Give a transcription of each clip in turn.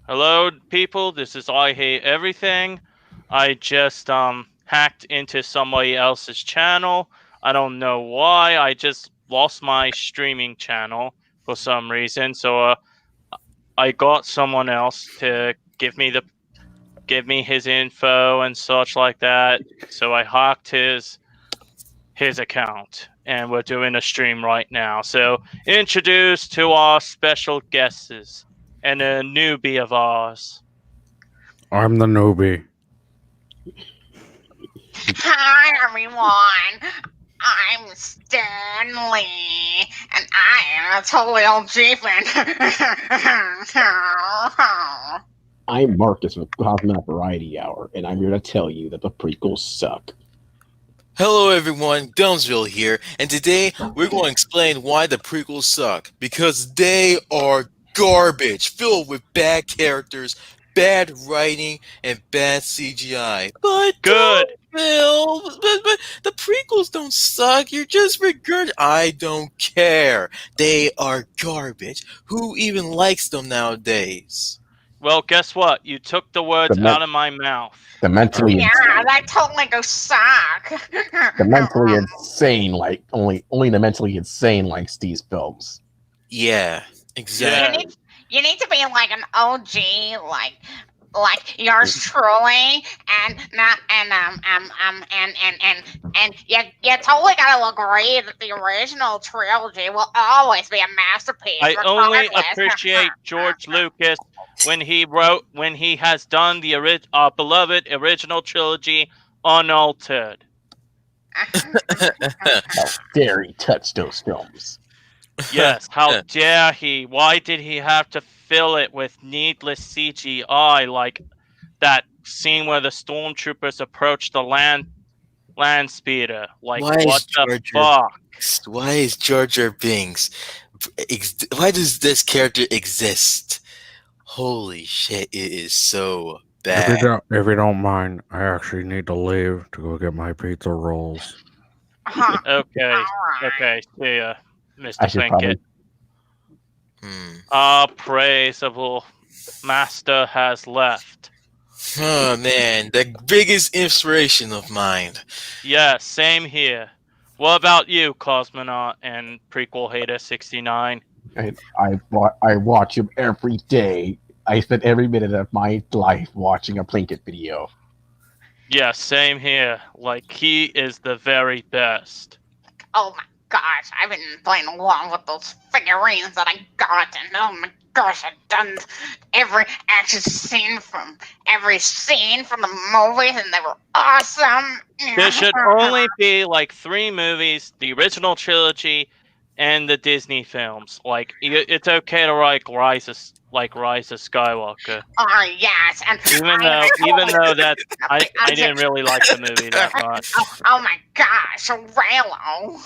Hello, people. This is IHE Everything. I just hacked into somebody else's channel. I don't know why. I just lost my streaming channel for some reason. So I got someone else to give me his info and such like that. So I hacked his account, and we're doing a stream right now. So introduce to our special guests and a newbie of ours. I'm the newbie. Hi everyone, I'm Stanley, and I am a total chiefin. I'm Marcus with Cosmic Variety Hour, and I'm here to tell you that the prequels suck. Hello everyone, Dumbsville here, and today we're going to explain why the prequels suck. Because they are garbage, filled with bad characters, bad writing, and bad CGI. But Good. Dumbsville, but the prequels don't suck, you're just regurgitating. I don't care. They are garbage. Who even likes them nowadays? Well, guess what? You took the words The men- out of my mouth. The mentally, Yeah, that totally goes suck. the mentally insane, like only the mentally insane likes these films. Yeah, exactly. You need to be like an OG, like yours truly, and not and you totally gotta agree that the original trilogy will always be a masterpiece. I only regardless. appreciate George Lucas when he has done the beloved original trilogy unaltered. How dare he touch those films? Yes, how dare he? Why did he have to fill it with needless CGI like that scene where the stormtroopers approach the land speeder? Like, Why what is the Jar Jar fuck? Why is Jar Jar Binks? Why does this character exist? Holy shit! It is so bad. If you don't mind, I actually need to leave to go get my pizza rolls. Okay, Alright. okay, see ya, I Mr. should Plinkett. Our praisable master has left. Oh man, the biggest inspiration of mine. Yeah, same here. What about you, Cosmonaut and Prequel Hater 69? I watch him every day. I spend every minute of my life watching a Plinkett video. Yeah, same here. Like, he is the very best. Oh my gosh, I've been playing along with those figurines that I got, and oh my gosh, I've done every action scene from the movies, and they were awesome. There should only be like 3 movies, the original trilogy, and the Disney films. Like, it's okay to like Rise of Skywalker. Oh yes, and Even though that I didn't really like the movie that much. Oh my gosh, Raylo.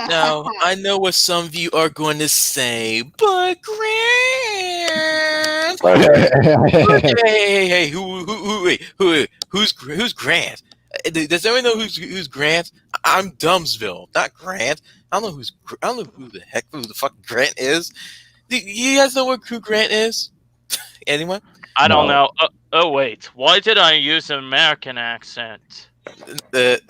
Now I know what some of you are going to say, but Grant. Hey, who's Grant? Does anyone know who's Grant? I'm Dumbsville, not Grant. I don't know who the fuck Grant is. Do you guys know who Grant is? Anyone? I don't No. know. Oh wait, why did I use an American accent? This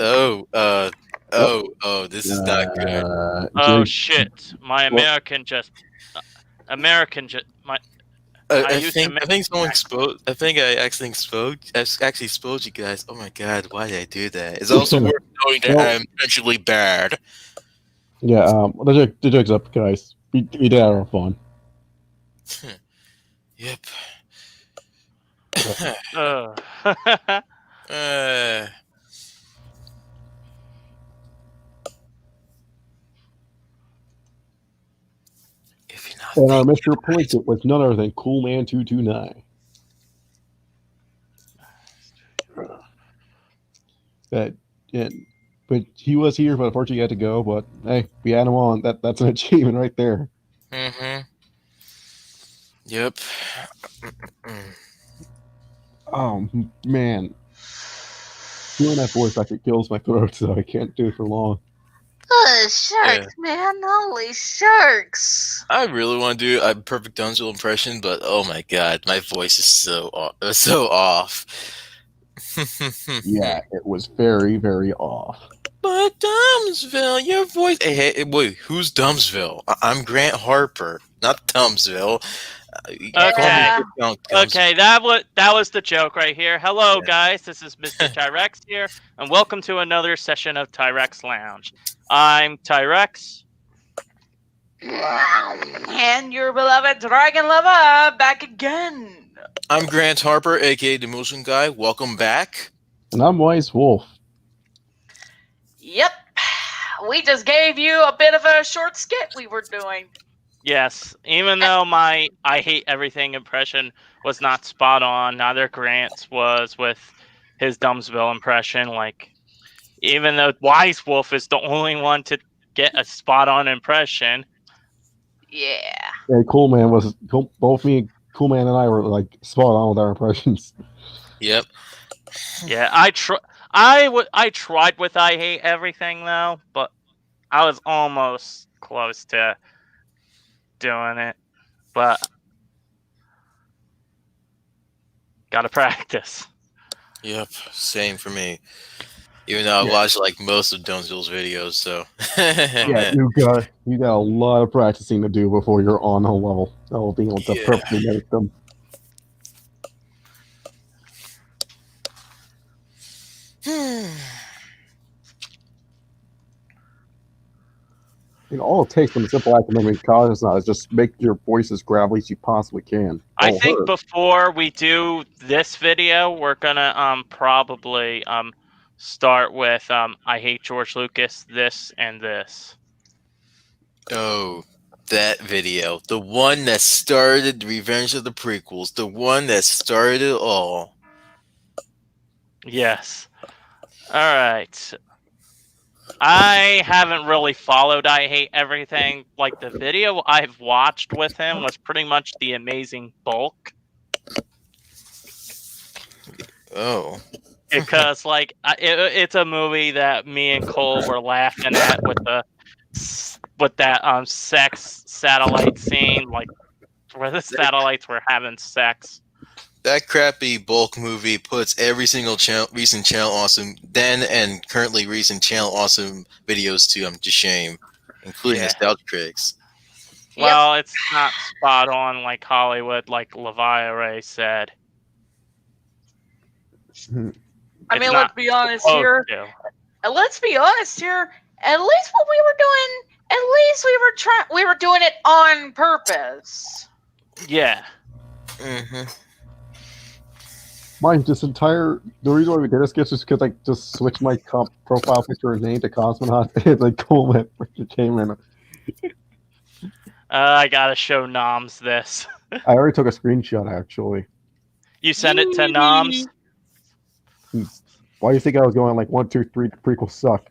is not good. Oh shit, my American my. I used think to I think someone exposed. I think I actually exposed you guys. Oh my god, why did I do that? It's also worth knowing that Well- I'm actually bad. Yeah, the joke's up, guys. We did have our fun. Yep. Uh, uh, if you're not And our thinking Mr. Plinkett was none other than Coolman 229. But he was here, but unfortunately he had to go. But hey, we had him on. That's an achievement right there. Yep. Oh man, doing that voice actually kills my throat, so I can't do it for long. the sharks, man. Holy sharks. I really want to do a perfect Dungeon impression, but oh my god, my voice is so off. Yeah, it was very, very off. But Dumbsville, your voice. Hey, wait, who's Dumbsville? I'm Grant Harper, not Dumbsville. You call me Yeah. Big Dunk Okay, that was the joke right here. Hello, guys. This is Mr. Tyrex here, and welcome to another session of Tyrex Lounge. I'm Tyrex. And your beloved dragon lover back again. I'm Grant Harper, aka the Motion Guy. Welcome back. And I'm Wise Wolf. Yep. We just gave you a bit of a short skit we were doing. Yes, even though my I hate everything impression was not spot on, neither Grant's was with his Dumbsville impression. Like, even though Wise Wolf is the only one to get a spot on impression. Yeah. Yeah, both me, Cool Man, and I were like spot on with our impressions. Yep. Yeah, I tried with I hate everything though, but I was almost close to doing it, but gotta practice. Yep. Same for me. Even though I watched like most of Dumbsville's videos, so Yeah, you got a lot of practicing to do before you're on a level of being able to Yeah. perfectly make them. All it takes from a simple act of memory consciousness is just make your voice as gravelly as you possibly can. I All think hurt. before we do this video, we're gonna probably start with I hate George Lucas, this and this. oh, that video, the one that started the Revenge of the Prequels, the one that started it all. Yes. All right. I haven't really followed I hate everything. Like, the video I've watched with him was pretty much the Amazing Bulk. Oh. Because like it's a movie that me and Cole were laughing at with that sex satellite scene, like where the satellites were having sex. That crappy Bulk movie puts every single recent Channel Awesome, then and currently recent Channel Awesome videos to shame, including Nostalgia Critics. Well, it's not spot on like Hollywood, like Levi said. I mean, let's be honest here. Let's be honest here. At least what we were doing, at least we were doing it on purpose. Yeah. Mm-hmm. Mine, the reason why we did this sketch is because I just switched my profile picture and name to Cosmonaut and like Cool Man came in. I gotta show Noms this. I already took a screenshot actually. You sent it to Noms? Why do you think I was going like 1, 2, 3? The prequels suck.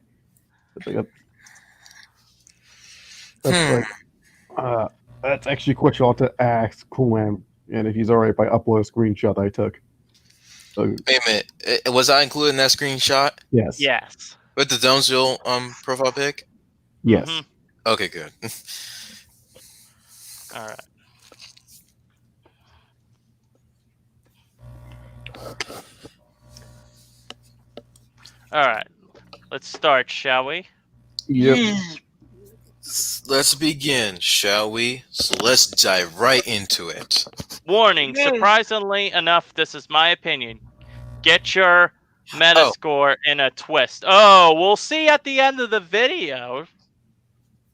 That's actually a question I'll have to ask Cool Man, and if he's alright if I upload a screenshot I took. So, Wait a minute, was I included in that screenshot? Yes. Yes. With the Dumbsville profile pic? Yes. Mm-hmm. Okay, good. All right. All right. Let's start, shall we? Yep. Let's begin, shall we? So let's dive right into it. Warning, surprisingly enough, this is my opinion. Get your Metascore in a twist. Oh, we'll see at the end of the video.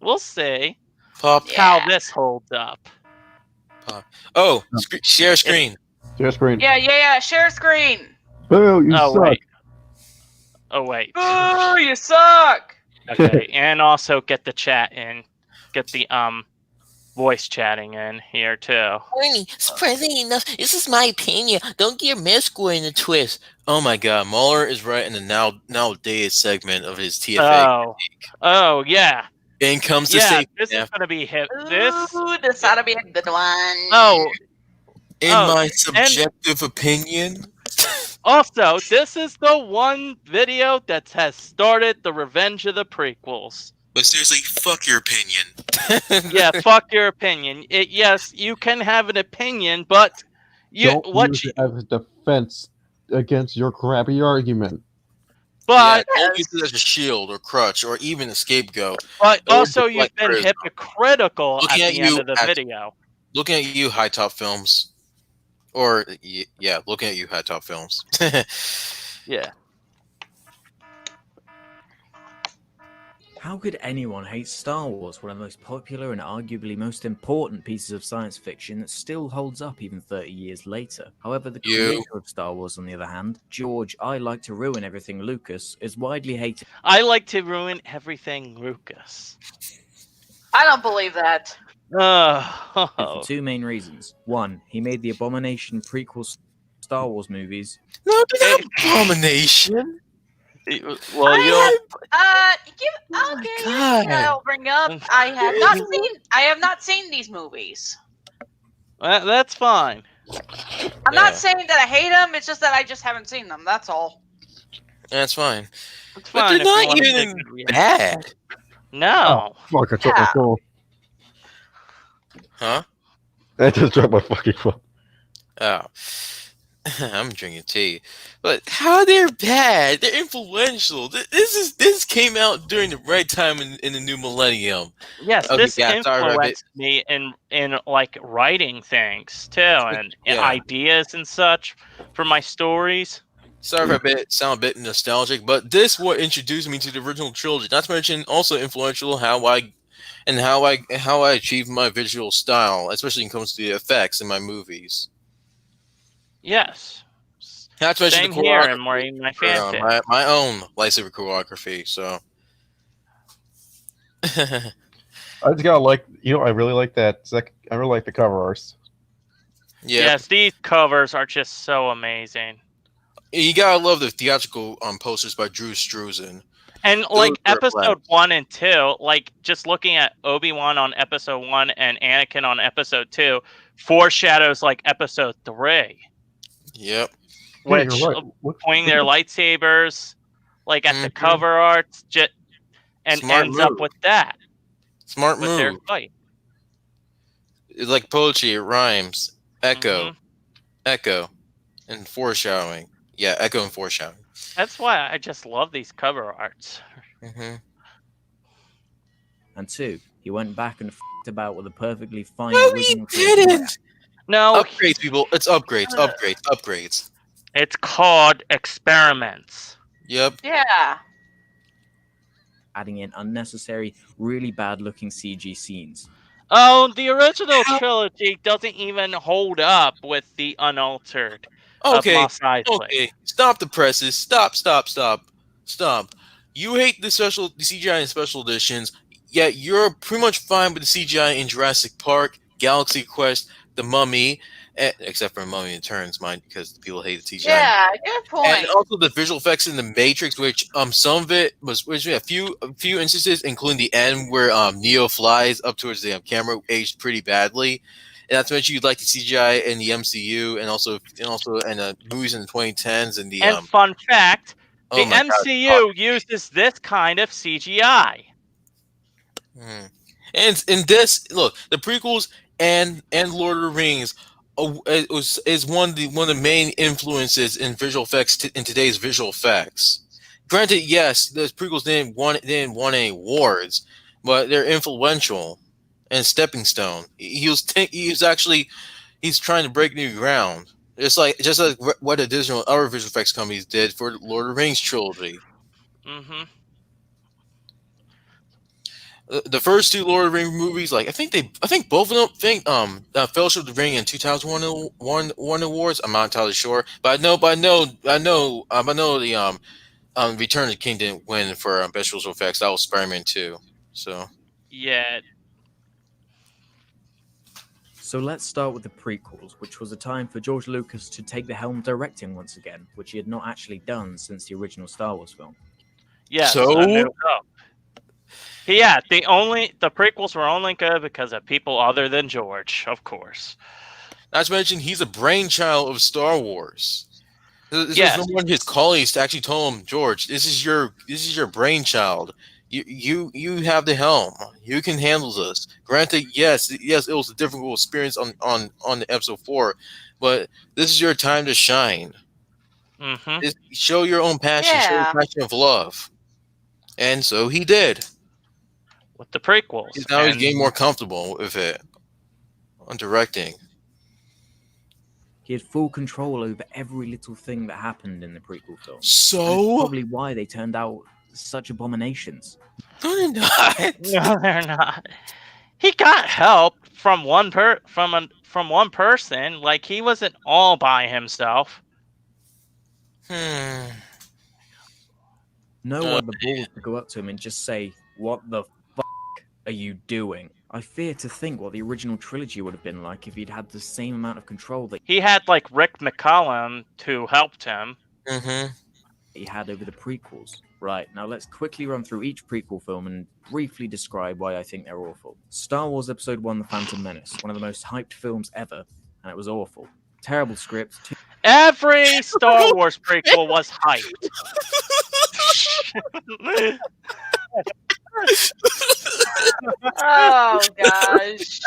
We'll see how this holds up. Oh, share screen. Share screen. Yeah. Share screen. Boo, you suck. Wait. Oh, wait. Oh, you suck. Okay, and also get the chat in. Get the voice chatting in here too. Warning, surprisingly enough, this is my opinion. Don't get your Metascore in a twist. Oh my god, Mueller is right in the nowadays segment of his TFA. Oh yeah. In comes the safety. This is gonna be hit. Ooh, this ought to be a good one. In my subjective opinion. Also, this is the one video that has started the Revenge of the Prequels. But seriously, fuck your opinion. Yeah, fuck your opinion. Yes, you can have an opinion, but Don't use it as a defense against your crappy argument. Yeah, but don't use it as a shield or crutch or even a scapegoat. but Or also you've deflect been criticism. hypocritical Looking at at the end you of the video. Looking at you, High Top Films. Or, yeah, looking at you, High Top Films. Yeah. How could anyone hate Star Wars, one of the most popular and arguably most important pieces of science fiction that still holds up even 30 years later? However, the creator of Star Wars, on the other hand, George I Like to Ruin Everything Lucas, is widely hated. I like to ruin everything Lucas. I don't believe that. For two main reasons. One, he made the abomination prequel Star Wars movies. No, they're not abomination. Well, I'll bring up. I have not seen these movies. That's fine. I'm not saying that I hate them. It's just that I just haven't seen them. That's all. That's fine. It's but fine. They're not even bad. No. Oh, fuck! I dropped my phone. Huh? I just dropped my fucking phone. Oh. I'm drinking tea. But how they're bad? They're influential. This came out during the right time in the new millennium. Yes, this influenced me in like writing things too, and ideas and such for my stories. Sorry if I sound a bit nostalgic, but this what introduced me to the original trilogy. Not to mention also influential how I achieve my visual style, especially when it comes to the effects in my movies. Yes. Not to mention Same the here in my fanfic. my own lightsaber choreography. So I just gotta I really like that. I really like the cover arts. Yeah. Yes, these covers are just so amazing. You gotta love the theatrical posters by Drew Struzan. And like episode 1 and 2, like just looking at Obi-Wan on episode 1 and Anakin on episode 2 foreshadows like episode 3. Yep. Which pointing their lightsabers like at the cover art and Smart ends move. up with that. Smart with move. Their fight. It's like poetry, it rhymes. Echo. Echo. And foreshadowing. Yeah, echo and foreshadowing. That's why I just love these cover arts. And 2, he went back and f***ed about with a perfectly fine No, original he didn't! No. Upgrades, people. It's upgrades. It's called experiments. Yep. Yeah. Adding in unnecessary, really bad-looking CG scenes. Oh, the original trilogy doesn't even hold up with the unaltered. Okay. Stop the presses. Stop. You hate the CGI and special editions, yet you're pretty much fine with the CGI in Jurassic Park, Galaxy Quest, The Mummy, except for Mummy Returns, mind, because people hate the CGI. Yeah, good point. And also the visual effects in The Matrix, which some of it was a few instances, including the end where Neo flies up towards the camera, aged pretty badly. And not to mention you like the CGI in the MCU and also in movies in the 2010s and the fun fact, the MCU uses this kind of CGI. And in this, look, the prequels and Lord of the Rings is one of the main influences in visual effects in today's visual effects. Granted, yes, the prequels didn't won any awards, but they're influential and stepping stone. He's trying to break new ground. Just like what additional other visual effects companies did for the Lord of the Rings trilogy. The first 2 Lord of the Rings movies, like I think both of them Fellowship of the Ring in 2001 won awards. I'm not entirely sure, but I know the Return of the King didn't win for best visual effects. That was Spider-Man 2. So yeah. So let's start with the prequels, which was a time for George Lucas to take the helm directing once again, which he had not actually done since the original Star Wars film. Yeah. Yeah, the prequels were only good because of people other than George, of course. Not to mention, he's a brainchild of Star Wars. This is one of his colleagues actually told him, George, this is your brainchild. You have the helm. You can handle this. Granted, yes, it was a difficult experience on episode 4, but this is your time to shine. Mm-hmm. Show your own passion. Show your Yeah. passion of love. And so he did. With the prequels. Now he's And getting more comfortable with it on directing. He had full control over every little thing that happened in the prequel film. So That's probably why they turned out such abominations. no, they're not. no, they're not. He got help from one person. Like, he wasn't all by himself. No one had the balls to go up to him and just say, "What the fuck are you doing?" I fear to think what the original trilogy would have been like if he'd had the same amount of control that He had, like, Rick McCallum who helped him. he had over the prequels. Right, now let's quickly run through each prequel film and briefly describe why I think they're awful. Star Wars Episode 1 The Phantom Menace, one of the most hyped films ever, and it was awful. Terrible script. Every Star Wars prequel was hyped. Oh gosh.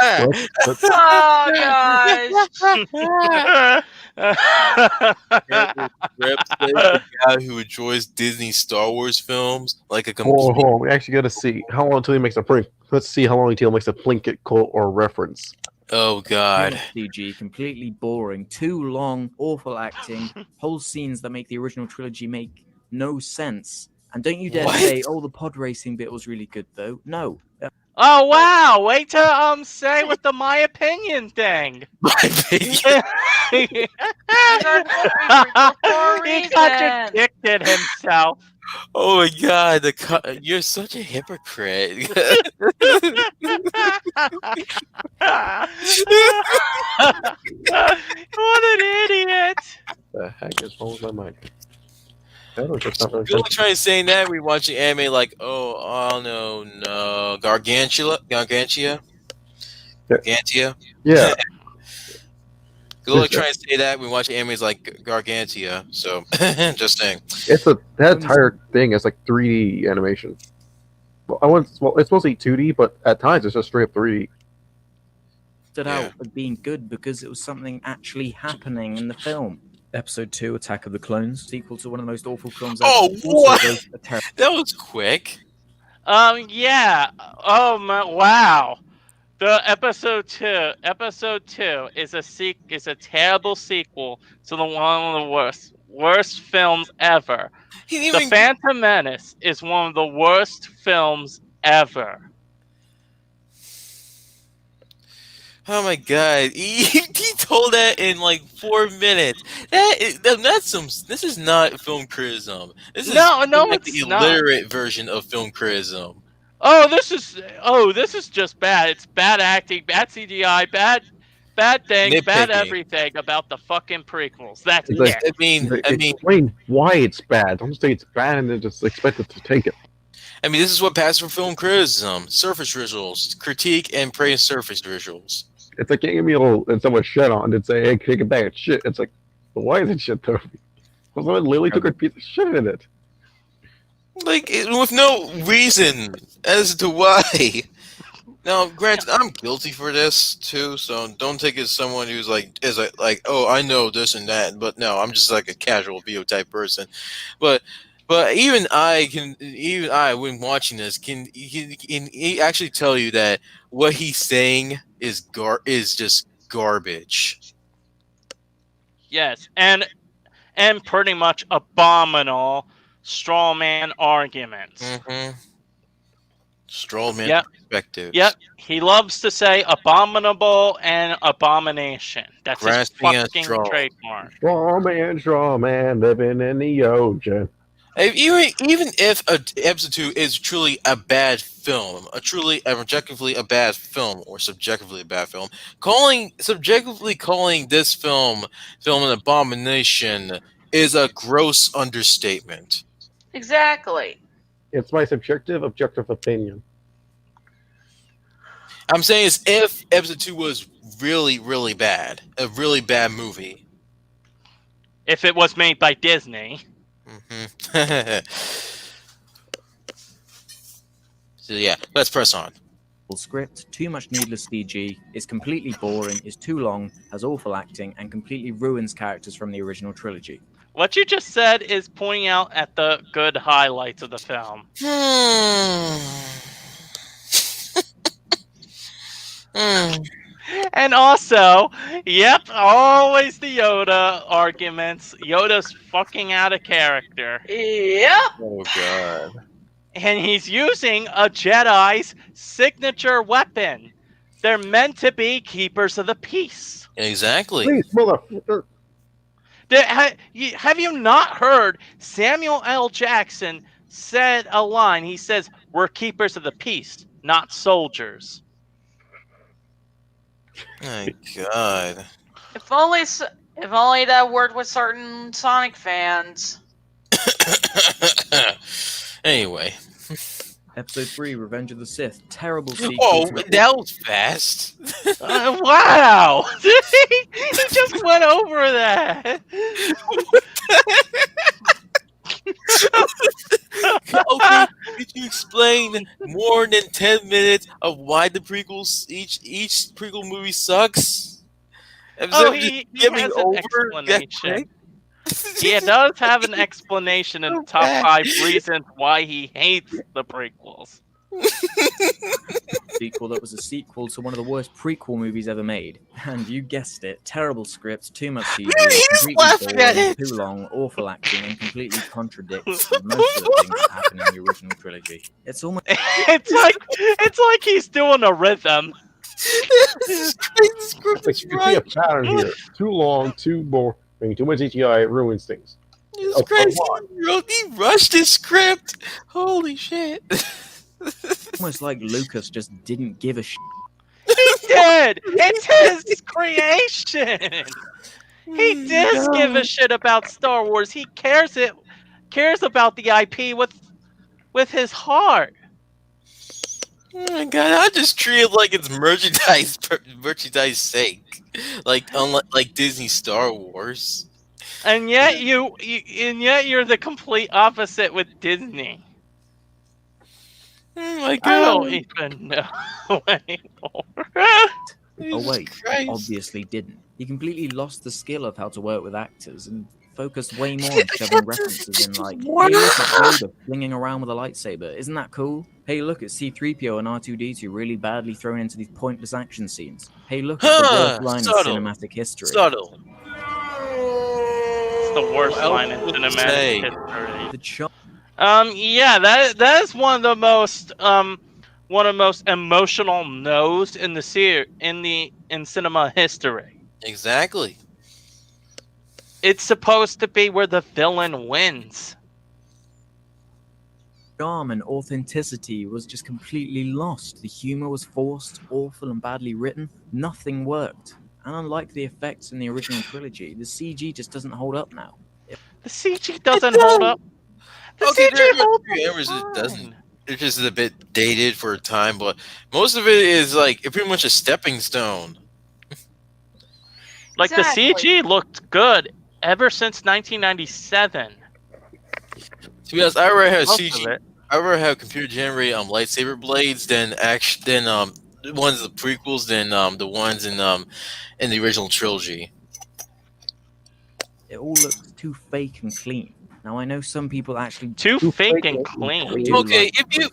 The guy who enjoys Disney Star Wars films like a complete. Hold on. We actually got to see how long until he makes a prank. Let's see how long until he makes a Plinkett quote or reference. Oh God. CG, completely boring, too long, awful acting, whole scenes that make the original trilogy make no sense. And don't you dare say, "Oh, the pod racing bit was really good," though. No. Oh wow! Wait to say with the my opinion thing. My opinion. He contradicted himself. Oh my God! You're such a hypocrite. What an idiot! The heck is wrong with my mind? That was just not really People trying to say that we watching anime like, oh no, Gargantia. Yeah. Good luck trying to say that we watch animes like Gargantia. So just saying. That entire thing is like 3D animation. Well, it's mostly 2D, but at times it's just straight up 3D. Stood out as being good because it was something actually happening in the film. Episode 2, Attack of the Clones, sequel to one of the most awful films ever. Oh, what? That was quick. Yeah. Oh my, wow. The episode 2 is a terrible sequel to one of the worst films ever. The Phantom Menace is one of the worst films ever. Oh my God! He told that in like 4 minutes. This is not film criticism. This is no, like it's the illiterate version of film criticism. Oh, this is just bad. It's bad acting, bad CGI, bad things, bad everything about the fucking prequels. That's it. Like, I mean, explain why it's bad. Don't just say it's bad and then just expect it to take it. I mean, this is what passes for film criticism: surface visuals, critique and praise surface visuals. It's like getting me a little and someone shit on and say, "Hey, take it back, it's shit." It's like, why is it shit though? Someone literally took a piece of shit in it. Like, with no reason as to why. Now, granted, I'm guilty for this too, so don't take it as someone who's like, oh, I know this and that. But no, I'm just like a casual video type person. But even I, when watching this, can actually tell you that what he's saying is just garbage. Yes, and pretty much abominable straw man arguments. Mm-hmm. Straw man perspectives. Yep, he loves to say abominable and abomination. That's his fucking trademark. Straw man, living in the ocean. Even if episode 2 is truly a bad film, objectively a bad film, or subjectively a bad film, subjectively calling this film an abomination is a gross understatement. Exactly. It's my objective opinion. I'm saying is if episode 2 was really, really bad, a really bad movie. If it was made by Disney. Mm-hmm. So yeah, let's press on. Script, too much needless CG, is completely boring, is too long, has awful acting, and completely ruins characters from the original trilogy. What you just said is pointing out at the good highlights of the film. And also, yep, always the Yoda arguments. Yoda's fucking out of character. Yep. Oh god. And he's using a Jedi's signature weapon. They're meant to be keepers of the peace. Exactly. Please, motherfucker. Have you not heard Samuel L. Jackson said a line? He says, "We're keepers of the peace, not soldiers." My god. If only that worked with certain Sonic fans. Anyway. Episode 3, Revenge of the Sith. Terrible sequel. Oh, to the that was fast. Wow! He just went over that. Okay, could you explain more than 10 minutes of why the prequels, each prequel movie sucks? Oh, he has an explanation. He does have an explanation in the top 5 reasons why he hates the prequels. Sequel that was a sequel to one of the worst prequel movies ever made. And you guessed it, terrible scripts, too much CG, completely boring, too long, awful acting, and completely contradicts most of the things that happen in the original trilogy. It's almost it's like he's doing a rhythm. Like, you see a pattern here. Too long, too boring. Too much CGI, it ruins things. It's crazy. He rushed his script. Holy shit. almost like Lucas just didn't give a shit. He did! It's his creation! He does give a shit about Star Wars. He cares about the IP with his heart. Oh my god, I just treat it like it's merchandise sake. Unlike Disney Star Wars. And yet you're the complete opposite with Disney. Oh my god. I don't even know anymore. Oh wait, he obviously didn't. He completely lost the skill of how to work with actors and focused way more on shoving references in like, hey look at Yoda flinging around with a lightsaber, isn't that cool? Hey look at C-3PO and R2-D2 really badly thrown into these pointless action scenes. Hey look at the worst line in cinematic history. Subtle. It's the worst line in cinematic history. The charm. Yeah, that is one of the most emotional no's in the in cinema history. Exactly. It's supposed to be where the villain wins. Charm and authenticity was just completely lost. The humor was forced, awful, and badly written. Nothing worked. And unlike the effects in the original trilogy, the CG just doesn't hold up now. The CG doesn't hold up. The CG holds up. It doesn't. It's just a bit dated for a time, but most of it is like pretty much a stepping stone. Like exactly. The CG looked good ever since 1997. To be honest, I rather have CG. I rather have computer generated lightsaber blades than the ones of the prequels than the ones in the original trilogy. It all looks too fake and clean. Now I know some people actually too fake and clean. Okay, if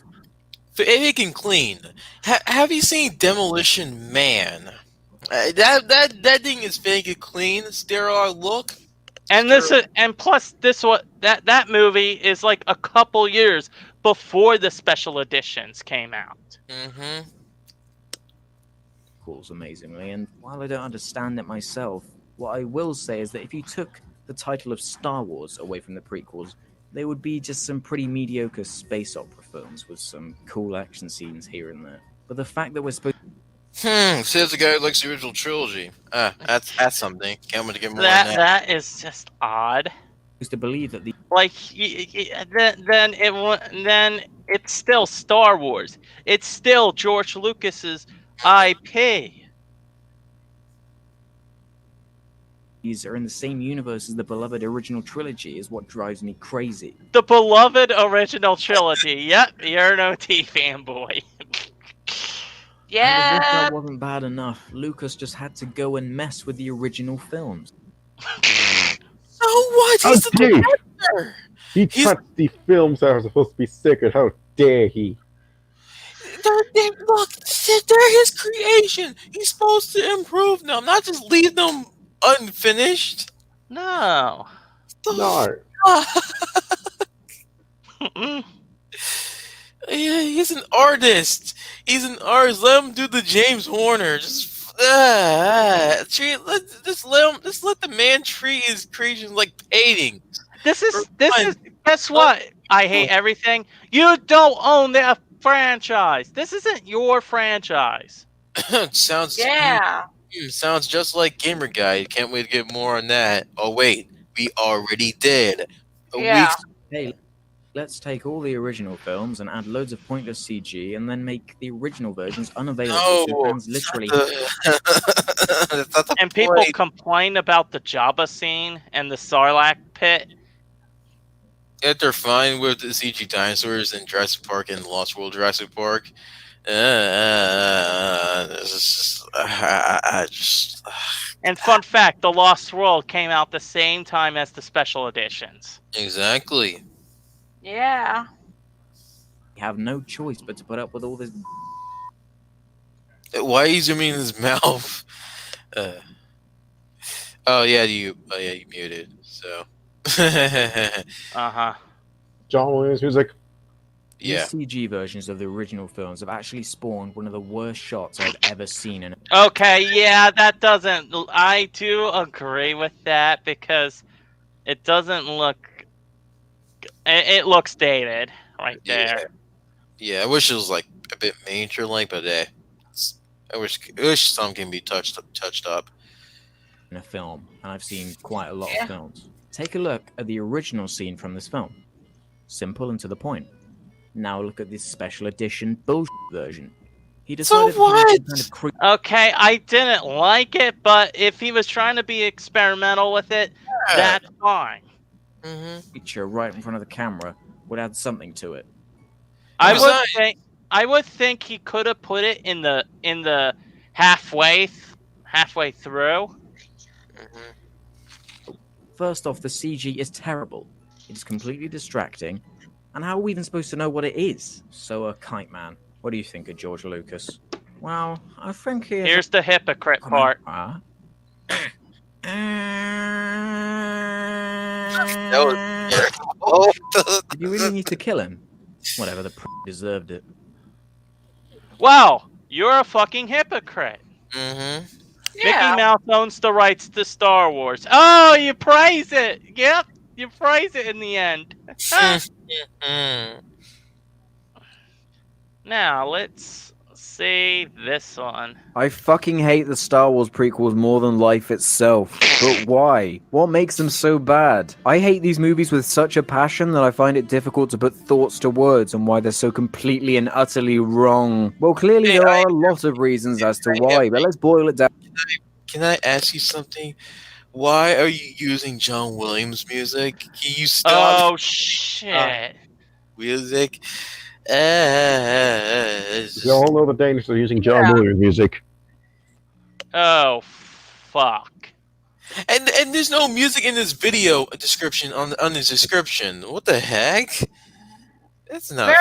it can clean, have you seen Demolition Man? That thing is fake and clean, sterile look. And plus that movie is like a couple years before the special editions came out. Mm-hmm. Cool, amazingly, and while I don't understand it myself, what I will say is that if you took the title of Star Wars away from the prequels, they would be just some pretty mediocre space opera films with some cool action scenes here and there. But the fact that we're supposed says the guy who likes the original trilogy. That's something. Can't wait to get more on that. That is just odd. To believe that then it's still Star Wars. It's still George Lucas's IP. these are in the same universe as the beloved original trilogy is what drives me crazy. The beloved original trilogy. Yep, you're an OT fanboy. And as if that wasn't bad enough, Lucas just had to go and mess with the original films. So what? He's the director. He touched the films that are supposed to be sacred. How dare he? Look, they're his creation. He's supposed to improve them, not just leave them unfinished. No. No. Yeah, he's an artist. He's an artist. Let him do the James Horner. Just let the man treat his creations like paintings. This is guess what? I hate everything. You don't own the franchise. This isn't your franchise. Sounds just like Gamer Guide. Can't wait to get more on that. Oh wait, we already did. Hey, let's take all the original films and add loads of pointless CG and then make the original versions unavailable to fans literally. And people complain about the Jabba scene and the Sarlacc pit. If they're fine with the CG dinosaurs in Jurassic Park and Lost World Jurassic Park, And fun fact, the Lost World came out the same time as the special editions. Exactly. Yeah. You have no choice but to put up with all this. Why are you zooming in his mouth? You muted. So. John Williams music. Yeah. These CG versions of the original films have actually spawned one of the worst shots I've ever seen in. Okay, yeah, that doesn't. I do agree with that because it doesn't look. It looks dated right there. Yeah, I wish it was like a bit miniature like, but I wish some can be touched up. In a film, and I've seen quite a lot of films. Take a look at the original scene from this film. Simple and to the point. Now look at this special edition bullshit version. He decided so what? Okay, I didn't like it, but if he was trying to be experimental with it, that's fine. Feature right in front of the camera would add something to it. I would think he could have put it in the halfway through. First off, the CG is terrible. It is completely distracting. And how are we even supposed to know what it is? So, Kite Man, what do you think of George Lucas? Well, I think here's the hypocrite part. Did you really need to kill him? Whatever, the deserved it. Wow, you're a fucking hypocrite. Mickey Mouse owns the rights to Star Wars. Oh, you praise it. Yep, you praise it in the end. Now, let's see this one. I fucking hate the Star Wars prequels more than life itself. But why? What makes them so bad? I hate these movies with such a passion that I find it difficult to put thoughts to words on why they're so completely and utterly wrong. Well, clearly there are a lot of reasons as to why, but let's boil it down. Can I ask you something? Why are you using John Williams music? Can you stop? Oh, shit. Music? You all know the dangers of using John Williams music. Oh, fuck. And there's no music in this video description on the description. What the heck? That's not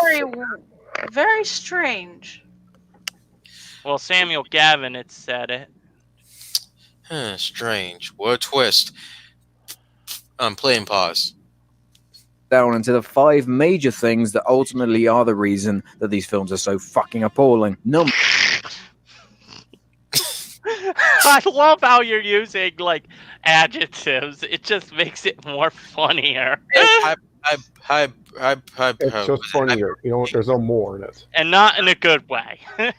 very strange. Well, Samuel Gavin had said it. Strange. What a twist. Play and pause. Down into the 5 major things that ultimately are the reason that these films are so fucking appalling. I love how you're using like adjectives. It just makes it more funnier. It's just funnier. You know what? There's no more in it. And not in a good way. Yeah.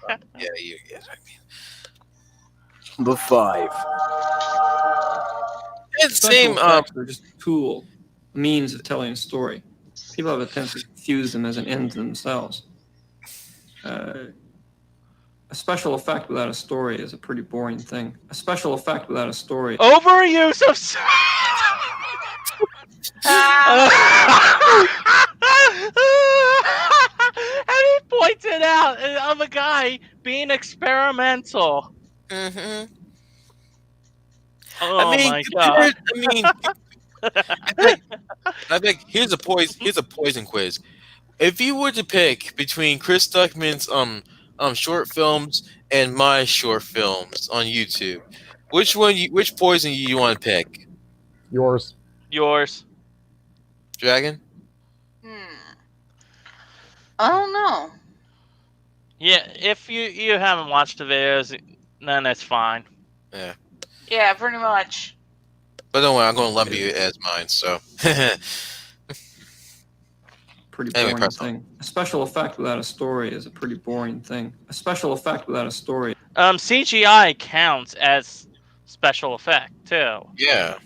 Number 5. It's the same. They're just tool, means of telling a story. People have a tendency to confuse them as an end to themselves. A special effect without a story is a pretty boring thing. A special effect without a story. Overuse of. And he pointed out of a guy being experimental. Mm-hmm. Oh my god! I think here's a poison quiz. If you were to pick between Chris Stuckman's short films and my short films on YouTube, which poison you want to pick? Yours. Yours. Dragon? I don't know. Yeah, if you haven't watched the videos, then it's fine. Yeah. Yeah, pretty much. But don't worry, I'm going to lump you as mine. So. Pretty boring thing. A special effect without a story is a pretty boring thing. A special effect without a story. CGI counts as special effect too. Yeah.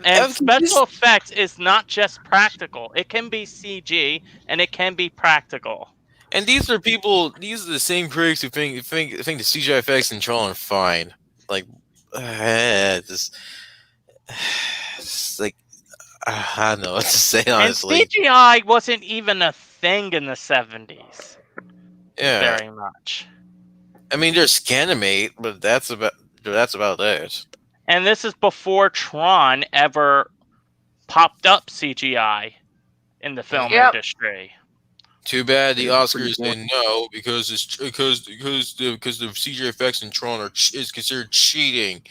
And special effects is not just practical. It can be CG and it can be practical. And these are the same critics who think the CGI effects in Tron are fine. Like, just like, I don't know what to say, honestly. And CGI wasn't even a thing in the 70s. Yeah. Very much. I mean, there's Scanimate, but that's about it. And this is before Tron ever popped up CGI in the film industry. Too bad the Oscars say no because the CGI effects in Tron is considered cheating.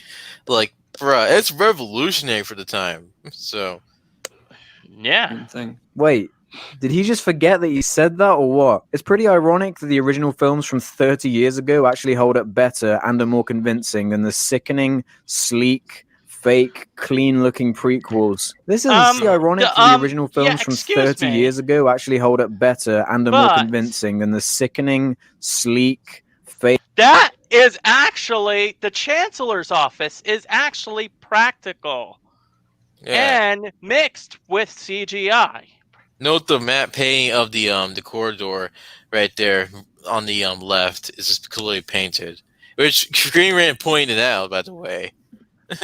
Like, bruh, it's revolutionary for the time. So, yeah. Wait, did he just forget that he said that or what? It's pretty ironic that the original films from 30 years ago actually hold up better and are more convincing than the sickening, sleek, fake, clean-looking prequels. This is ironic that the original films from 30 years ago actually hold up better and are more convincing than the sickening, sleek, fake... That is actually... The Chancellor's office is actually practical. Yeah. And mixed with CGI. Note the matte painting of the corridor right there on the left is just clearly painted, which Green Rant pointed out, by the way.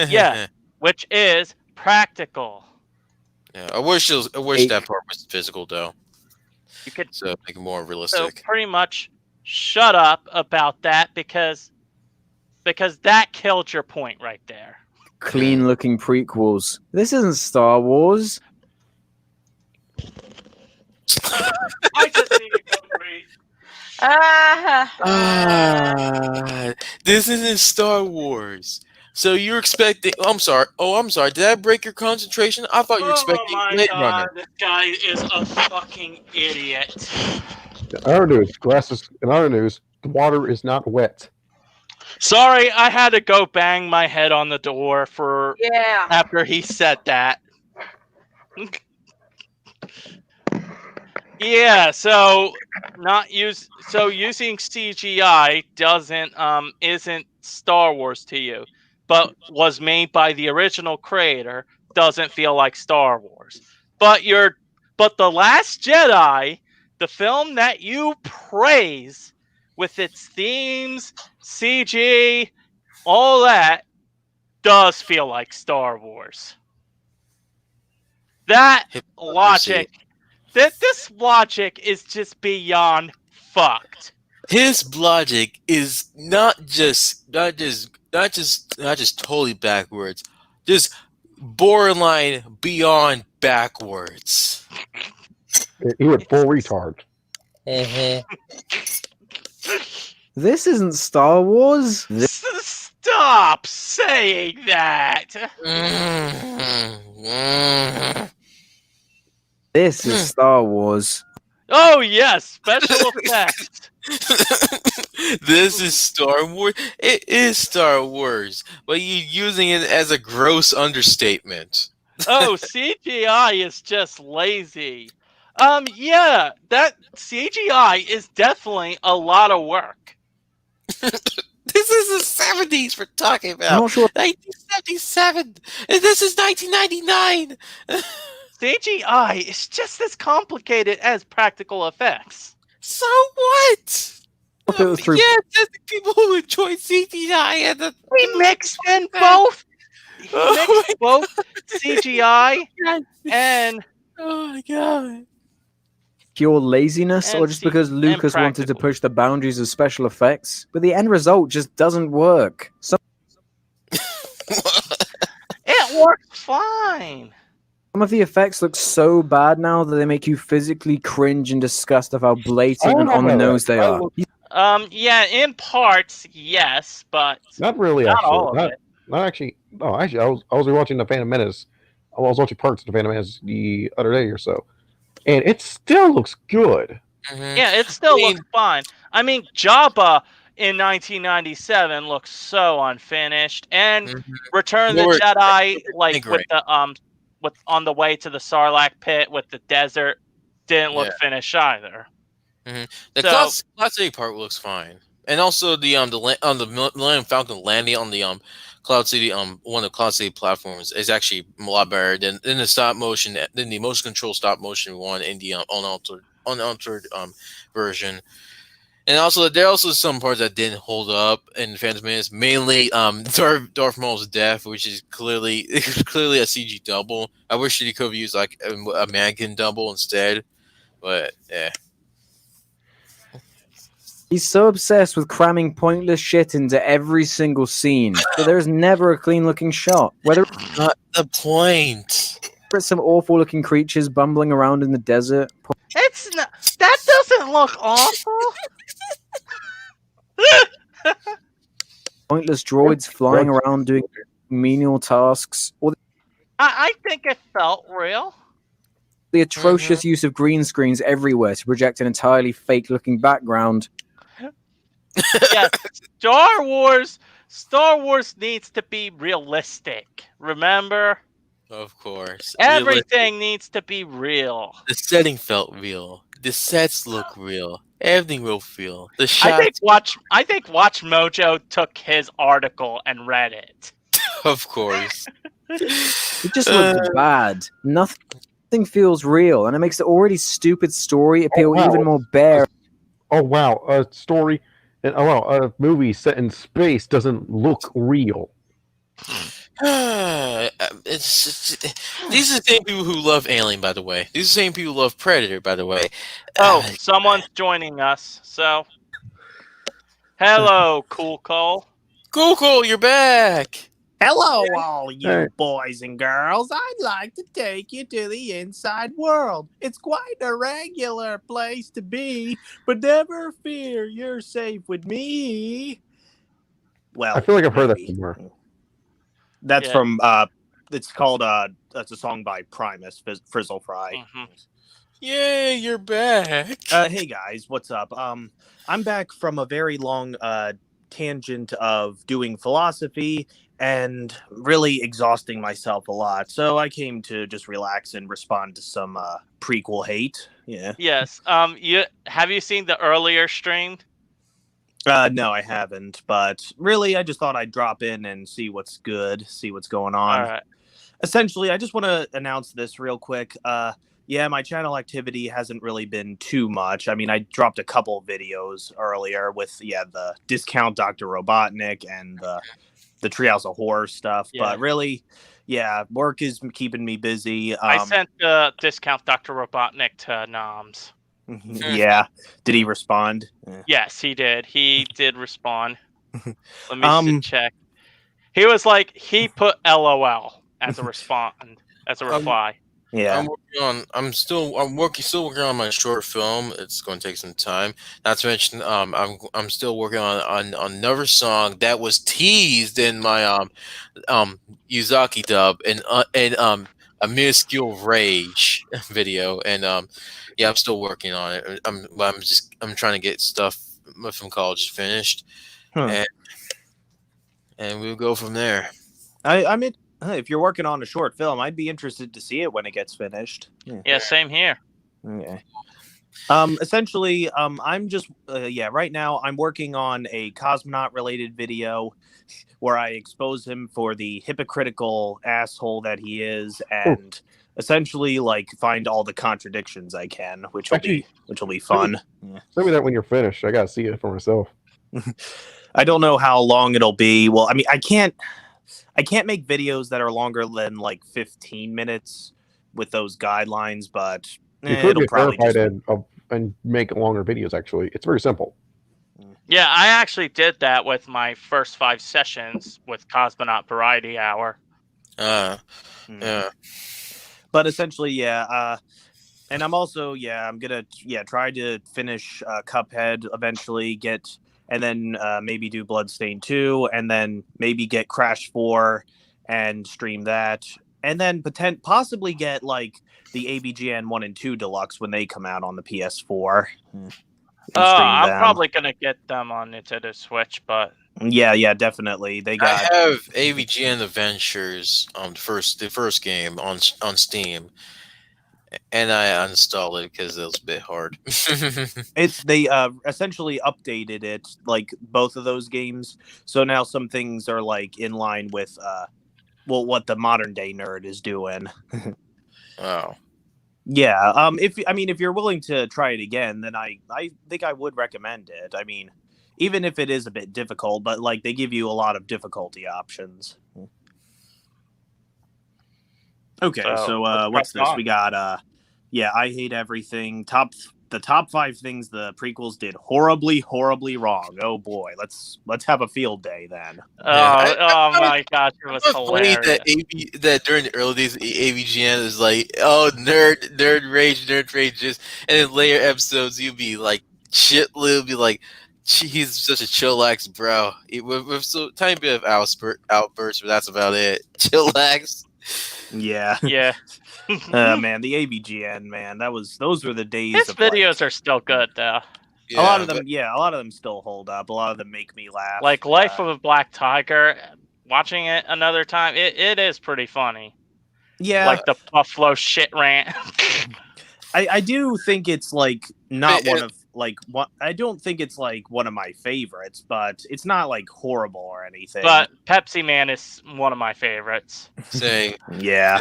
Yeah, which is practical. Yeah, I wish that part was physical though. You could make it more realistic. So pretty much, shut up about that because that killed your point right there. Clean-looking prequels. This isn't Star Wars. I just need to go breathe. This isn't Star Wars. So you're expecting? I'm sorry. Did I break your concentration? I thought you were expecting Blade Runner. This guy is a fucking idiot. In other news, the water is not wet. Sorry, I had to go bang my head on the door after he said that. Yeah, so using CGI isn't Star Wars to you, but was made by the original creator, doesn't feel like Star Wars. But The Last Jedi, the film that you praise with its themes, CG, all that, does feel like Star Wars. That logic... This logic is just beyond fucked. His logic is not just totally backwards, just borderline beyond backwards. He went full retard. This isn't Star Wars. Stop saying that. This is Star Wars. Oh yes, special effects. This is Star Wars. It is Star Wars, but you're using it as a gross understatement. Oh, CGI is just lazy. Yeah, that CGI is definitely a lot of work. This is the 70s we're talking about. I'm not sure. 1977, and this is 1999. CGI is just as complicated as practical effects. So what? If it was through Yeah, just the people who enjoy CGI and the We mixed in both. He mixed both CGI and oh my god. pure laziness, or And just see- because and Lucas wanted to practical. push the boundaries of special effects, but the end result just doesn't work. It works fine. Some of the effects look so bad now that they make you physically cringe and disgust of how blatant and on the nose they are. Yeah, in parts, yes, but Not really. not Actually, all of it. not actually. No, actually, I was rewatching the Phantom Menace. I was watching parts of the Phantom Menace the other day or so, and it still looks good. Yeah, it still looks fine. I mean, Jabba in 1997 looks so unfinished, and Return of the Jedi, like with the with on the way to the Sarlacc pit with the desert, didn't look finished either. The Cloud City part looks fine, and also the Millennium Falcon landing on the Cloud City one of the Cloud City platforms is actually a lot better than the stop motion, than the motion control stop motion one in the unaltered version. And also, there are also some parts that didn't hold up in Phantom Menace. Mainly, Darth Maul's death, which is clearly a CG double. I wish he could have used like a mannequin double instead, but yeah. He's so obsessed with cramming pointless shit into every single scene that there is never a clean-looking shot. Whether not the point. It's some awful-looking creatures bumbling around in the desert. It's not. That doesn't look awful. Pointless droids flying around doing menial tasks. Or I think it felt real. the atrocious use of green screens everywhere to project an entirely fake-looking background. Yes, Star Wars needs to be realistic. Remember? Of course. Everything needs to be real. The setting felt real. The sets look real. Everything will feel. The shots. I think Watch Mojo took his article and read it. Of course. It just looks bad. Nothing feels real, and it makes the already stupid story appeal even more bare. Oh wow, a story, and a movie set in space doesn't look real. These are the same people who love Alien, by the way. These are the same people who love Predator, by the way. Oh, someone's joining us. So, hello, Cool Cole. Cool Cole, you're back. Hello, all you boys and girls. I'd like to take you to the inside world. It's quite a regular place to be, but never fear, you're safe with me. Well, I feel like I've heard that somewhere. That's from it's called it's a song by Primus, Frizzle Fry. Yeah, you're back. Hey guys, what's up? I'm back from a very long tangent of doing philosophy and really exhausting myself a lot. So I came to just relax and respond to some prequel hate. Yeah. Yes. Have you seen the earlier stream? No, I haven't. But really, I just thought I'd drop in and see what's good, see what's going on. All right. Essentially, I just want to announce this real quick. Yeah, my channel activity hasn't really been too much. I mean, I dropped a couple videos earlier with the Discount Dr. Robotnik and the Treehouse of Horror stuff. Yeah. But really, work is keeping me busy. I sent the Discount Dr. Robotnik to Noms. Yeah. Did he respond? Yes, he did. He did respond. Let me check. He was like, he put LOL as a response, as a reply. Yeah. I'm still working on my short film. It's going to take some time. Not to mention, I'm still working on another song that was teased in my Yuzaki dub and a minuscule rage video, and I'm still working on it. I'm trying to get stuff from college finished, and we'll go from there. If you're working on a short film, I'd be interested to see it when it gets finished. Yeah, same here. Okay. Essentially, I'm just right now I'm working on a cosmonaut related video, where I expose him for the hypocritical asshole that he is, and essentially like find all the contradictions I can, which will be fun. Send me that when you're finished. I gotta see it for myself. I don't know how long it'll be. Well, I mean, I can't make videos that are longer than like 15 minutes with those guidelines, but You could it'll get probably verified and make longer videos. Actually, it's very simple. Yeah, I actually did that with my first 5 sessions with Cosmonaut Variety Hour. Yeah. But essentially, yeah. And I'm also, I'm gonna, try to finish Cuphead eventually. And then maybe do Bloodstained 2, and then maybe get Crash 4 and stream that, and then possibly get like the AVGN 1 and 2 Deluxe when they come out on the PS4. I'm probably gonna get them on Nintendo Switch, but yeah, definitely. I have AVGN Adventures the first game on Steam, and I uninstalled it because it was a bit hard. They essentially updated it, like both of those games, so now some things are like in line with what the modern day nerd is doing. Oh. Yeah, if you're willing to try it again, then I think I would recommend it. I mean, even if it is a bit difficult, but like they give you a lot of difficulty options. Okay, so what's this? We got I Hate Everything. The top 5 things the prequels did horribly wrong. Oh boy, let's have a field day then. Oh my gosh, it was hilarious. That during the early days of AVGN is like, oh, nerd rage, just, and then later episodes you'd be like, Lou be like, he's such a chillax bro. With so tiny bit of outbursts, but that's about it. Chillax. Yeah. Man, the AVGN, man, those were the days. His videos are still good though. Yeah, a lot of them still hold up. A lot of them make me laugh. Like Life of a Black Tiger, watching it another time, it is pretty funny. Yeah, like the Buffalo shit rant. I do think it's like not one of like what I don't think it's like one of my favorites, but it's not like horrible or anything. But Pepsi Man is one of my favorites. Say yeah.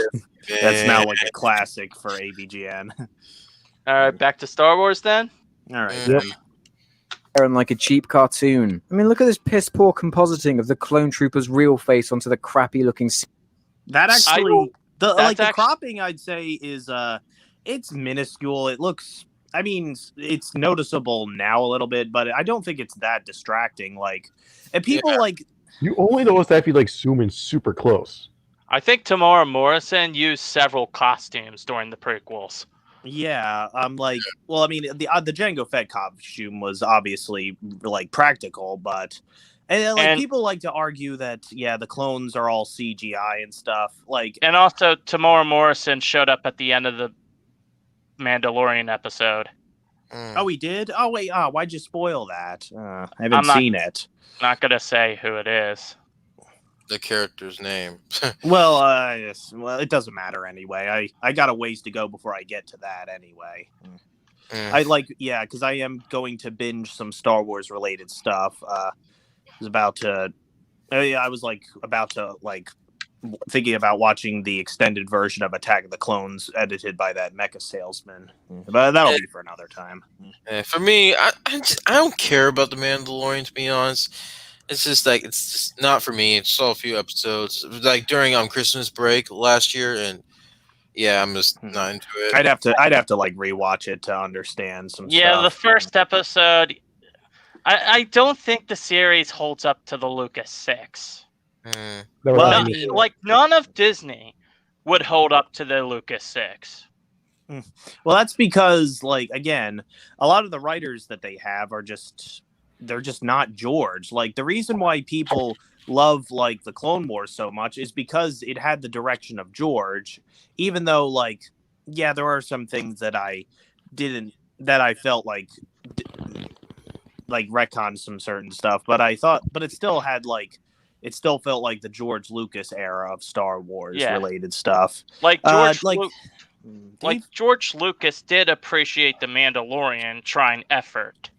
That's now like a classic for AVGN. All right, back to Star Wars then. All right. Yep. And like a cheap cartoon. I mean, look at this piss poor compositing of the clone trooper's real face onto the crappy looking. That actually, the cropping, I'd say, is it's minuscule. It looks. I mean, it's noticeable now a little bit, but I don't think it's that distracting. Like, and people like. You only notice that if you like zoom in super close. I think Tamora Morrison used several costumes during the prequels. Yeah, the Jango Fett costume was obviously like practical, but and people like to argue that the clones are all CGI and stuff. Like, and also Tamora Morrison showed up at the end of the Mandalorian episode. Oh, he did? Oh wait, why'd you spoil that? I haven't seen it. Not gonna say who it is. The character's name. Well, it doesn't matter anyway. I got a ways to go before I get to that anyway. I because I am going to binge some Star Wars related stuff. I was about to thinking about watching the extended version of Attack of the Clones edited by that mecha salesman, but that'll be for another time. For me, I don't care about the Mandalorian, to be honest. It's just not for me. I saw a few episodes like during Christmas break last year, and I'm just not into it. I'd have to like rewatch it to understand some stuff. Yeah, the first episode, I don't think the series holds up to the Lucas 6. Like none of Disney would hold up to the Lucas 6. Well, that's because again, a lot of the writers that they have are they're just not George. Like, the reason why people love the Clone Wars so much is because it had the direction of George, even though there are some things that I felt like retconned some certain stuff, but it still felt like the George Lucas era of Star Wars related stuff. Like George Lucas did appreciate the Mandalorian trying effort.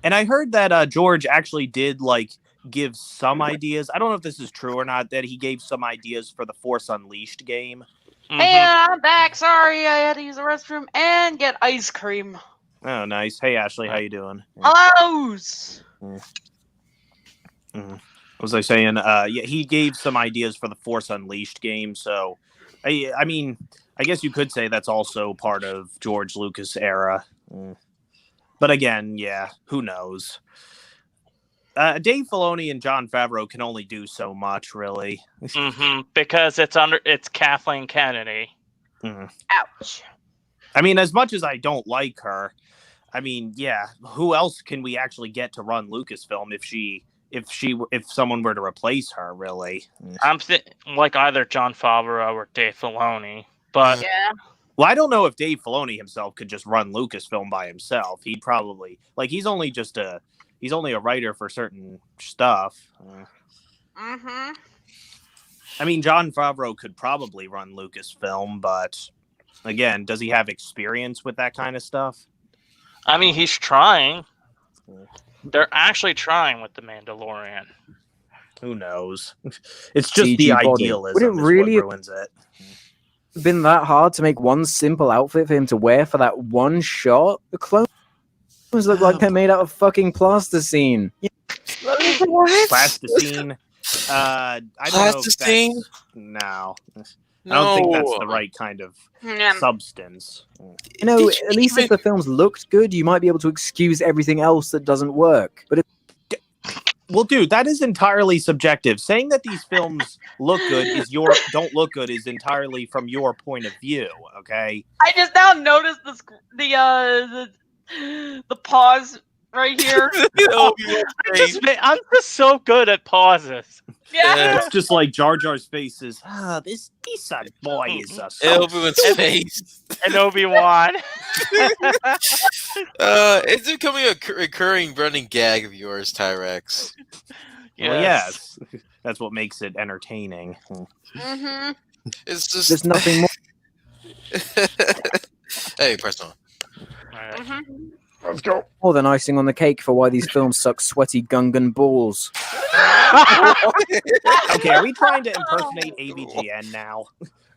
And I heard that George actually did give some ideas. I don't know if this is true or not, that he gave some ideas for the Force Unleashed game. Hey, I'm back. Sorry, I had to use the restroom and get ice cream. Oh, nice. Hey, Ashley, how you doing? Hello. What was I saying? Yeah, he gave some ideas for the Force Unleashed game, so I mean, I guess you could say that's also part of George Lucas era. But again, yeah, who knows? Dave Filoni and Jon Favreau can only do so much, really. Because it's Kathleen Kennedy. Ouch. I mean, as much as I don't like her, I mean, yeah, who else can we actually get to run Lucasfilm if someone were to replace her, really? I'm like either Jon Favreau or Dave Filoni, but yeah. Well, I don't know if Dave Filoni himself could just run Lucasfilm by himself. He'd probably he's only a writer for certain stuff. Mm-hmm. I mean, Jon Favreau could probably run Lucasfilm, but again, does he have experience with that kind of stuff? I mean, he's trying. They're actually trying with The Mandalorian. Who knows? It's just CG the body. idealism Would it really what ruins it. Been that hard to make one simple outfit for him to wear for that one shot? The clones look like they're made out of fucking plasticine. What? Plasticine? I don't know if that's... No. I don't think that's the right kind of substance. You know, at least if the films looked good, you might be able to excuse everything else that doesn't work. But well, dude, that is entirely subjective. Saying that these films look good don't look good is entirely from your point of view. Okay. I just now noticed the pause right here. I'm just so good at pauses. Yeah. It's just like Jar Jar's face is, this son boy is a Obi-Wan's face. And Obi-Wan. It's becoming a recurring running gag of yours, Tyrex. Well, yes. That's what makes it entertaining. Mm-hmm. It's just... There's nothing more. Hey, press on. Right. Mm-hmm. Let's go. More than icing on the cake for why these films suck sweaty Gungan balls. Okay, are we trying to impersonate AVGN now?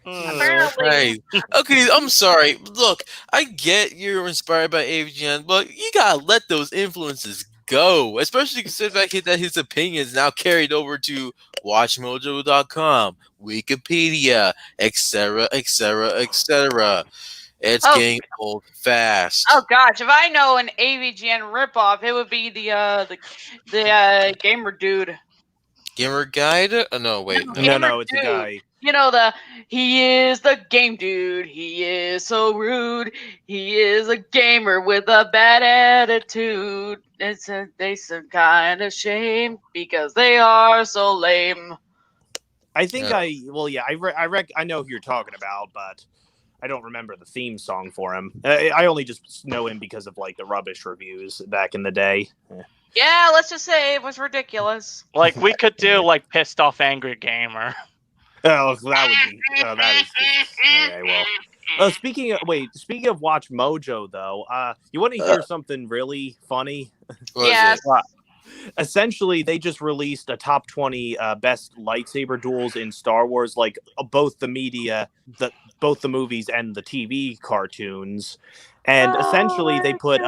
Apparently. Right. Okay, I'm sorry. Look, I get you're inspired by AVGN, but you gotta let those influences go. Especially considering the fact that his opinion is now carried over to WatchMojo.com, Wikipedia, etc., etc., etc. It's getting old fast. Oh gosh, if I know an AVGN ripoff, it would be the gamer dude. Gamer Guide? Oh, no, wait. No, it's a guy. You know he is the game dude. He is so rude. He is a gamer with a bad attitude. It's some kind of shame because they are so lame. I think I know who you're talking about, but I don't remember the theme song for him. I only just know him because of the rubbish reviews back in the day. Yeah, let's just say it was ridiculous. Like we could do pissed off angry gamer. Oh, that would be. Oh, that is just, okay. Well, speaking of Watch Mojo though, you want to hear something really funny? Yes. Essentially, they just released a top 20 best lightsaber duels in Star Wars, both the media, both the movies and the TV cartoons, and essentially they put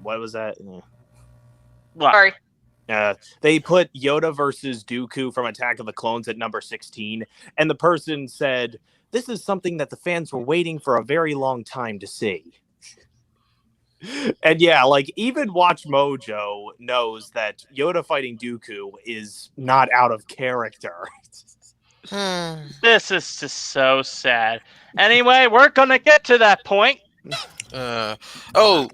what was that? Sorry. They put Yoda versus Dooku from Attack of the Clones at number 16, and the person said, "This is something that the fans were waiting for a very long time to see." And yeah, even Watch Mojo knows that Yoda fighting Dooku is not out of character. This is just so sad. Anyway, we're gonna get to that point. Also,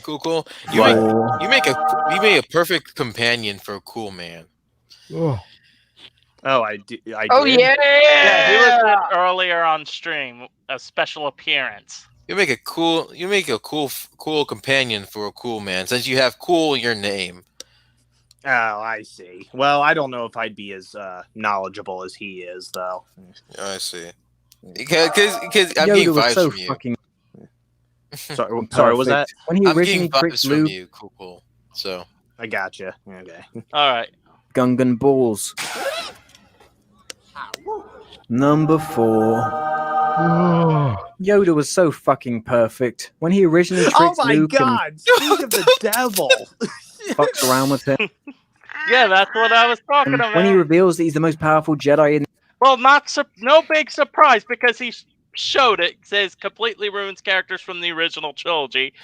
cool. You make a perfect companion for a cool man. Oh, I did. Oh yeah. Yeah, he was earlier on stream, a special appearance. You make a cool companion for a cool man, since you have cool in your name. Oh, I see. Well, I don't know if I'd be as knowledgeable as he is, though. I see. Because I'm getting vibes from you. Sorry, was that? When he I'm originally getting tricked vibes from Luke, you. Cool. So I gotcha. Okay. All right. Gungan balls. Number 4. Yoda was so fucking perfect. When he originally Oh tricks my Luke God! Speak of the devil. and fucks around with him, Yeah, that's what I was talking and about. when he reveals that he's the most powerful Jedi in Well, no big surprise because he showed it. Says completely ruins characters from the original trilogy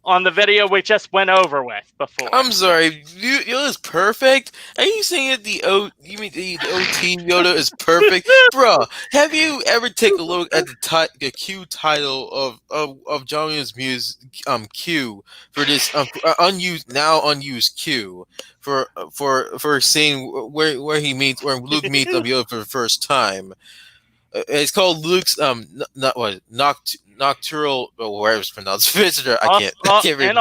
on the video we just went over with before. I'm sorry, Yoda's perfect. Are you saying that you mean the OT Yoda is perfect, bruh? Have you ever take a look at the Q title of John Williams' Q for this unused Q for seeing where Luke meets Yoda for the first time? It's called Luke's nocturnal, or whatever it's pronounced, visitor. I can't read.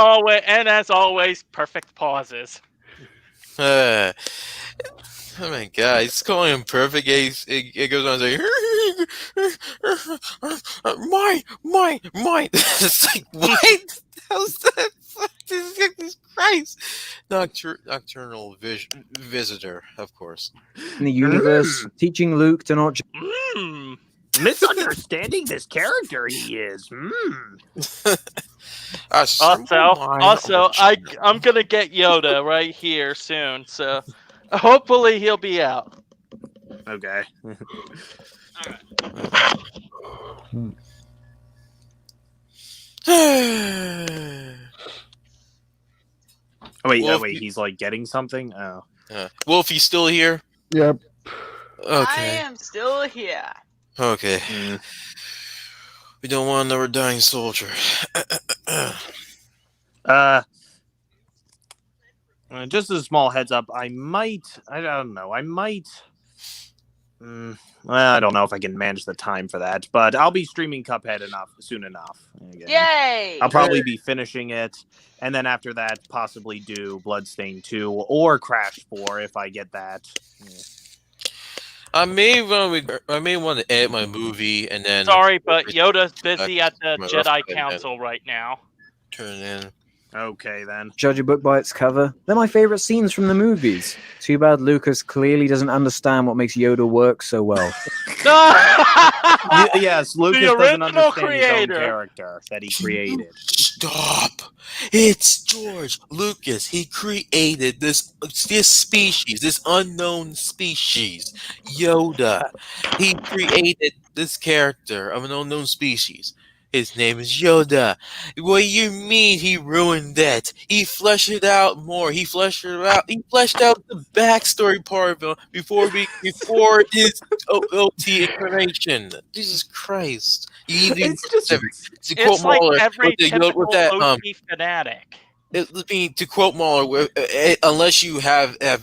And as always, perfect pauses. Oh my God, it's calling him perfect. It goes on saying, mine. It's like, what? How's that? Jesus Christ! Nocturnal visitor, of course. the universe, teaching Luke to not. Misunderstanding this character he is. Also, I'm gonna get Yoda right here soon, so hopefully he'll be out. Okay. Wait, he's like getting something? Oh. Wolf, he's still here? Yep. Okay. I am still here. Okay. We don't want another dying soldier. Just a small heads up, I don't know if I can manage the time for that, but I'll be streaming Cuphead soon enough. Again. Yay! I'll probably be finishing it, and then after that, possibly do Bloodstained 2 or Crash 4 if I get that. Yeah. I may want to edit my movie and then. Sorry, but Yoda's busy at the Jedi Council right now. Turn it in. Okay, then. Judge a book by its cover. They're my favorite scenes from the movies. Too bad Lucas clearly doesn't understand what makes Yoda work so well. Yes, Lucas doesn't understand his own character that he created. Stop! It's George Lucas. He created this species, this unknown species, Yoda. He created this character of an unknown species. His name is Yoda. What do you mean he ruined that? He fleshed it out more. He fleshed out the backstory part of it before his OT incarnation. Jesus Christ! It's like every typical OT fanatic. To quote Mahler, unless you have a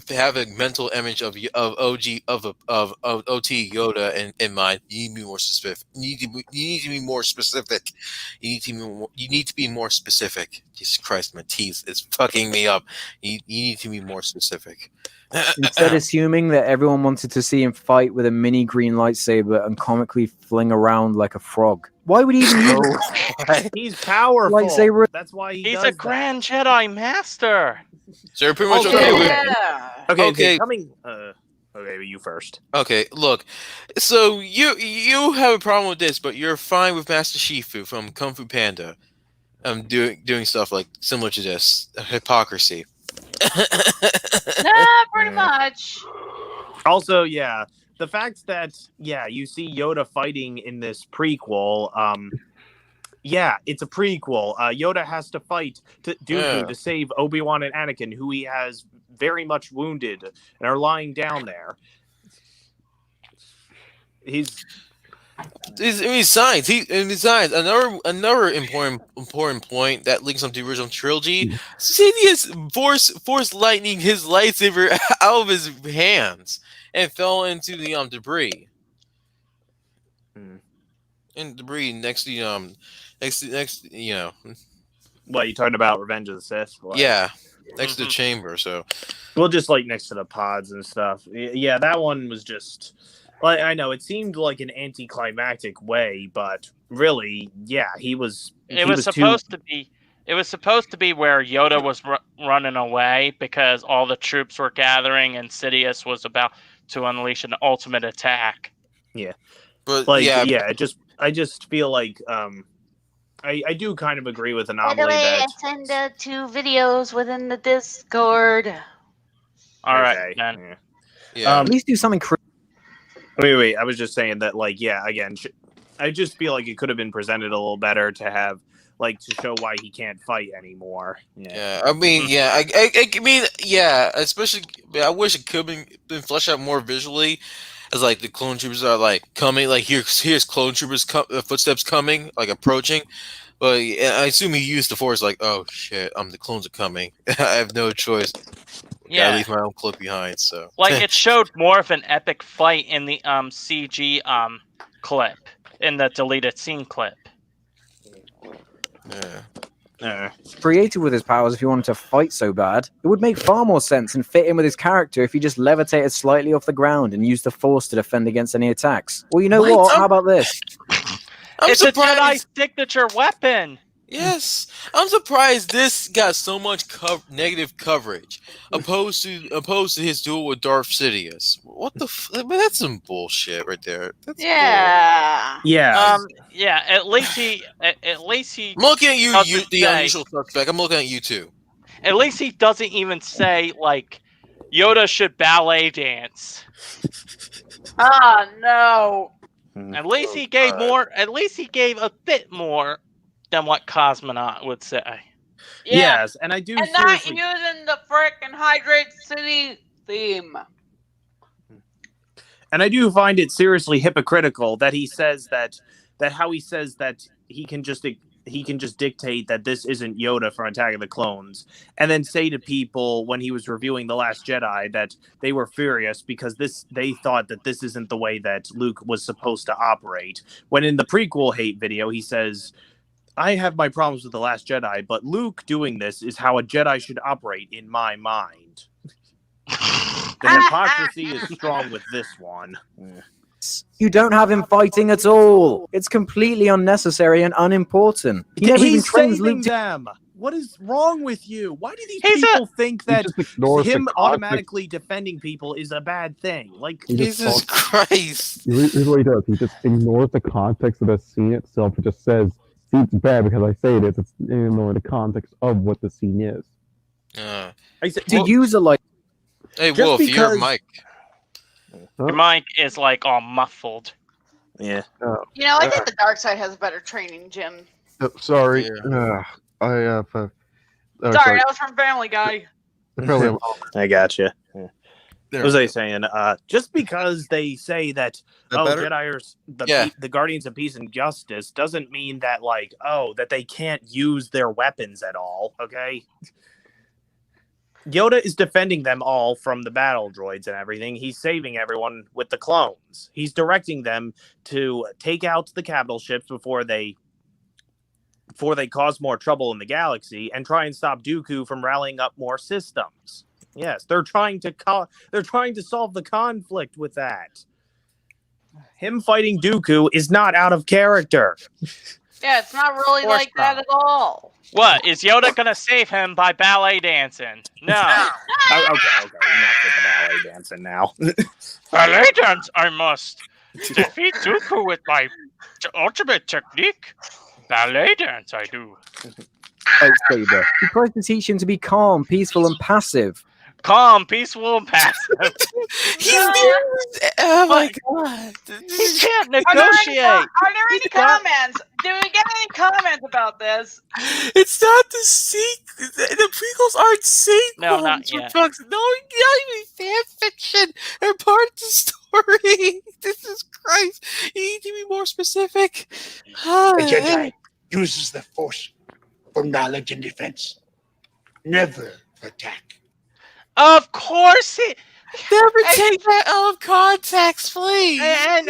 mental image of OT Yoda in mind, you need to be more specific. You need to be more specific. You need to be more specific. Jesus Christ, my teeth is fucking me up. You need to be more specific. Instead, assuming that everyone wanted to see him fight with a mini green lightsaber and comically fling around like a frog. Why would he even use He's powerful. lightsaber? That's why he's a Grand Jedi Master. So pretty much Okay. Coming. Okay, you first. Okay, look. So you have a problem with this, but you're fine with Master Shifu from Kung Fu Panda. Doing stuff like similar to this hypocrisy. Pretty much. Also, yeah, the fact that you see Yoda fighting in this prequel. It's a prequel. Yoda has to fight Dooku to save Obi-Wan and Anakin, who he has very much wounded and are lying down there. Besides, another important point that links up to the original trilogy. Sidious force lightning his lightsaber out of his hands and fell into the debris. And debris next to What, you talking about Revenge of the Sith? Like, yeah, next to the chamber. So, well, just like next to the pods and stuff. Yeah, that one was just. Like, I know it seemed like an anticlimactic way, but really, yeah, he was. It was supposed to be. It was supposed to be where Yoda was running away because all the troops were gathering, and Sidious was about to unleash an ultimate attack. Yeah, but like I just feel like I do kind of agree with Anomaly that. I send 2 videos within the Discord. All right, then. Yeah. At least do something. Wait. I was just saying that, like, yeah. Again, I just feel like it could have been presented a little better to have, like, to show why he can't fight anymore. Yeah. I mean, yeah. I mean, yeah. Especially, I wish it could have been fleshed out more visually, as like the clone troopers are like coming. Like here's clone troopers footsteps coming, like approaching. But I assume he used the force. Like, oh shit, the clones are coming. I have no choice. Yeah, gotta leave my own cloak behind. So, like, it showed more of an epic fight in the CG clip, in the deleted scene clip. Created with his powers, if he wanted to fight so bad, it would make far more sense and fit in with his character if he just levitated slightly off the ground and used the force to defend against any attacks. Well, you know what? How about this? It's a Jedi signature weapon. Yes, I'm surprised this got so much negative coverage, opposed to his duel with Darth Sidious. What the? Man, that's some bullshit right there. That's Yeah. Yeah. Yeah. At least he. I'm looking at you, the unusual suspect. I'm looking at you too. At least he doesn't even say, like, Yoda should ballet dance. Ah, no. At least he gave more. At least he gave a bit more than what Cosmonaut would say. Yeah. Yes, and I do. And not using the frickin' Hydrate City theme. And I do find it seriously hypocritical that he says that how he says that he can just dictate that this isn't Yoda from Attack of the Clones, and then say to people when he was reviewing The Last Jedi that they were furious because they thought that this isn't the way that Luke was supposed to operate. When in the prequel hate video, he says, I have my problems with The Last Jedi, but Luke doing this is how a Jedi should operate in my mind. The hypocrisy is strong with this one. You don't have him fighting at all. It's completely unnecessary and unimportant. He never even He's trains saving Luke. them. What is wrong with you? Why do these people think that him automatically defending people is a bad thing? Like, Jesus Christ! Here's what he does. He just ignores the context of the scene itself. He just says, "See, it's bad because I say this." It's ignoring the context of what the scene is. Use a like. Hey, Wolf, your mic. Your mic is, like, all muffled. Yeah. You know, I think the dark side has better training, Jim. Sorry. Sorry, sorry. that was from Family Guy. I gotcha. What was I saying? Just because they say that Jedi are the Guardians of Peace and Justice doesn't mean that, like, that they can't use their weapons at all. Okay. Yoda is defending them all from the battle droids and everything. He's saving everyone with the clones. He's directing them to take out the capital ships before they cause more trouble in the galaxy and try and stop Dooku from rallying up more systems. Yes, they're trying to solve the conflict with that. Him fighting Dooku is not out of character. Yeah, it's not really like that at all. What? Is Yoda gonna save him by ballet dancing? No. Okay, we're not for the ballet dancing now. Ballet dance, I must defeat Dooku with my ultimate technique. Ballet dance, I do. Lightsaber. He tries to teach him to be calm, peaceful, and passive. Calm, peaceful, and passive. Oh my god! He can't negotiate. Are there any comments? Do we get any comments about this? It's not the sequel. The prequels aren't sequels. No, not yet. No, not even fan fiction. They're part of the story. This is Christ. You need to be more specific. A Jedi uses the Force for knowledge and defense, never for attack. Of course it. Never take that out of context, please. And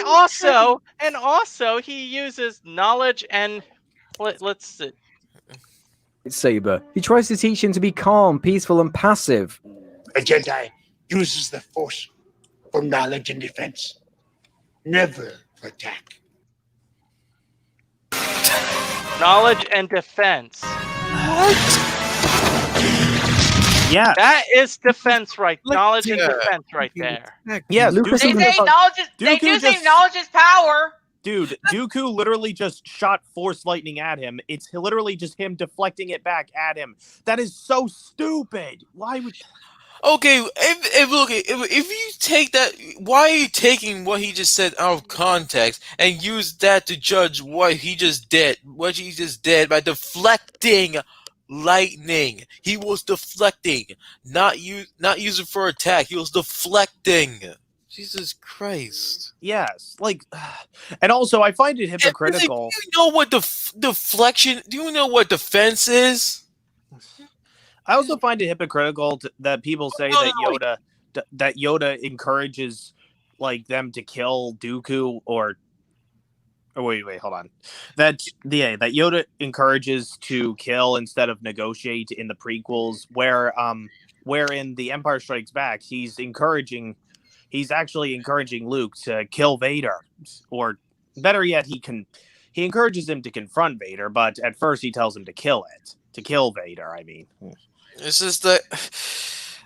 also, he uses knowledge and let's see. Lightsaber. He tries to teach him to be calm, peaceful, and passive. A Jedi uses the Force for knowledge and defense, never for attack. Knowledge and defense. Yeah. That is defense right. Like, Knowledge and yeah. defense right there. Yes, Lucas They Dooku say just, knowledge is, they Dooku do say just- knowledge is power. dude, Dooku literally just shot Force lightning at him. It's literally just him deflecting it back at him. That is so stupid. Why would... Okay, if you take that, why are you taking what he just said out of context and use that to judge what he just did? What he just did by deflecting lightning. He was deflecting, not using for attack. He was deflecting. Jesus Christ. Yes, like, and also I find it hypocritical. Do you know what deflection? Do you know what defense is? I also find it hypocritical that people say that Yoda encourages like them to kill Dooku or wait, hold on. That Yoda encourages to kill instead of negotiate in the prequels, where in The Empire Strikes Back he's actually encouraging Luke to kill Vader, or better yet, he encourages him to confront Vader, but at first he tells him to kill Vader. I mean. It's just that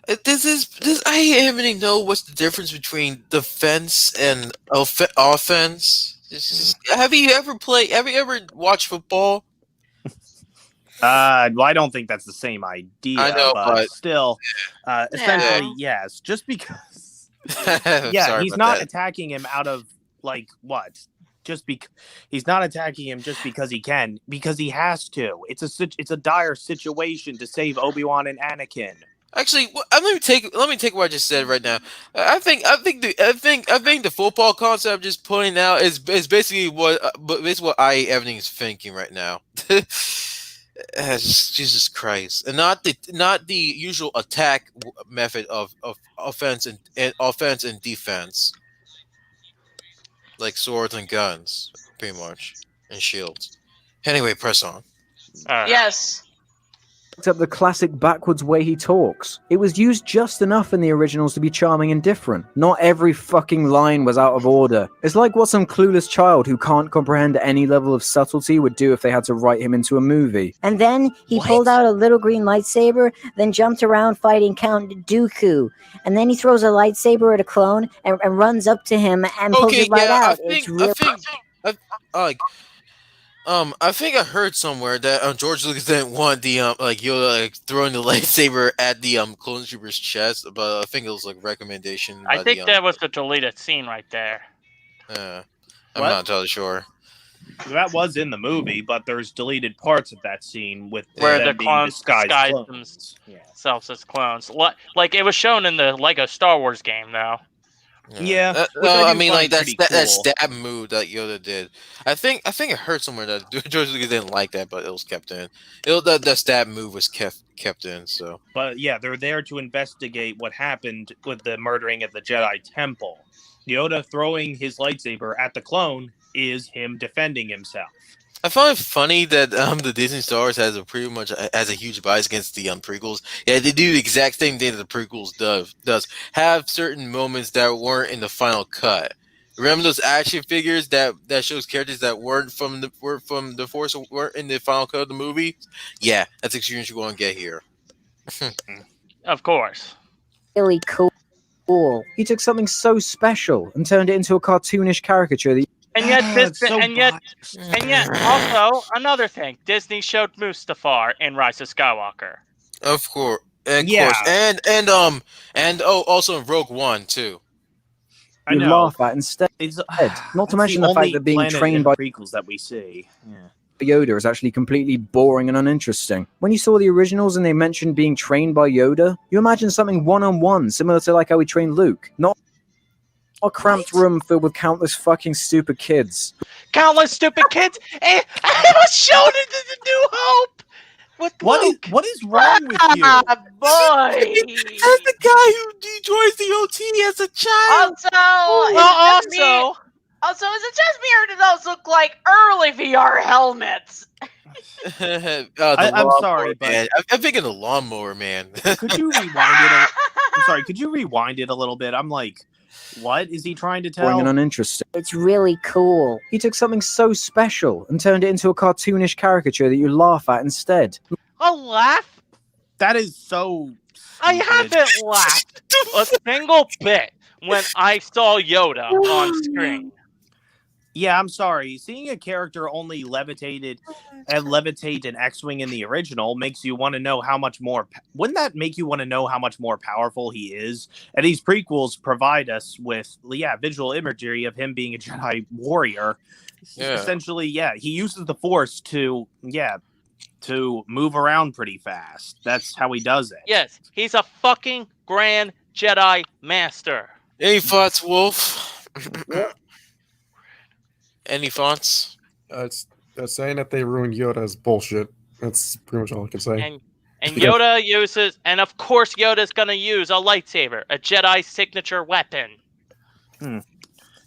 I don't even know what's the difference between defense and offense. Have you ever watched football? Well, I don't think that's the same idea. I know, but still, essentially, yes. Just because, he's not attacking him out of like what? He's not attacking him just because he can, because he has to. It's a dire situation to save Obi-Wan and Anakin. Actually, let me take what I just said right now. I think the football concept I'm just pointing out is basically what everything is thinking right now. Jesus Christ, and not the usual attack method of offense and defense. Like swords and guns, pretty much, and shields. Anyway, press on. Yes. Up the classic backwards way he talks. It was used just enough in the originals to be charming and different. Not every fucking line was out of order. It's like what some clueless child who can't comprehend any level of subtlety would do if they had to write him into a movie. And then he pulled out a little green lightsaber, then jumped around fighting Count Dooku. And then he throws a lightsaber at a clone and runs up to him and pulls it right out. I think I heard somewhere that George Lucas didn't want the Yoda throwing the lightsaber at the clone trooper's chest, but I think it was like recommendation. I think that was the deleted scene right there. I'm not entirely sure. That was in the movie, but there's deleted parts of that scene with where the being clones disguised clones. themselves as clones. Like it was shown in the Lego Star Wars game, though. Yeah, I mean, like that stab move that Yoda did. I think I heard somewhere that George Lucas didn't like that, but it was kept in. The stab move was kept in. So, but yeah, they're there to investigate what happened with the murdering at the Jedi Temple. Yoda throwing his lightsaber at the clone is him defending himself. I find it funny that the Disney Star Wars has a huge bias against the prequels. Yeah, they do the exact same thing that the prequels does. Have certain moments that weren't in the final cut. Remember those action figures that shows characters that weren't from the Force, weren't in the final cut of the movie? Yeah, that's the experience you're going to get here. Of course. Really cool. He took something so special and turned it into a cartoonish caricature that. And yet, also another thing, Disney showed Mustafar in Rise of Skywalker. Of course, and also in Rogue One too. You laugh at instead. Not to mention the fact that being trained by prequels that we see. Yoda is actually completely boring and uninteresting. When you saw the originals and they mentioned being trained by Yoda, you imagine something one-on-one, similar to like how he trained Luke. Not a cramped room filled with countless fucking stupid kids. Countless stupid kids? It was shown in the New Hope! What is wrong with you? Boy! As the guy who joins the OT as a child! Also, is it just me or do those look like early VR helmets? I'm sorry, but I'm thinking the lawnmower man. Could you rewind it? I'm sorry. Could you rewind it a little bit? I'm like, What is he trying to Boring and tell? uninteresting. It's really cool. He took something so special and turned it into a cartoonish caricature that you laugh at instead. A laugh? That is so. I stupid. haven't laughed a single bit when I saw Yoda on screen. Yeah, I'm sorry. Seeing a character only levitate an X-wing in the original makes you want to know how much more. Wouldn't that make you want to know how much more powerful he is? And these prequels provide us with, visual imagery of him being a Jedi warrior. Yeah. Essentially, he uses the Force to move around pretty fast. That's how he does it. Yes, he's a fucking Grand Jedi Master. Any thoughts, Wolf? Any thoughts? Saying that they ruined Yoda is bullshit. That's pretty much all I can say. And Yoda uses, and of course Yoda's gonna use a lightsaber, a Jedi signature weapon.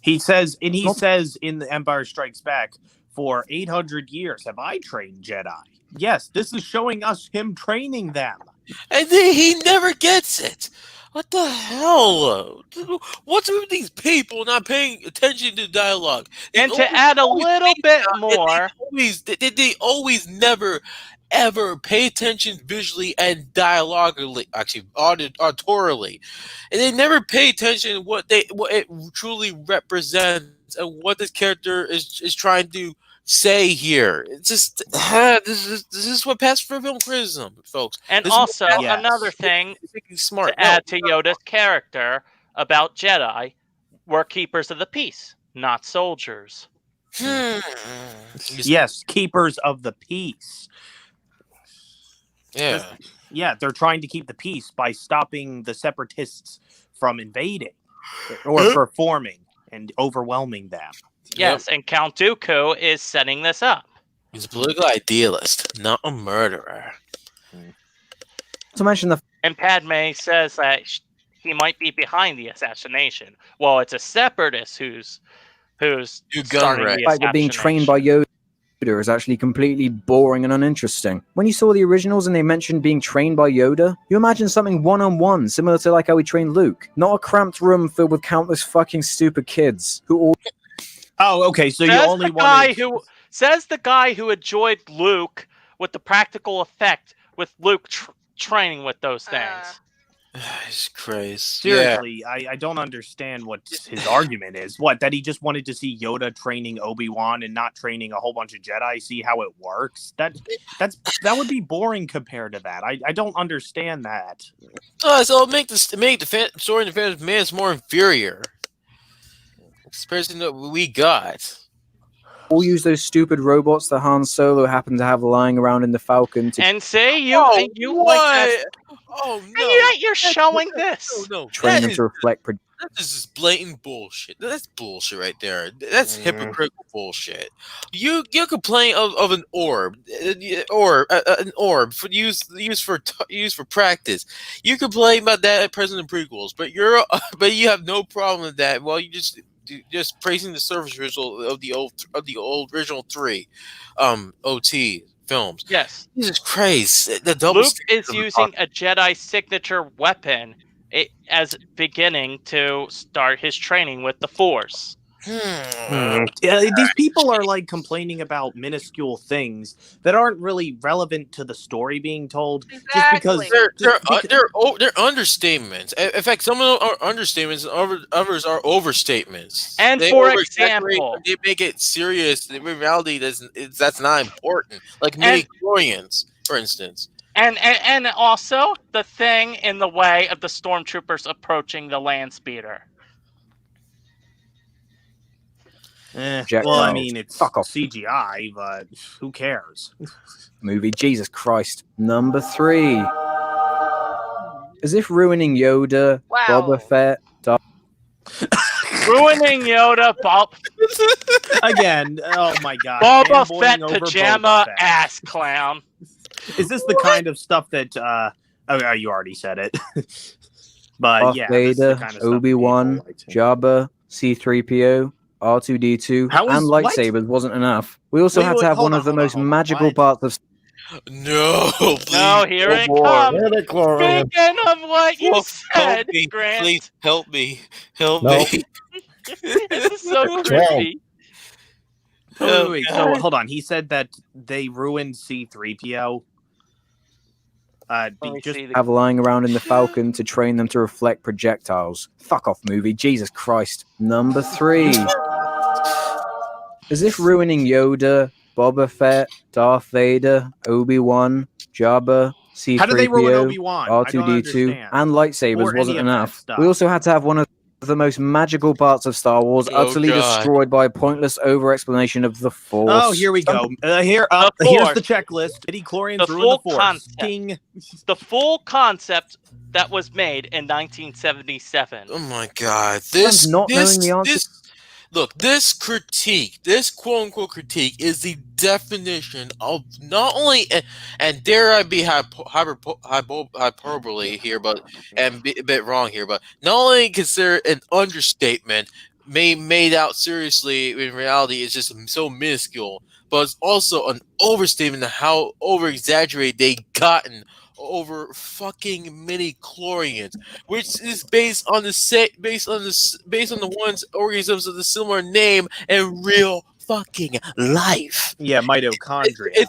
He says in The Empire Strikes Back, for 800 years have I trained Jedi. Yes, this is showing us him training them. And then he never gets it. What the hell? What's with these people not paying attention to dialogue? And to add a little bit more, they always never ever pay attention visually and dialogically, actually auditorily, and they never pay attention what it truly represents and what this character is trying to say here. It's just this is what passes for film criticism, folks. And this also another thing smart to add to Yoda's character about Jedi, we're keepers of the peace, not soldiers. Yes, keepers of the peace. Yeah, they're trying to keep the peace by stopping the separatists from invading or performing and overwhelming them. Yes, and Count Dooku is setting this up. He's a political idealist, not a murderer. To mention and Padme says that he might be behind the assassination. Well, it's a separatist who's starting the fact that being trained by Yoda is actually completely boring and uninteresting. When you saw the originals and they mentioned being trained by Yoda, you imagine something one-on-one, similar to like how he trained Luke. Not a cramped room filled with countless fucking stupid kids who all... Oh, okay, so you only says the guy who enjoyed Luke with the practical effect with Luke training with those things. It's crazy. Seriously, I don't understand what his argument is. What, that he just wanted to see Yoda training Obi-Wan and not training a whole bunch of Jedi, see how it works? That would be boring compared to that. I don't understand that. So make the story in the Phantom Menace more inferior. Comparison that we got. All use those stupid robots that Han Solo happened to have lying around in the Falcon. And say you like that. Oh no! And you're showing this. No. Train them to reflect. This is blatant bullshit. That's bullshit right there. That's hypocritical bullshit. You complain of an orb, an orb for use for practice. You complain about that at President Prequels, but you have no problem with that. Well, you just praising the surface visual of the old original 3 OT films. Yes. Jesus Christ. The double Luke is using a Jedi signature weapon as beginning to start his training with the Force. These people are like complaining about minuscule things that aren't really relevant to the story being told. Exactly. Just because they're understatements. In fact, some of them are understatements, and others are overstatements. And for example, they make it serious. In reality, that's not important. Like midi-chlorians, for instance. And also the thing in the way of the stormtroopers approaching the land speeder. Well, I mean, it's CGI, but who cares? Movie, Jesus Christ. Number 3. As if ruining Yoda, Boba Fett, ruining Yoda, Again, oh my god. Boba Fett pajama ass clown. Is this the kind of stuff that, you already said it. But Darth yeah. Vader, kind of Obi-Wan, Jabba, C-3PO, R2-D2, and lightsabers wasn't enough. We also had to have one of the most magical parts of... No, please. No, here Oh it boy, comes. midichlorian. Speaking of what you Help said, me, Grant, please help me. Help No. me. this is so Twelve. creepy. Oh, wait, so hold on. He said that they ruined C-3PO. Just have lying around in the Falcon to train them to reflect projectiles. Fuck off, movie. Jesus Christ. Number 3. As if ruining Yoda, Boba Fett, Darth Vader, Obi-Wan, Jabba, C-3PO, How did they ruin Obi-Wan? I don't R2-D2, understand. and lightsabers Or wasn't any of that enough. stuff. We also had to have one of the most magical parts of Star Wars Oh, utterly God. destroyed by a pointless over-explanation of the Force. Oh, here we go. Here's the checklist. Midichlorians ruin the Force. Concept. Ding. The full concept that was made in 1977. Oh my God! This critique, this quote-unquote critique, is the definition of not only, and dare I be hyperbole here, but and be a bit wrong here, but not only consider an understatement, made out seriously in reality is just so minuscule, but it's also an overstatement of how over-exaggerated they gotten over fucking midi-chlorians, which is based on the ones organisms of the similar name and real fucking life. Yeah, mitochondria.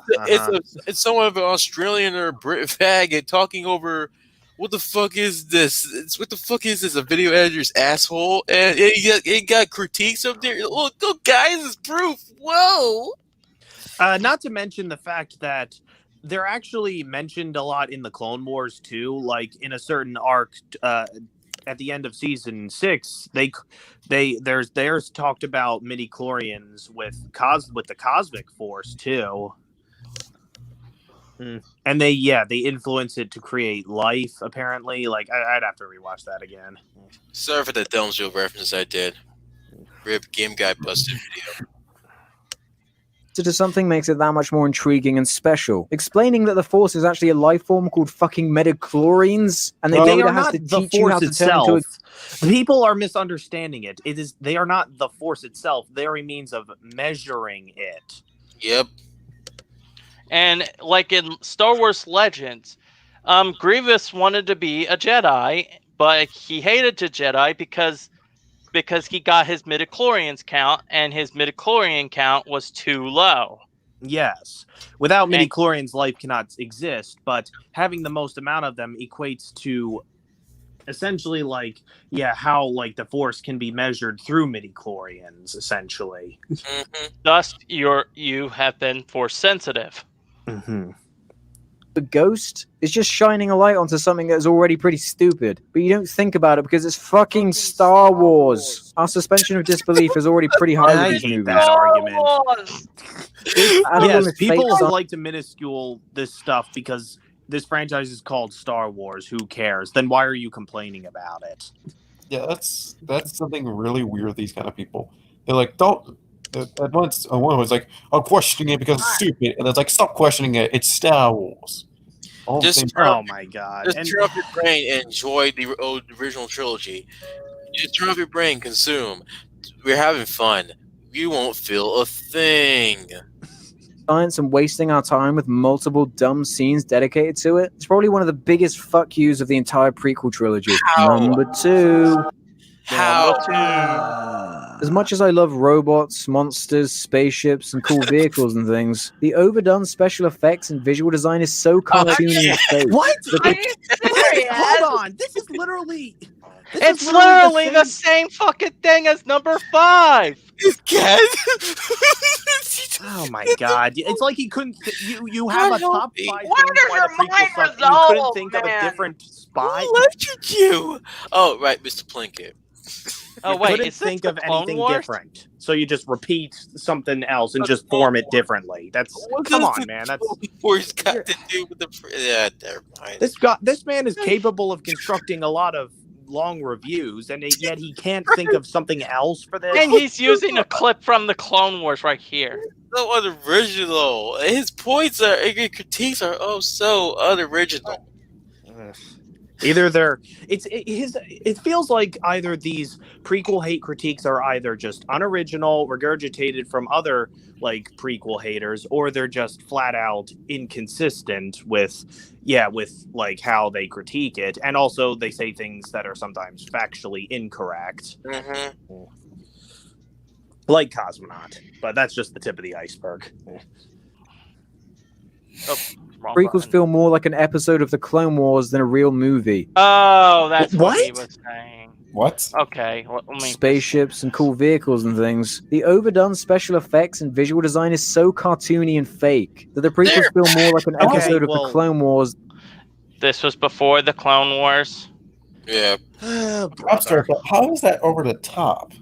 It's somewhat of an Australian or Brit faggot talking over. What the fuck is this? What the fuck is this? A video editor's asshole? And it got critiques up there. Look, guys, it's proof. Whoa. Not to mention the fact that they're actually mentioned a lot in the Clone Wars too. Like in a certain arc at the end of season 6, there's talked about midichlorians with the cosmic force too. And they influence it to create life. Apparently, like I'd have to rewatch that again. Sorry for the Delmsville reference I did. Rip Game Guy busted video. To something makes it that much more intriguing and special. Explaining that the Force is actually a life form called fucking midichlorians, and they Yoda are has not to the teach you how Force to turn itself. into People are misunderstanding it. They are not the Force itself. They are a means of measuring it. Yep. And like in Star Wars Legends, Grievous wanted to be a Jedi, but he hated the Jedi because he got his midichlorians count, and his midichlorian count was too low. Yes. Without midichlorians, life cannot exist, but having the most amount of them equates to essentially how the Force can be measured through midichlorians, essentially. Mm-hmm. Thus, you have been Force sensitive. Mm-hmm. The Ghost is just shining a light onto something that's already pretty stupid, but you don't think about it because it's fucking Star Wars. Our suspension of disbelief is already pretty high with I these hate movies. that argument. Yes, people Fate's like to minuscule this stuff because this franchise is called Star Wars. Who cares? Then why are you complaining about it? Yeah, that's something really weird with these kind of people. They're like, don't. At once, one was like, "I'm questioning it because it's stupid," and it's like, "Stop questioning it. It's Star Wars." Oh my god! Just turn off your brain and enjoy the original trilogy. You just turn off your brain, consume. We're having fun. You won't feel a thing. Science and wasting our time with multiple dumb scenes dedicated to it. It's probably one of the biggest fuck yous of the entire prequel trilogy. Number 2. As much as I love robots, monsters, spaceships, and cool vehicles and things, the overdone special effects and visual design is so cartoony and fake. What? Are you serious? Hold on. This is literally. It's literally the same fucking thing as number 5. Oh my god! It's like he couldn't. You have a top 5 things Where does why your the prequel mind sucked, and you couldn't resolve, think of a man? different spot. Who lectured you? Oh, right, Mr. Plinkett. Oh You wait, couldn't is this think the of Clone anything Wars? different, so you just repeat something else and just form it differently. Come on, man. That's Wars got to do with the. Yeah, never mind. this man is capable of constructing a lot of long reviews, and yet he can't think of something else for this. And he's using a clip from the Clone Wars right here. So unoriginal. His critiques are so unoriginal. Either they're it feels like either these prequel hate critiques are either just unoriginal, regurgitated from other like prequel haters, or they're just flat out inconsistent with like how they critique it, and also they say things that are sometimes factually incorrect. Mm-hmm. Like Cosmonaut, but that's just the tip of the iceberg. Oh, Prequels feel more like an episode of the Clone Wars than a real movie. Oh, that's what he was saying. What? Okay, let me. Spaceships and cool vehicles and things. The overdone special effects and visual design is so cartoony and fake that the prequels feel more like an episode of the Clone Wars. This was before the Clone Wars. Yeah. I'm sorry, but how is that over the top?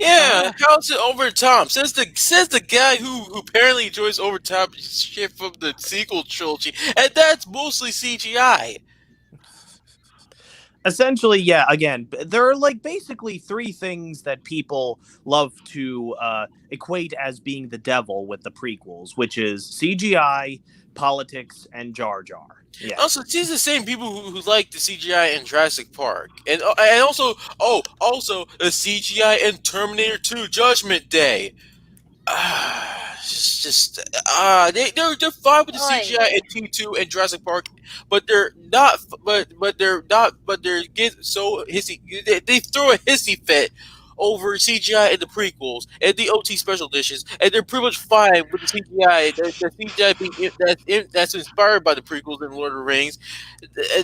Yeah, how's it over the top? Says the guy who apparently enjoys over top shit from the sequel trilogy, and that's mostly CGI. Essentially, yeah, again, there are like basically three things that people love to equate as being the devil with the prequels, which is CGI, politics, and Jar Jar. Yeah. Also, these are the same people who like the CGI in Jurassic Park, and also the CGI in Terminator 2: Judgment Day. They're fine with the CGI in T2 and Jurassic Park, but they're not. But they're get so hissy. They throw a hissy fit over CGI in the prequels and the OT special editions, and they're pretty much fine with the CGI. The CGI being that's inspired by the prequels and Lord of the Rings,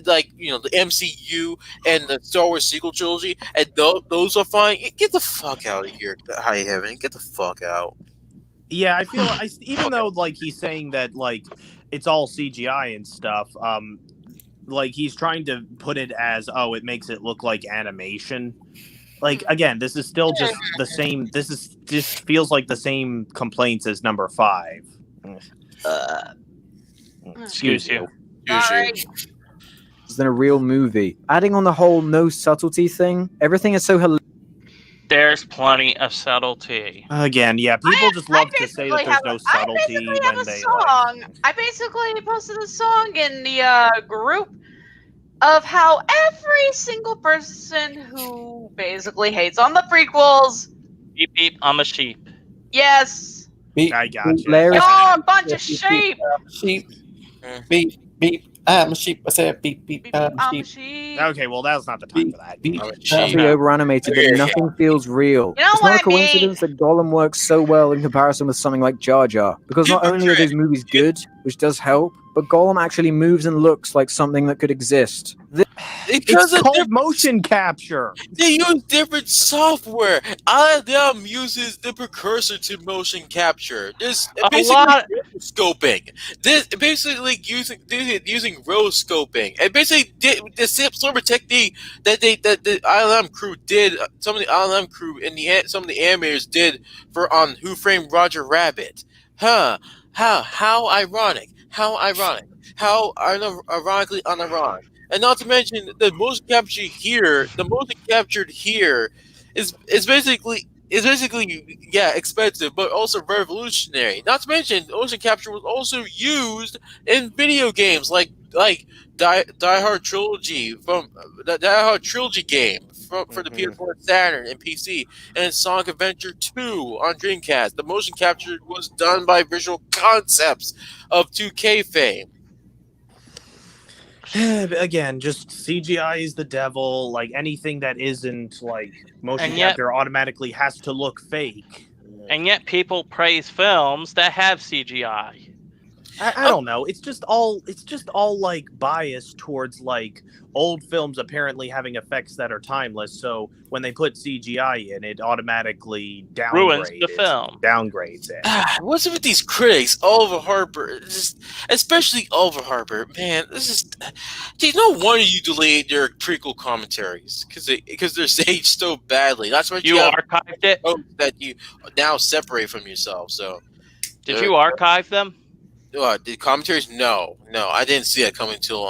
like the MCU and the Star Wars sequel trilogy, and those are fine. Get the fuck out of here, High Heaven. Get the fuck out. Yeah, I feel even though like he's saying that like it's all CGI and stuff, like he's trying to put it as it makes it look like animation. Like again, this is still just the same. This just feels like the same complaints as number 5. Excuse you. Than a real movie. Adding on the whole no subtlety thing, everything is so hilarious. There's plenty of subtlety. Again, yeah, people just love to say that there's no subtlety when they song. I basically posted a song in the group of how every single person who basically hates on the prequels. Beep beep, I'm a sheep. Yes. Beep, I got you. Y'all are a bunch of sheep. Sheep. Beep beep. I'm a sheep. I said beep beep. I'm a sheep. Okay, well that's not the time for that. It's over animated that nothing feels real. You know it's what not a I mean? coincidence that Gollum works so well in comparison with something like Jar Jar. Because not only are those movies good, which does help, but Gollum actually moves and looks like something that could exist. It's called motion capture. They use different software. ILM uses the precursor to motion capture. There's basically scoping. This basically using rotoscoping, and basically the similar technique that the ILM crew did. Some of the ILM crew and some of the animators did on Who Framed Roger Rabbit. How ironic. How ironic. How ironically unironic. And not to mention the motion captured here is basically expensive, but also revolutionary. Not to mention motion capture was also used in video games like Die Hard Trilogy from the Die Hard Trilogy game for the PS4, Saturn, and PC, and Sonic Adventure 2 on Dreamcast. The motion capture was done by Visual Concepts of 2K fame. Again, just CGI is the devil. Like anything that isn't like motion capture automatically has to look fake. And yet people praise films that have CGI. I don't know. It's just all like biased towards like old films apparently having effects that are timeless. So when they put CGI in, it automatically ruins the film. Downgrades it. What's with these critics? Oliver Harper, especially Oliver Harper, man. This is. No wonder you delayed your prequel commentaries because they're staged so badly. That's why you archived it. That you now separate from yourself. So, did you archive them? The commentaries? No, I didn't see that coming till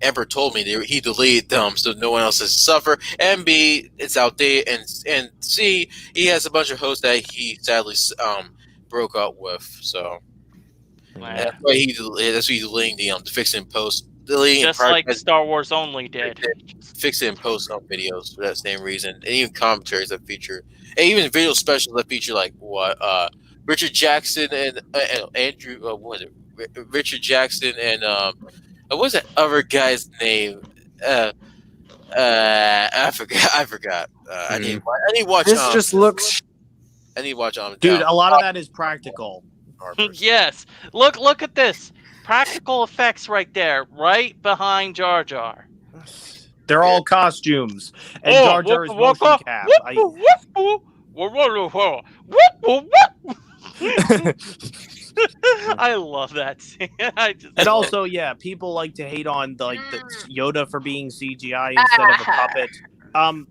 Emperor told me he deleted them, so no one else has to suffer. And B, it's outdated, and C, he has a bunch of hosts that he sadly broke up with. So that's why he's deleting the fixing post deleting just like Star Wars Only did. Fix it in post up videos for that same reason, and even commentaries that feature, and even video specials that feature like Richard Jackson and Andrew. What was it? Richard Jackson and what was that other guy's name? I forgot. I need to watch. This just looks. I need to watch. Dude, a lot of that is practical. Yes. Look at this. Practical effects right there, right behind Jar Jar. They're all costumes, and Jar Jar is motion cap. I love that scene. And also, yeah, people like to hate on the Yoda for being CGI instead of a puppet.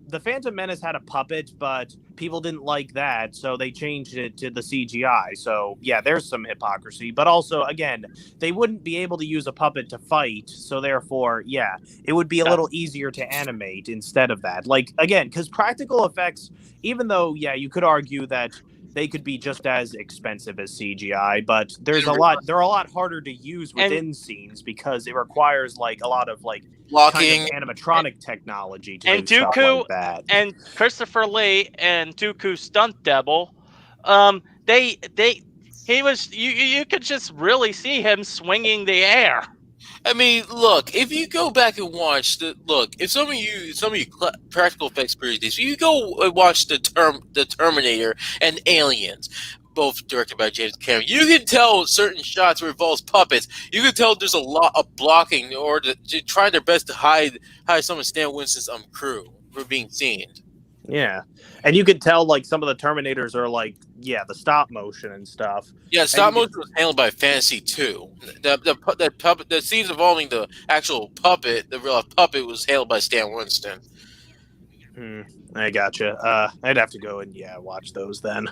The Phantom Menace had a puppet, but people didn't like that, so they changed it to the CGI. So yeah, there's some hypocrisy, but also, again, they wouldn't be able to use a puppet to fight, so therefore, yeah, it would be a little easier to animate instead of that. Like, again, because practical effects, even though, yeah, you could argue that they could be just as expensive as CGI, but they're a lot harder to use within scenes because it requires like a lot of like blocking kind of animatronic technology to and do stuff Dooku like that. And Christopher Lee and Dooku's stunt double, he was you could just really see him swinging the air. I mean, look, if you go back and watch if some of you practical effects creators, you go and watch the Terminator and Aliens, both directed by James Cameron, you can tell certain shots where it involves puppets. You can tell there's a lot of blocking or to try their best to hide some of Stan Winston's crew from being seen. Yeah, and you could tell like some of the Terminators are like, yeah, the stop motion and stuff. Yeah, stop motion was handled by Fantasy 2. The scenes involving the actual puppet, the real puppet, was handled by Stan Winston. I gotcha. I'd have to go and watch those then.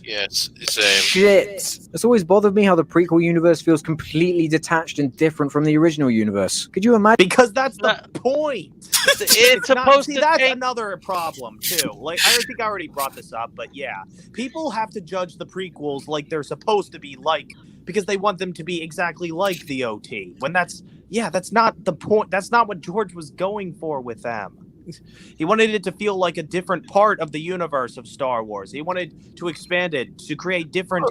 Yes, same. Shit! It's always bothered me how the prequel universe feels completely detached and different from the original universe. Could you imagine? Because that's the point. It's supposed to. That's another problem too. Like I think I already brought this up, but yeah, people have to judge the prequels like they're supposed to be like because they want them to be exactly like the OT. When that's not the point. That's not what George was going for with them. He wanted it to feel like a different part of the universe of Star Wars. He wanted to expand it to create different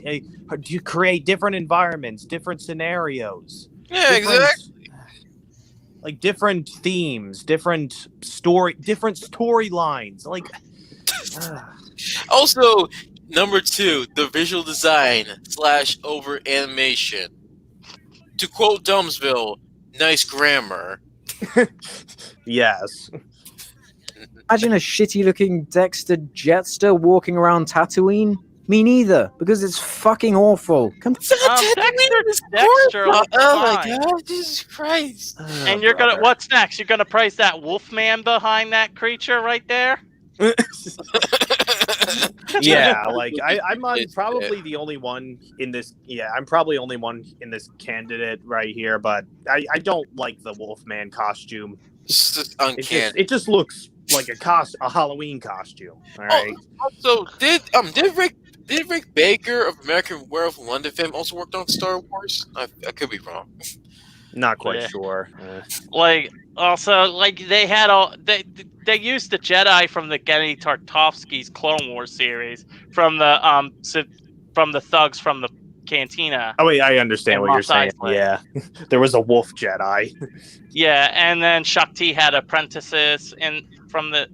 environments, different scenarios. Yeah, exactly. Like different themes, different storylines. Like also, number 2, the visual design / over animation. To quote Dumbsville, nice grammar. Yes. Imagine a shitty-looking Dexter Jetster walking around Tatooine? Me neither, because it's fucking awful. Dexter, oh my god, Jesus Christ! And you're gonna what's next? You're gonna praise that Wolfman behind that creature right there? Yeah, like I'm probably the only one in this. Yeah, I'm probably only one in this candidate right here, but I don't like the Wolfman costume. It's just uncanny. It just looks like a Halloween costume. All right. Also, did Rick Baker of American Werewolf in London fame also worked on Star Wars? I could be wrong. Not quite sure. Like also, like they had they used the Jedi from the Genndy Tartakovsky's Clone Wars series from the thugs from the cantina. Oh wait, I understand what you're saying. Yeah, there was a wolf Jedi. Yeah, and then Shakti had apprentices from the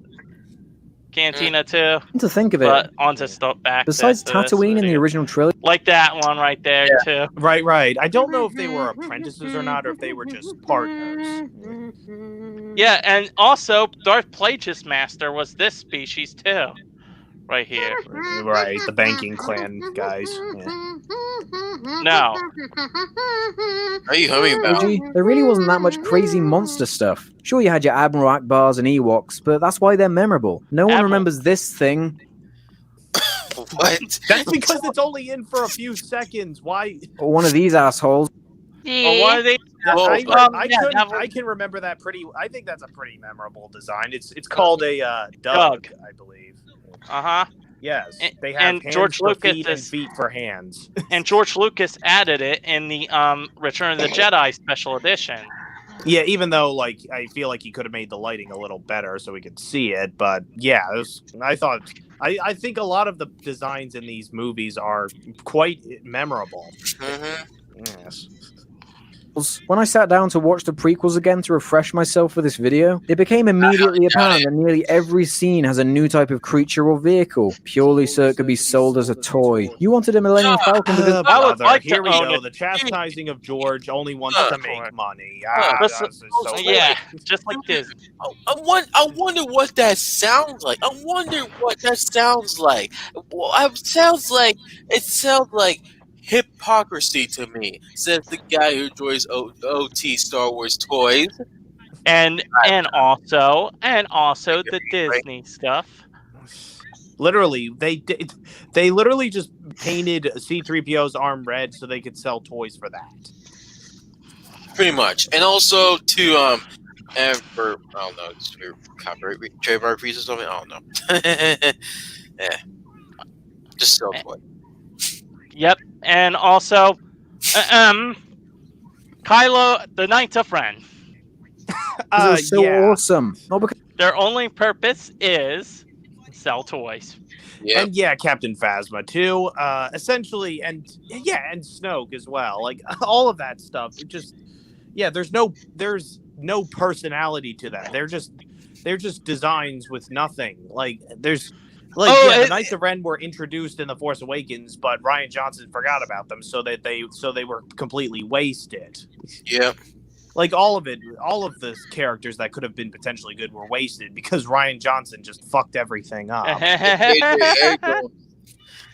cantina too. To think of it, but onto back. Besides Tatooine in the original trilogy, like that one right there too. Right. I don't know if they were apprentices or not, or if they were just partners. Yeah, and also Darth Plagueis Master was this species too, right here. Right, the banking clan guys. Yeah. No. Are you humming about? There really wasn't that much crazy monster stuff. Sure, you had your Admiral Akbars and Ewoks, but that's why they're memorable. No one remembers this thing. What? That's because it's only in for a few seconds. Why? Or one of these assholes. Or one of these. I can remember that pretty. I think that's a pretty memorable design. It's called a Doug, I believe. Yes, they have hands George for Lucas feet and feet for hands. And George Lucas added it in the Return of the Jedi special edition. Yeah, even though like I feel like he could have made the lighting a little better so we could see it, but yeah, I think a lot of the designs in these movies are quite memorable. Yes. When I sat down to watch the prequels again to refresh myself for this video, it became immediately apparent that nearly every scene has a new type of creature or vehicle, purely so it could be sold as a toy. You wanted a Millennium Falcon because I would like here to we own go. it. The chastising of George only wants to make money. Listen, This is so yeah, bad. just like this. I wonder what that sounds like. I wonder what that sounds like. Well, it sounds like hypocrisy to me, says the guy who enjoys OT Star Wars toys. And also the Disney stuff. Literally, they literally just painted C-3PO's arm red so they could sell toys for that. Pretty much, and also to and for I don't know, copyright trademark reasons or something. I don't know. Yeah, just sell toy. Yep, and also, Kylo, the Knights of Ren. This is so awesome. Not because their only purpose is sell toys. And yeah, Captain Phasma too. Essentially, and Snoke as well. Like all of that stuff. It just there's no personality to that. They're just designs with nothing. Like there's the Knights of Ren were introduced in The Force Awakens, but Rian Johnson forgot about them, so they were completely wasted. Yep. Like all of the characters that could have been potentially good were wasted because Rian Johnson just fucked everything up. And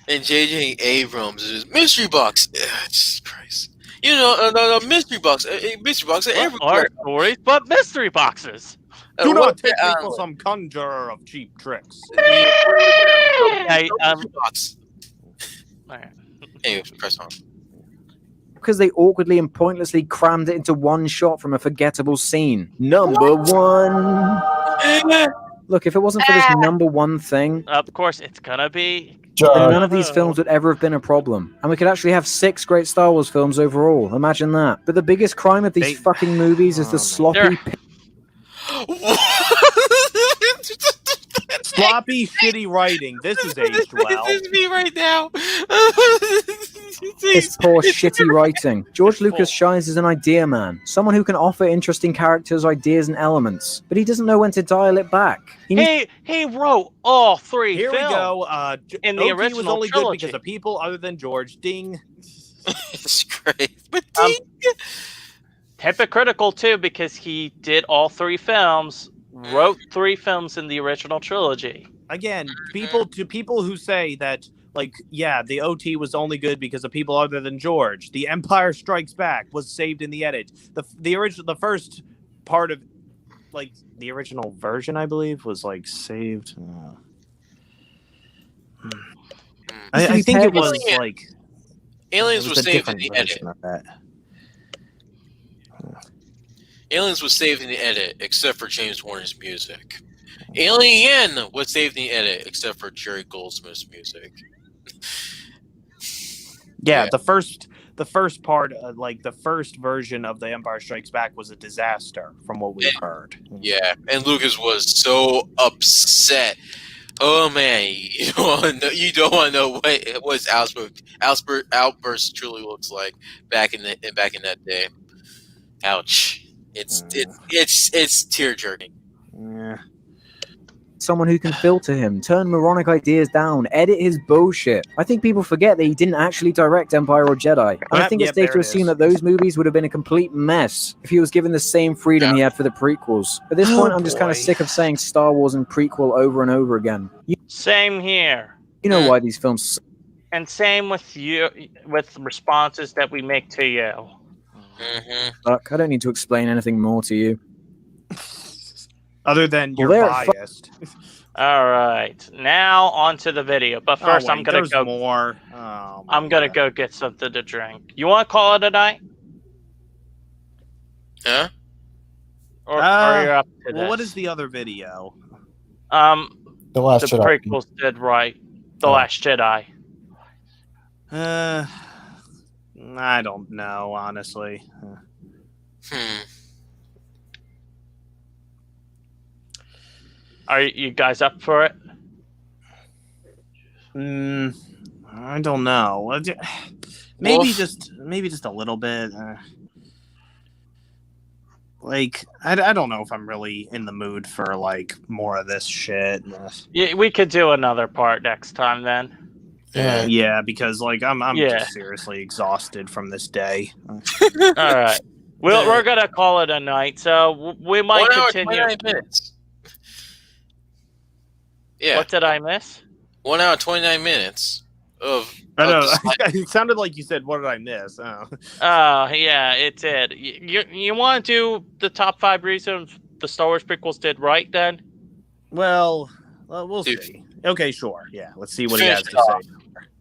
J.J. Abrams is mystery box. Jesus Christ! You know, no, mystery box. Mystery box. Art stories, but mystery boxes. Do not take me for some conjurer of cheap tricks. Okay, Anyway, press on. because they awkwardly and pointlessly crammed it into one shot from a forgettable scene. Number one. Look, if it wasn't for this number one thing, of course it's gonna be. then none of these films would ever have been a problem. And we could actually have 6 great Star Wars films overall. Imagine that. But the biggest crime of these fucking movies is the sloppy... Sloppy, shitty writing. This is aged well. This is me right now. It's poor, shitty writing. George Lucas shines as an idea man, someone who can offer interesting characters, ideas, and elements, but he doesn't know when to dial it back. He wrote all 3 Here films. we go. In the OT original was only trilogy. good because of people other than George. Ding. It's great, but ding. Hypocritical too, because he did all 3 films, wrote 3 films in the original trilogy. Again, people who say that, like, yeah, the OT was only good because of people other than George. The Empire Strikes Back was saved in the edit. The first part of, like, the original version, I believe, was like saved. I think it was like Aliens it was a saved in different the version edit. of that. Aliens was saved in the edit, except for James Horner's music. Alien was saved in the edit, except for Jerry Goldsmith's music. Yeah, the first part, like the first version of The Empire Strikes Back, was a disaster, from what we've heard. Yeah, and Lucas was so upset. Oh man, you don't want to know what his outburst truly looks like back in that day. Ouch! It's tear jerking. Yeah. Someone who can filter him, turn moronic ideas down, edit his bullshit. I think people forget that he didn't actually direct Empire or Jedi. And I think it's safe to assume that those movies would have been a complete mess if he was given the same freedom he had for the prequels. At this point, I'm just kind of sick of saying Star Wars and prequel over and over again. Same here. You know why these films... And same with you, with responses that we make to you. Look, I don't need to explain anything more to you. Other than you're biased. All right, now on to the video. But first, I'm gonna go. More. I'm gonna go get something to drink. You want to call it a night? Huh? Or you're up to well, this? what is the other video? The Last the Jedi. prequels did right. The Last Jedi. I don't know, honestly. Are you guys up for it? I don't know. Maybe just a little bit. Like, I don't know if I'm really in the mood for like more of this shit. Yeah, we could do another part next time then. Yeah, because like I'm Yeah. just seriously exhausted from this day. All right. We're gonna call it a night, so we might 1 hour, continue. 29 minutes. Yeah. What did I miss? 1 hour, 29 minutes of. I know. It sounded like you said, "What did I miss?" Oh, Yeah, it did. You want to do the top 5 reasons the Star Wars prequels did right then? Well, we'll see. Okay, sure. Yeah, let's see what he has to say.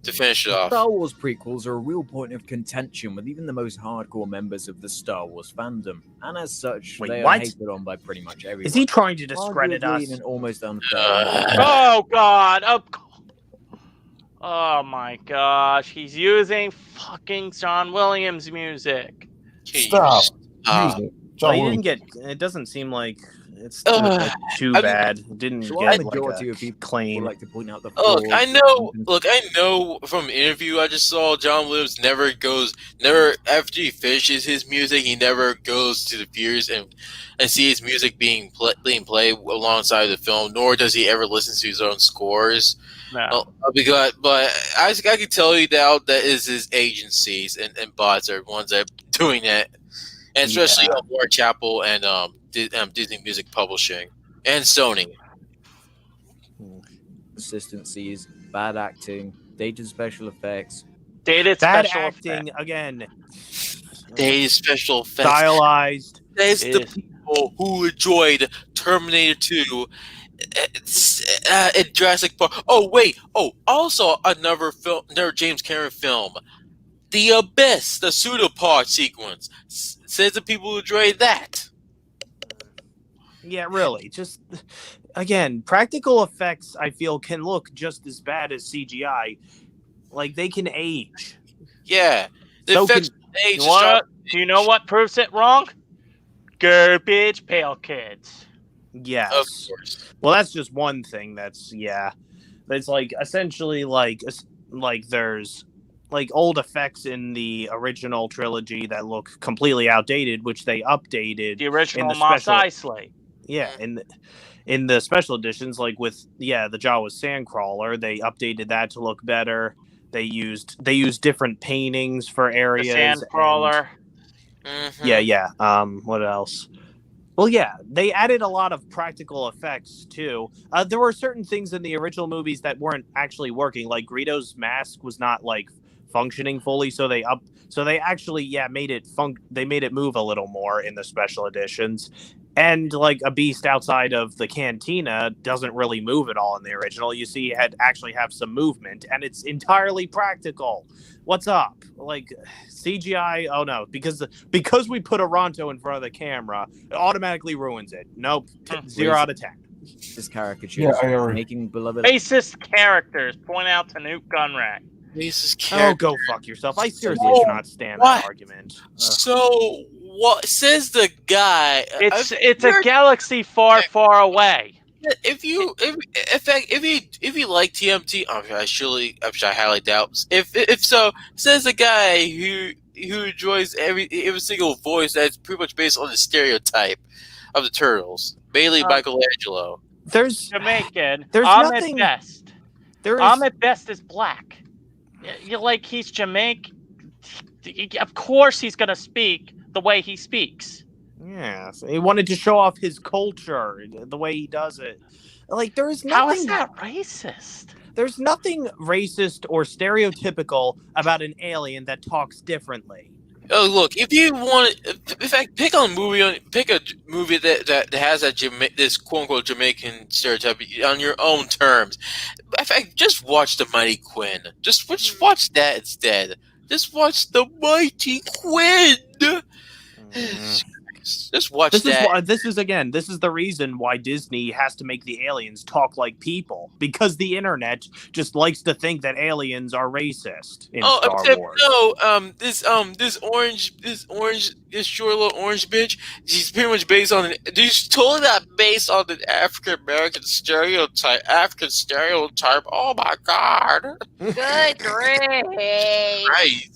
To finish it off, Star Wars prequels are a real point of contention with even the most hardcore members of the Star Wars fandom, and as such, Wait, they what? are hated on by pretty much everyone. Is he trying to discredit Arguably us? in an almost unfair Oh God! Oh my gosh! He's using fucking John Williams music. Stop. Ah. Use it. Well, John he Williams. didn't get. It doesn't seem like it's like, too bad. It didn't So get the like majority a of people claim. like to point out the Look, flaws. I know from an interview I just saw, John Williams never after he finishes his music, he never goes to the theaters and see his music being played alongside the film, nor does he ever listen to his own scores. No. But I can tell you now that is his agencies and bots are the ones that are doing that, and especially Warren Chappell and Disney Music Publishing and Sony. Consistency is bad acting, dated special effects. Dated Bad special acting again. Dated special effects. Stylized. There's the people who enjoyed Terminator 2 and Jurassic Park. Oh wait, also another James Cameron film, The Abyss, the pseudopod sequence. Says the people who enjoyed that. Yeah, really. Just again, practical effects I feel can look just as bad as CGI. Like they can age. Yeah, the So effects can- age. Do you know what proves it wrong? Garbage Pail Kids. Yes. Of course. Well, that's just one thing. That's It's like essentially like there's like old effects in the original trilogy that look completely outdated, which they updated. The original in the Mos special- Eisley. Yeah, in the special editions, like with the Jawa Sandcrawler, they updated that to look better. They used different paintings for The areas. Sandcrawler. Yeah. What else? Well, yeah, they added a lot of practical effects too. There were certain things in the original movies that weren't actually working, like Greedo's mask was not like functioning fully, so they actually made it move a little more in the special editions. And like a beast outside of the cantina doesn't really move at all in the original. You see, it actually have some movement, and it's entirely practical. What's up? Like CGI? Oh no, because we put Aranto in front of the camera, it automatically ruins it. Nope, 0 out of 10. This caricature, Yeah, I already- making beloved. Racist characters. Point out to Newt Gunrat. Oh, go fuck yourself. I seriously No, cannot stand what? that argument. Ugh. So what says the guy? It's a galaxy far, far away. If you like TMT, I highly doubt. If so, says the guy who enjoys every single voice that's pretty much based on the stereotype of the Turtles, mainly Michelangelo. There's Jamaican. There's Ahmed nothing- Best. Ahmed Best is black. You're like, he's Jamaican. Of course he's gonna speak the way he speaks. Yes, he wanted to show off his culture, the way he does it. Like, there's nothing. How is that racist? There's nothing racist or stereotypical about an alien that talks differently. Oh, look! If you want, in fact, pick a movie that has this quote unquote Jamaican stereotype on your own terms. In fact, just watch The Mighty Quinn. Just watch that instead. Just watch The Mighty Quinn. movies. Just watch This that. this is the reason why Disney has to make the aliens talk like people, because the internet just likes to think that aliens are racist in Star Wars. No, this short little orange bitch, she's pretty much based on she's totally not based on the African American stereotype. Oh my god. Good grief. Right.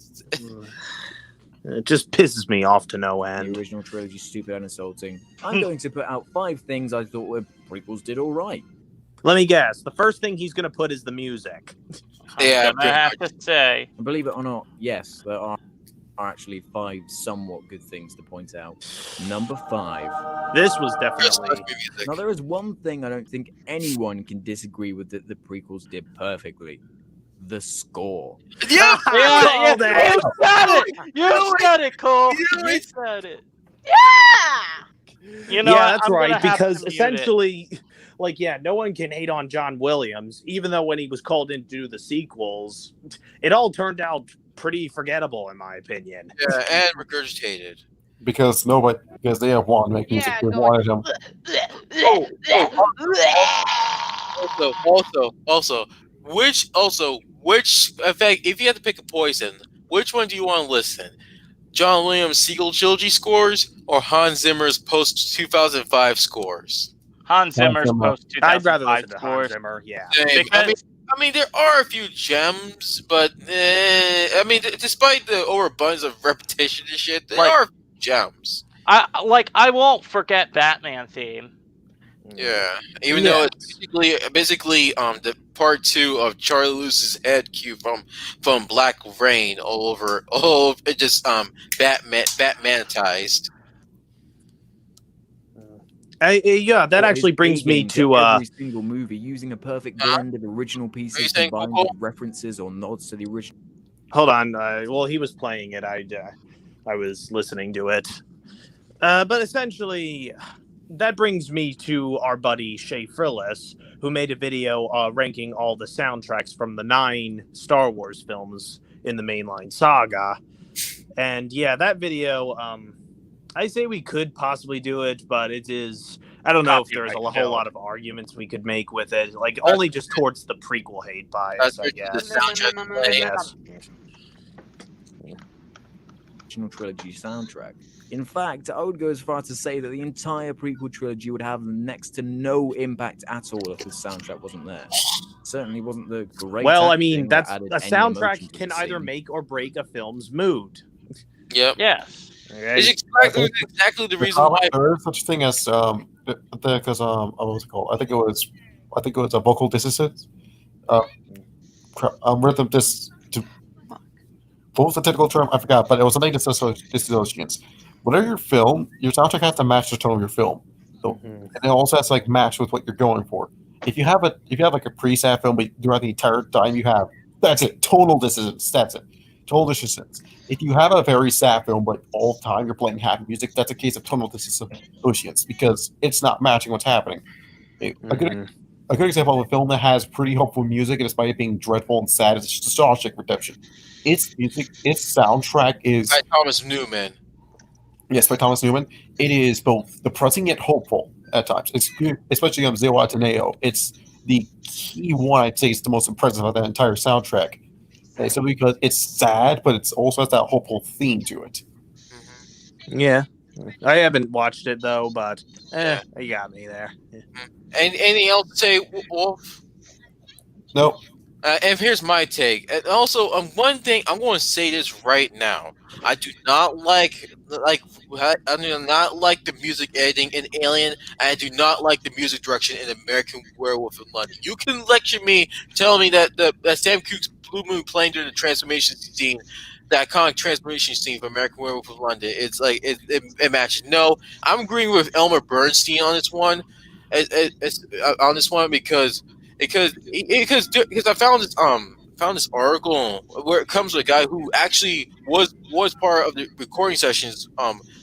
It just pisses me off to no The end. original trilogy stupid and insulting. I'm going to put out 5 things I thought were prequels did all right. Let me guess. The first thing he's going to put is the music. Yeah, I have to say. And believe it or not, yes, there are actually 5 somewhat good things to point out. Number 5. This was definitely. Now, there is one thing I don't think anyone can disagree with that the prequels did perfectly. The score. Yeah, You said it. You said it, Cole. You said it. Yeah. You know, Yeah, that's I'm gonna right. have to Because mute it. essentially, no one can hate on John Williams, even though when he was called in to do the sequels, it all turned out pretty forgettable, in my opinion. Yeah, and regurgitated. Because they have wanted to make music. They wanted him. Also, which, in fact, if you had to pick a poison, which one do you want to listen? John Williams' sequel trilogy scores or Hans Zimmer's post 2005 scores? Hans Zimmer's post 2005 I'd rather listen to Hans scores. Zimmer, yeah. Same. I mean, there are a few gems, but despite the overabundance of repetition and shit, there are a few gems. I won't forget Batman theme. Yeah, even though it's basically the part 2 of Charlie Loses Head cue from Black Rain all over it just Batmanized. That actually brings me to every single movie using a perfect blend of original pieces combined with references or nods to the original. Hold on. Well, he was playing it. I was listening to it. But essentially, that brings me to our buddy Shay Frillis, who made a video ranking all the soundtracks from the 9 Star Wars films in the mainline saga. And yeah, that video, I say we could possibly do it, but it is. I don't know if there's a whole lot of arguments we could make with it. Like, only just towards the prequel hate bias, I guess. Original trilogy soundtrack. In fact, I would go as far to say that the entire prequel trilogy would have next to no impact at all if the soundtrack wasn't there. It certainly wasn't the great. Well, I mean, that's a soundtrack can either make or break a film's mood. Yep. Yes. Okay. It's exactly the reason why. There is such thing as because what was it called? I think it was a vocal dissonance. Rhythm what was the technical term? I forgot, but it was something dissociations. Whatever your film, your soundtrack has to match the tone of your film. So, and it also has to match with what you're going for. If you have a pre-sad film, but throughout the entire time that's it. Tonal dissonance. That's it. Total dissonance. If you have a very sad film, but all the time you're playing happy music, that's a case of tonal dissonance because it's not matching what's happening. A good example of a film that has pretty hopeful music, and despite it being dreadful and sad, is The Shawshank Redemption. Its music, its soundtrack is by Thomas Newman. Yes, by Thomas Newman. It is both depressing yet hopeful at times. It's especially on Zero Ateneo. It's the key one I'd say is the most impressive of that entire soundtrack. And so because it's sad, but it's also has that hopeful theme to it. Yeah, I haven't watched it though, but you got me there. And anything else to say, Wolf? Nope. And here's my take. And also, one thing I'm going to say this right now. I do not like the music editing in Alien, and I do not like the music direction in American Werewolf in London. You can lecture me, tell me that Sam Cooke's Blue Moon playing during the transformation scene, that iconic transformation scene from American Werewolf in London, it's like it matches. No, I'm agreeing with Elmer Bernstein on this one. Because I found this article where it comes with a guy who actually was part of the recording sessions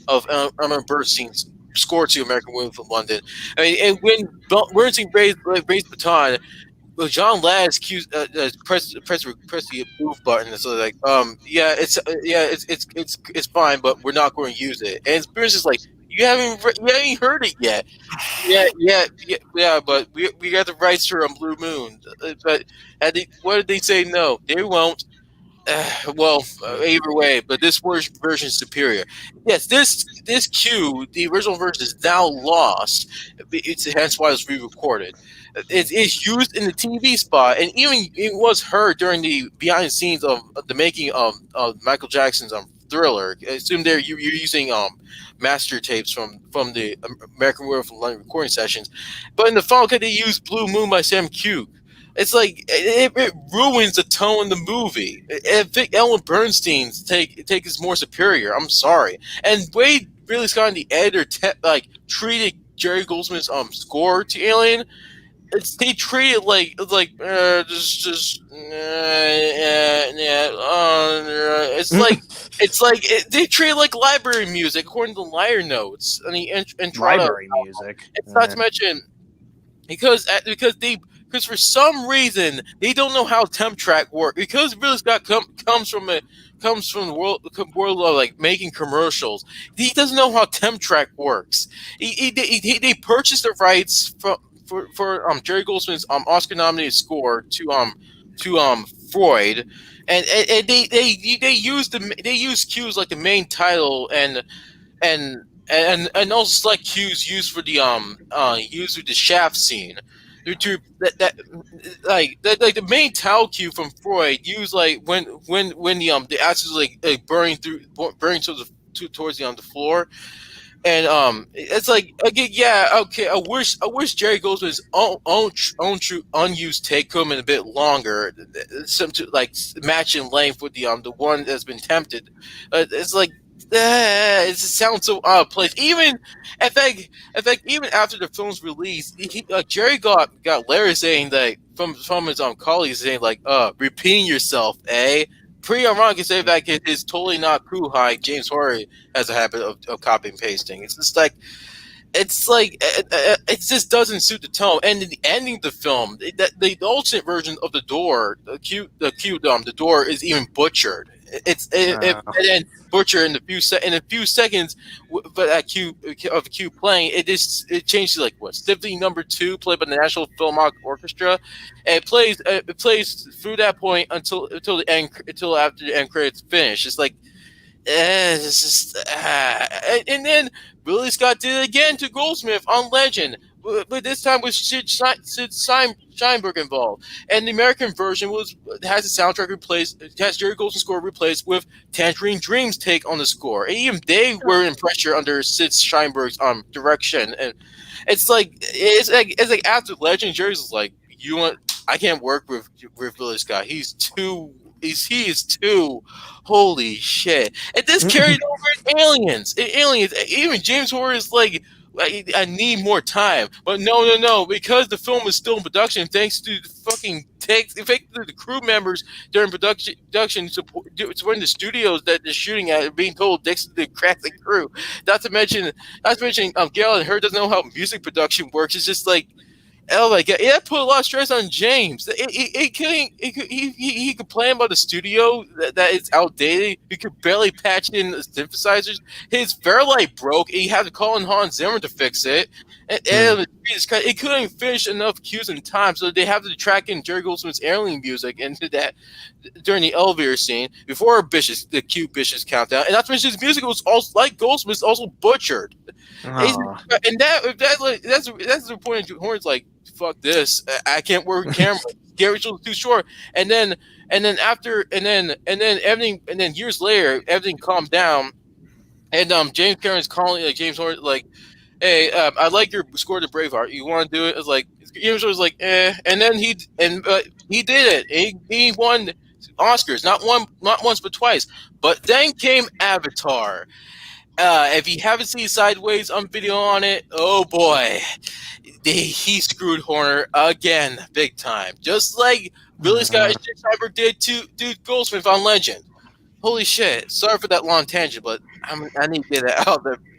of Elmer Bernstein's score to American Werewolf in London. I mean, and when Bernstein raised baton, well, John Ladd press the move button, so it's fine, but we're not going to use it. And Bernstein's like, you haven't heard it yet. Yeah. But we got the rights for Blue Moon. But what did they say? No, they won't. Either way, but this version is superior. Yes, this Q, the original version, is now lost. It's hence why it's re-recorded. It's used in the TV spot, and even it was heard during the behind the scenes of the making of Michael Jackson's Thriller. I assume you're using master tapes from the American World of London recording sessions, but in the final cut they use "Blue Moon" by Sam Cooke. It's like it ruins the tone of the movie. I think Ellen Bernstein's take is more superior. I'm sorry. And Wade Ridley Scott and the editor treated Jerry Goldsmith's score to Alien. They treat it like they treat it like library music according to the liner notes and library music. It's not to mention because for some reason they don't know how temp track works. Because Ridley Scott comes from the world of like making commercials. He doesn't know how temp track works. They purchased the rights for Jerry Goldsmith's Oscar-nominated score to Freud, and they use cues like the main title and also select cues used for the shaft scene. The main towel cue from Freud used like when the acid is like burning towards the floor. And it's like again, yeah, okay. I wish Jerry Goldsmith's own true unused take could have been a bit longer, some to like match in length with the one that's been tempted. It's like it sounds so out of place. Even in fact, even after the film's release, Jerry got letters saying that from his colleagues saying like, repeating yourself, eh? Pretty ironic to say that it is totally not cool how James Horner has a habit of copying and pasting. It's just like it just doesn't suit the tone. And in the ending of the film, the alternate version of the door, the door is even butchered. And then butchered in a few seconds. But at Q playing, it changed to like what Symphony Number 2 played by the National Philharmonic Orchestra, and it plays through that point until after the end credits finish. It's like. It's just, and then Ridley Scott did it again to Goldsmith on Legend, but this time with Sid Sheinberg involved. And the American version has the soundtrack has Jerry Goldsmith's score replaced with Tangerine Dream's take on the score. And even they were in pressure under Sid Sheinberg's direction. And it's like after Legend, Jerry's like, I can't work with Ridley Scott. He is too holy shit. And this carried over in Aliens. Even James Horner is like, I need more time. But no, because the film is still in production, thanks to the crew members during production supporting the studios that they're shooting at are being told Dixon to crack the crew. Not to mention Gail and her doesn't know how music production works. It's just like, oh my god! That put a lot of stress on James. He complained about the studio that it's outdated. He could barely patch in the synthesizers. His Fairlight broke. He had to call in Hans Zimmer to fix it. And it couldn't finish enough cues in time, so they have to track in Jerry Goldsmith's Alien music into that during the elevator scene before the cute Bishop's countdown. And not to mention his music was also like Goldsmith's also butchered. And that's the point. Horn's like, fuck this. I can't work with camera. Gary was too short. And then years later, everything calmed down. And James Cameron's calling James Horner like, hey, I like your score to Braveheart. You want to do it? It's like James was like, eh. And then he did it. He won Oscars, not once but twice. But then came Avatar. If you haven't seen Sideways on video on it, oh boy, he screwed Horner again, big time. Just like Ridley Scott and Schreiber did to Goldsmith on Legend. Holy shit! Sorry for that long tangent, but I need to get it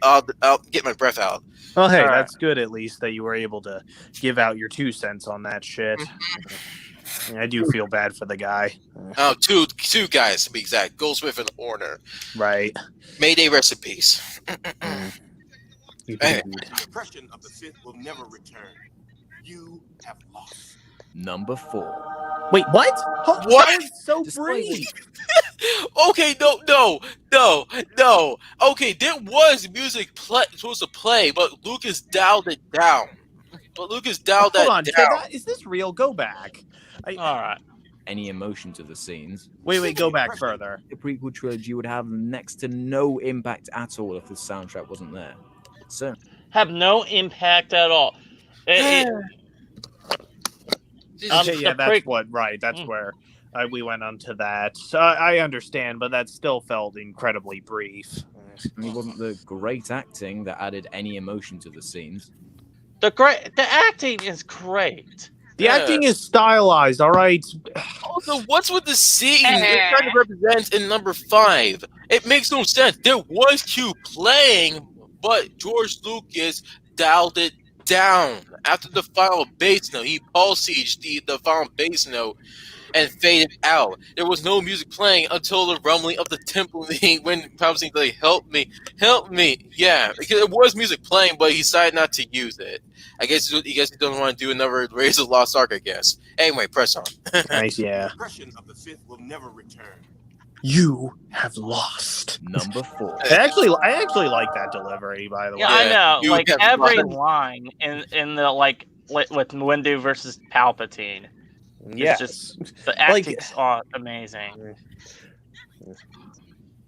out. Get my breath out. Well, hey, that's good at least that you were able to give out your 2 cents on that shit. I do feel bad for the guy. Oh, two guys to be exact. Goldsmith and Horner. Right. Mayday recipes. Hey. The impression of the Sith will never return. You have lost. Number 4. Wait, what? What? That was so Despite brief. Okay, no. Okay, there was music supposed to play, but Lucas dialed it down. Hold on, so is this real? Go back. All right. Any emotion to the scenes. Wait, go back further. The prequel trilogy would have next to no impact at all if the soundtrack wasn't there. So have no impact at all. Okay, yeah, that's where we went on to that. So I understand, but that still felt incredibly brief. I mean, wasn't the great acting that added any emotion to the scenes? The acting is great. The acting is stylized, all right. Also, what's with the scene they're trying to represent in number 5? It makes no sense. There was Q playing, but George Lucas dialed it down. After the final bass note, he pulsaged the final bass note and faded out. There was no music playing until the rumbling of the temple when Palpatine like, help me. Yeah, because it was music playing, but he decided not to use it. I guess he doesn't want to do another Raise of the Lost Ark, I guess. Anyway, press on. Nice, yeah. The impression of the Sith will never return. You have lost. Number 4. I actually like that delivery, by the way. Yeah, I know. Like every line in the with Windu versus Palpatine. Yes. It's just the acting's amazing.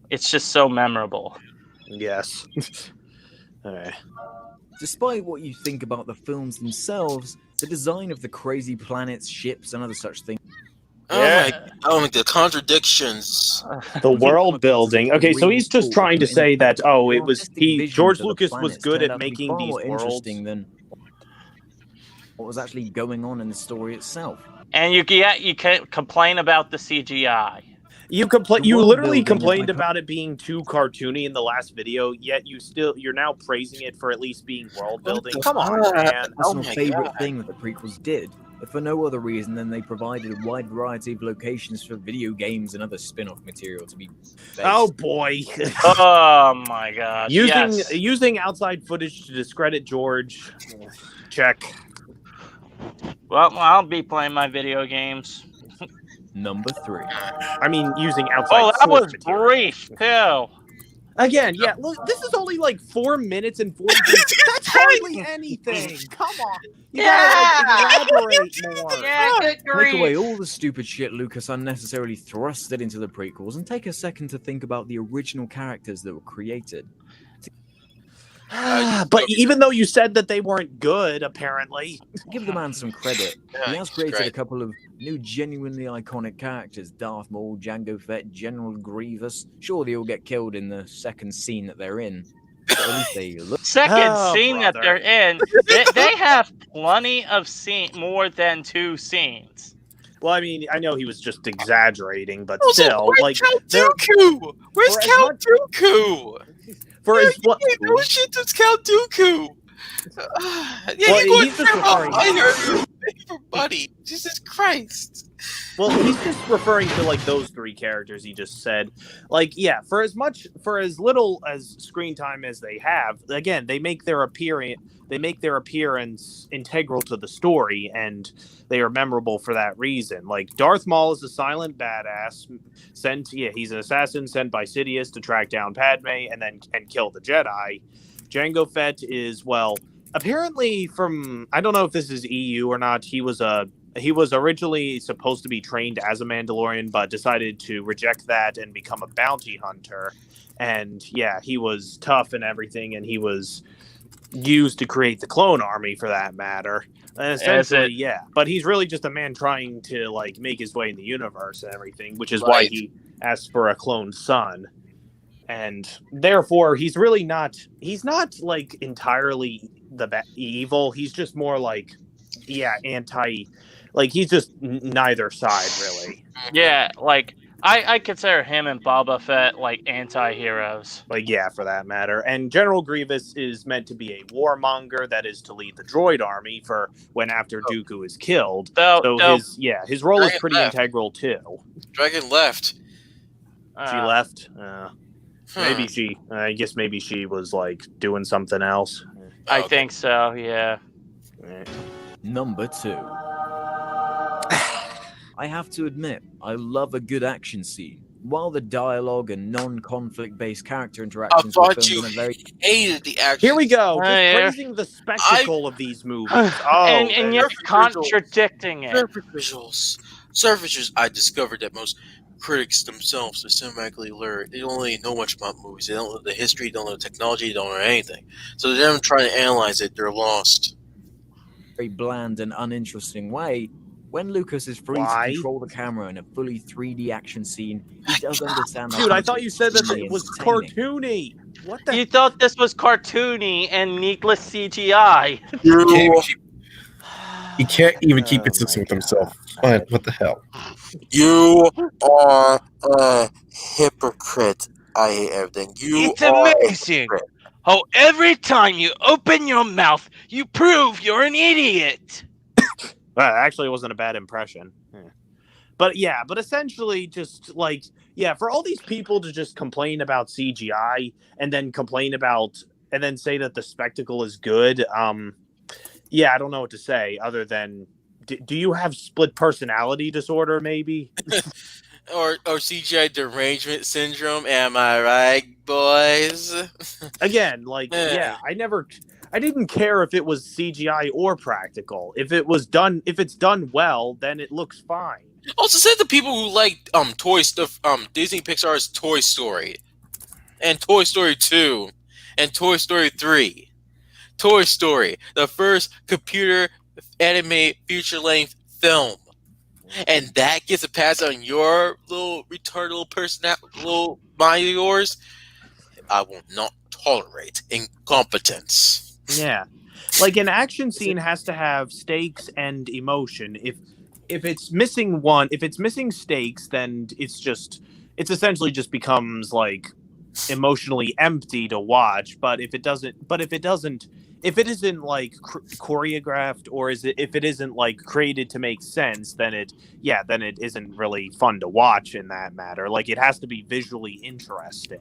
It's just so memorable. Yes. All right. Despite what you think about the films themselves, the design of the crazy planets, ships, and other such things. The contradictions. The world building. Okay, so he's just trying to say that George Lucas was good at making these worlds than what was actually going on in the story itself. And you can't complain about the CGI. You literally complained about it being too cartoony in the last video, yet you're now praising it for at least being world building. Come on, man. That's my favorite thing that the prequels did. If for no other reason than they provided a wide variety of locations for video games and other spin-off material to be based. Oh boy. Oh my god. Using outside footage to discredit George. Check. Well, I'll be playing my video games. Number 3. I mean, using outside. Oh, that was brief too. Again, yeah. Look, this is only like 4 minutes and 40 minutes. That's hardly anything. Come on. You gotta elaborate more. Yeah, good grief. Take away all the stupid shit Lucas unnecessarily thrusted into the prequels and take a second to think about the original characters that were created. But even though you said that they weren't good, apparently. Give the man some credit. He has created a couple of new genuinely iconic characters. Darth Maul, Jango Fett, General Grievous. Sure, they all get killed in the second scene that they're in. But at least they look. That they're in, they have plenty of more than 2 scenes. Well, I mean, I know he was just exaggerating, but Also, still, where's Count Dooku? Where's Count Dooku? No shit, that's Count Dooku. He's just referring. Everybody, Jesus Christ. Well, he's just referring to like those 3 characters he just said. Like, yeah, for as little as screen time as they have, again, they make their appearance integral to the story, and they are memorable for that reason. Like Darth Maul is a silent badass he's an assassin sent by Sidious to track down Padme and kill the Jedi. Jango Fett is, well, apparently from, I don't know if this is EU or not, he was originally supposed to be trained as a Mandalorian, but decided to reject that and become a bounty hunter. And yeah, he was tough and everything, and he was used to create the clone army for that matter. And essentially, yeah. But he's really just a man trying to like make his way in the universe and everything, which is why he asked for a clone son. And therefore, he's not like entirely the evil. He's just more like, he's just neither side, really. Yeah, like, I consider him and Boba Fett like anti-heroes. Like, yeah, for that matter. And General Grievous is meant to be a warmonger that is to lead the droid army for when after Dooku is killed. His role is pretty integral too. Dragon left. She left? Maybe she. I guess maybe she was like doing something else. I think so. Yeah. Number 2. I have to admit, I love a good action scene. While the dialogue and non-conflict based character interactions were thought filmed you in a very hated the action. Here we go, just yeah. praising the spectacle of these movies. and you're contradicting it. Surface visuals. I discovered that most critics themselves are cinematically illiterate. They don't really know much about movies. They don't know the history, they don't know the technology, they don't know anything. So they're never trying to analyze it. They're lost. very bland and uninteresting way. When Lucas is free to control the camera in a fully 3D action scene, he does understand how Dude, I to thought you said that extremely it was entertaining. cartoony. What the? You thought this was cartoony and needless CGI. He can't even keep consistent with himself. What the hell? You are a hypocrite. I hate everything. It's amazing how every time you open your mouth, you prove you're an idiot. Actually, it wasn't a bad impression. But essentially, just like, for all these people to just complain about CGI and then say that the spectacle is good. I don't know what to say other than, do you have split personality disorder, maybe? or CGI derangement syndrome? Am I right, boys? Again, I didn't care if it was CGI or practical. If it's done well, then it looks fine. Also, said the people who like toy stuff, Disney Pixar's Toy Story, and Toy Story 2, and Toy Story 3. Toy Story, the first computer animated feature-length film. And that gets a pass on your little retarded little mind of yours. I will not tolerate incompetence. Yeah. Like, an action scene has to have stakes and emotion. If it's missing stakes, then it's essentially just becomes like emotionally empty to watch. But if it isn't like choreographed, or if it isn't like created to make sense, then it isn't really fun to watch in that matter. Like, it has to be visually interesting.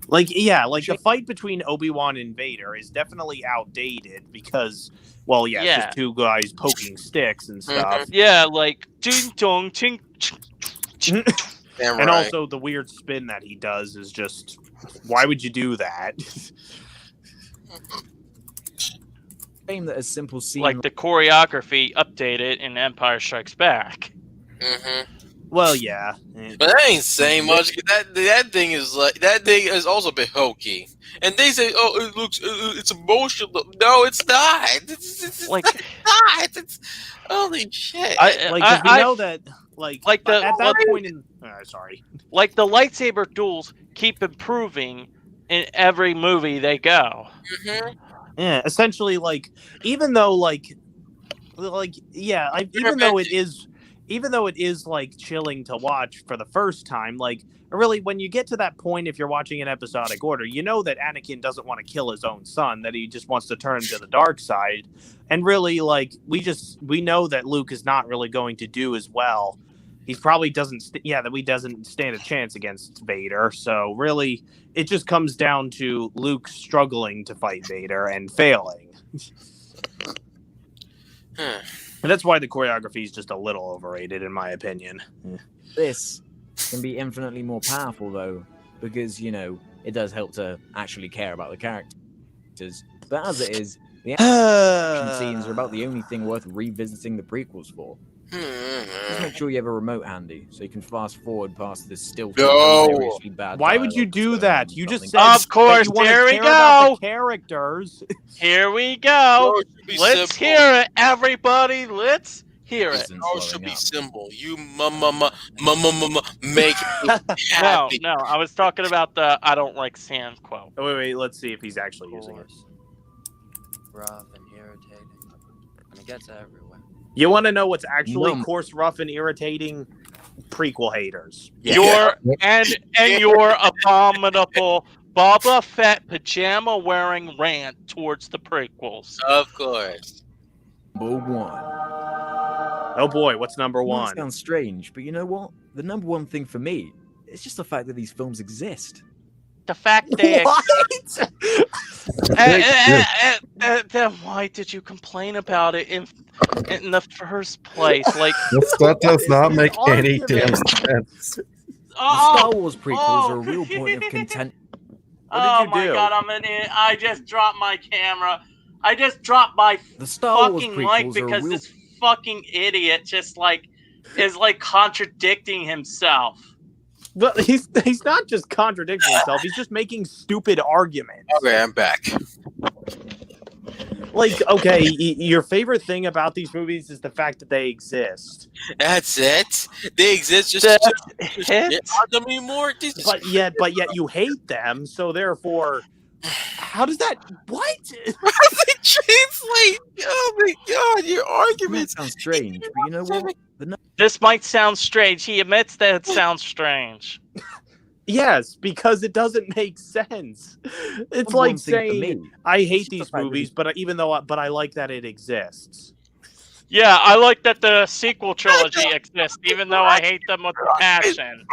The fight between Obi-Wan and Vader is definitely outdated because, it's just two guys poking sticks and stuff. Yeah, like ding dong ching. And also the weird spin that he does is just, why would you do that? Game that a simple scene like the choreography updated in Empire Strikes Back. Mm-hmm. Well, yeah, but that ain't saying much. That thing is also a bit hokey. And they say, "Oh, it's emotional." No, it's not. It's not. It's holy shit. We know that. At that point in, sorry. Like, the lightsaber duels keep improving in every movie they go. Mm-hmm. Yeah, essentially, even though it is like chilling to watch for the first time, really, when you get to that point, if you're watching an episodic order, you know that Anakin doesn't want to kill his own son, that he just wants to turn him to the dark side. And really, we know that Luke is not really going to do as well. He probably doesn't stand a chance against Vader. So really, it just comes down to Luke struggling to fight Vader and failing. And that's why the choreography is just a little overrated, in my opinion. This can be infinitely more powerful, though, because, it does help to actually care about the characters. But as it is, the action scenes are about the only thing worth revisiting the prequels for. Just make sure you have a remote handy, so you can fast forward past this still hilariously bad. Why would you do that? You just said, of course. Here we go. The characters. Here we go. Let's hear it, everybody. Let's hear it. Oh, should be simple. You make it happy. No. I was talking about the "I don't like sand" quote. Oh, wait. Let's see if he's actually using it. Rough and irritating, and it gets everywhere. You want to know what's actually coarse, rough, and irritating? Prequel haters. Your abominable Boba Fett pajama wearing rant towards the prequels. Of course. Number 1. Oh boy, what's number It might one? sound strange, but you know what? The number one thing for me is just the fact that these films exist. The fact they What? then why did you complain about it in the first place? Like That does not make any argument. damn sense. The Star Wars prequels are a real point of contention. Oh my god, I'm an idiot. I just dropped my camera. I just dropped my The Star Wars fucking mic prequels are a because real. this fucking idiot just is contradicting himself. But he's not just contradicting himself. He's just making stupid arguments. Okay, I'm back. Like, okay, your favorite thing about these movies is the fact that they exist. That's it. They exist just That's to shit on them anymore. But yet you hate them. So therefore, how does that? What? How does it translate? Oh my god, your It arguments. sounds strange, but you know what? This might sound strange. He admits that it sounds strange. Yes, because it doesn't make sense. It's Number one like thing for saying me I is hate just the these fact that movies, but I like that it exists. Yeah, I like that the sequel trilogy exists, even though I hate them with passion.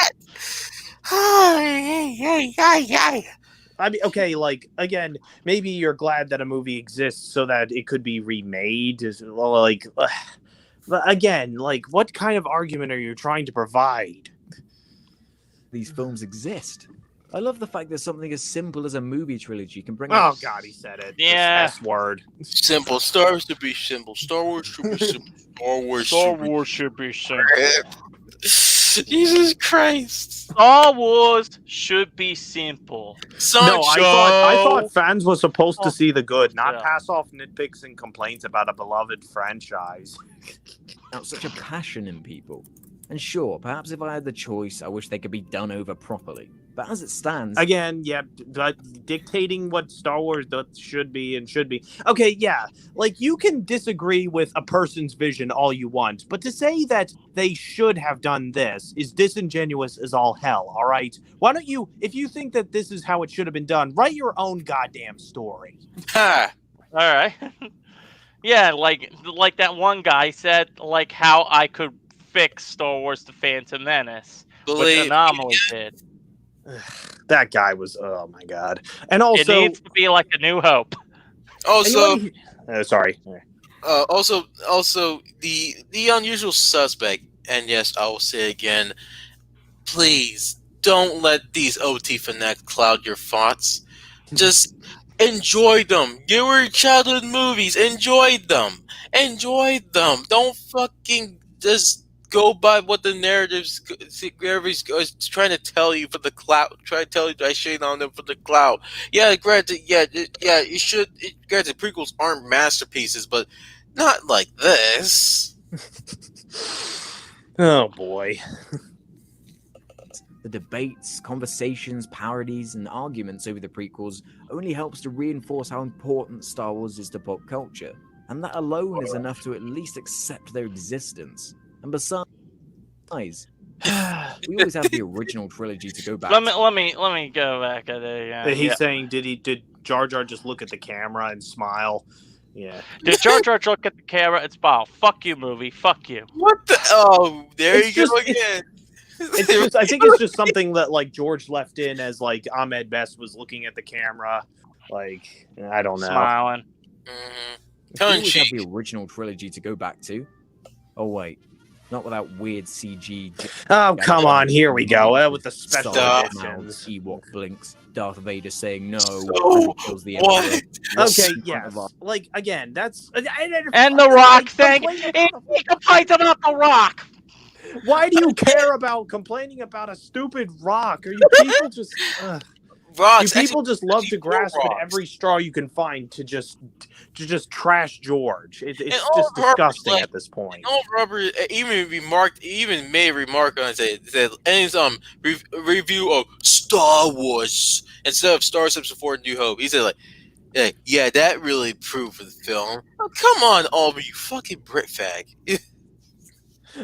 I mean, okay, like again, maybe you're glad that a movie exists so that it could be remade. Like, but again, like, what kind of argument are you trying to provide? These films exist. I love the fact that something as simple as a movie trilogy can bring. Oh God, he said it. Yeah. This S word. Simple. Star Wars should be simple. Star Wars should be simple. Star Wars should be simple. Jesus Christ. Star Wars should be simple. No, I thought fans were supposed Oh. to see the good, not Yeah. pass off nitpicks and complaints about a beloved franchise. Out such a passion in people. And sure, perhaps if I had the choice, I wish they could be done over properly. But as it stands, Again, yeah, but dictating what Star Wars should be and should be. Okay, yeah, like you can disagree with a person's vision all you want, but to say that they should have done this is disingenuous as all hell, all right? Why don't you, if you think that this is how it should have been done, write your own goddamn story. Ha! All right. Yeah, like that one guy said, like how I could fix Star Wars: The Phantom Menace, which Believe- Anomaly did. That guy was, oh my god. And also, It needs to be like A New Hope. Also, sorry. also, the unusual suspect, and yes, I will say again, please don't let these OT fanatics cloud your thoughts. Just enjoy them. They were childhood movies. Enjoy them. Enjoy them. Don't fucking just go by what the narrative's is trying to tell you for the clout. Try to tell you I shade on them for the clout. Yeah, granted, you should. Granted, prequels aren't masterpieces, but not like this. Oh boy. the debates, conversations, parodies, and arguments over the prequels only helps to reinforce how important Star Wars is to pop culture. And that alone is enough to at least accept their existence. And besides, we always have the original trilogy to go back Let to. me go back at it. He's saying, did Jar Jar just look at the camera and smile? Yeah. Did Jar Jar look at the camera and smile? Fuck you, movie. Fuck you. What the? Oh, there It's you go just- again. It's just, I think it's just something that like George left in as like Ahmed Best was looking at the camera, like I don't know. Smiling. We always have the original trilogy to go back to. Oh wait, not without weird CG. Oh come on, here we go with the special Star editions. Ewok blinks. Darth Vader saying no. So, kills the what? Emperor. Okay, In front yes. of us. Like again, that's And The Rock thing. He complains about The Rock. Why do you care about complaining about a stupid rock? Are you people just? Rocks, you people just love to actually, grasp at rocks. every straw you can find to just trash George. It's And just all Robert's disgusting like- at this point. No, Robert even made a remark on it. Said any review of Star Wars instead of Star Wars Episode 4: New Hope. He said yeah, that really proved for the film. Oh, come on, Aubrey, you fucking Brit fag.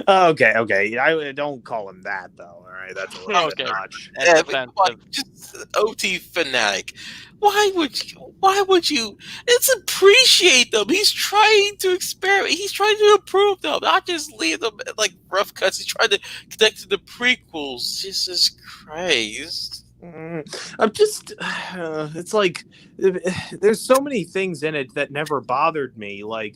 Okay. I don't call him that though. All right, that's a little bit much. Yeah, but just OT fanatic. Why would you? Let's appreciate them. He's trying to experiment. He's trying to improve them, not just leave them like rough cuts. He's trying to connect to the prequels. Jesus Christ. I'm just, it's like, there's so many things in it that never bothered me. Like,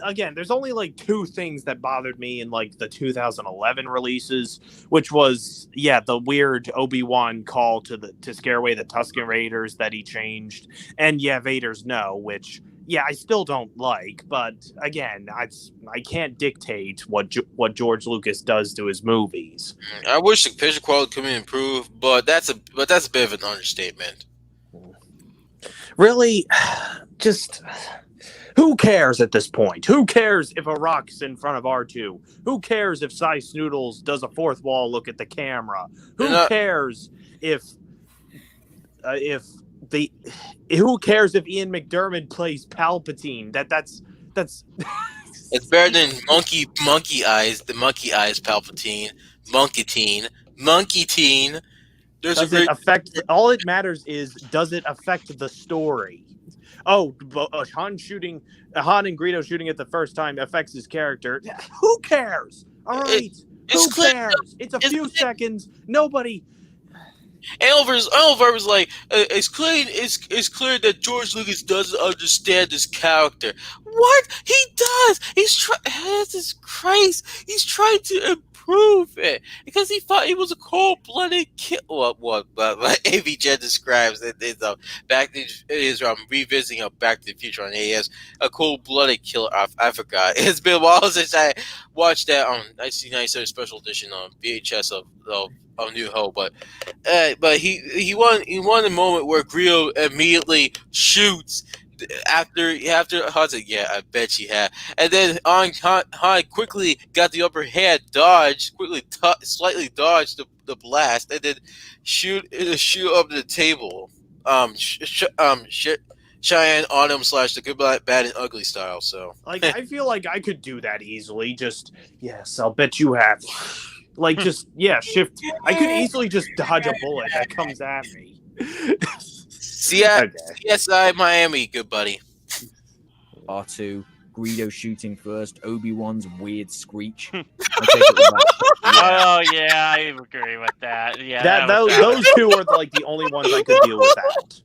again, there's only like 2 things that bothered me in like the 2011 releases, which was, the weird Obi-Wan call to scare away the Tusken Raiders that he changed, and Vader's no, which, I still don't like. But again, I can't dictate what George Lucas does to his movies. I wish the picture quality could be improved, but that's a bit of an understatement. Really, just who cares at this point? Who cares if a rock's in front of R2? Who cares if Cy Snoodles does a fourth wall look at the camera? Who cares if who cares if Ian McDiarmid plays Palpatine? That's It's better than monkey eyes, the monkey eyes Palpatine, monkey teen. Does it affect? All it matters is, does it affect the story? Oh, Han and Greedo shooting it the first time affects his character. Who cares? All right, who cares? It's a few seconds. Nobody. Oliver was like, it's clear that George Lucas doesn't understand this character. What? He does. He's trying to improve it because he thought he was a cold-blooded killer. What A.V. Jen describes it is revisiting Back to the Future on AES, a cold-blooded killer. I forgot. It's been a while since I watched that on 1997 special edition on VHS of New Hope, but he won a moment where Greedo immediately shoots after Han's like, I bet she had, and then Han quickly got the upper hand, slightly dodged the blast, and then shoot up the table. Cheyenne Autumn / the good, bad, and ugly style. So I feel like I could do that easily. Just yes, I'll bet you have. Shift. I could easily just dodge a bullet that comes at me. CSI Miami, good buddy. R2, Greedo shooting first, Obi-Wan's weird screech. Oh yeah, I agree with that. Yeah, those 2 are like the only ones I could deal with that.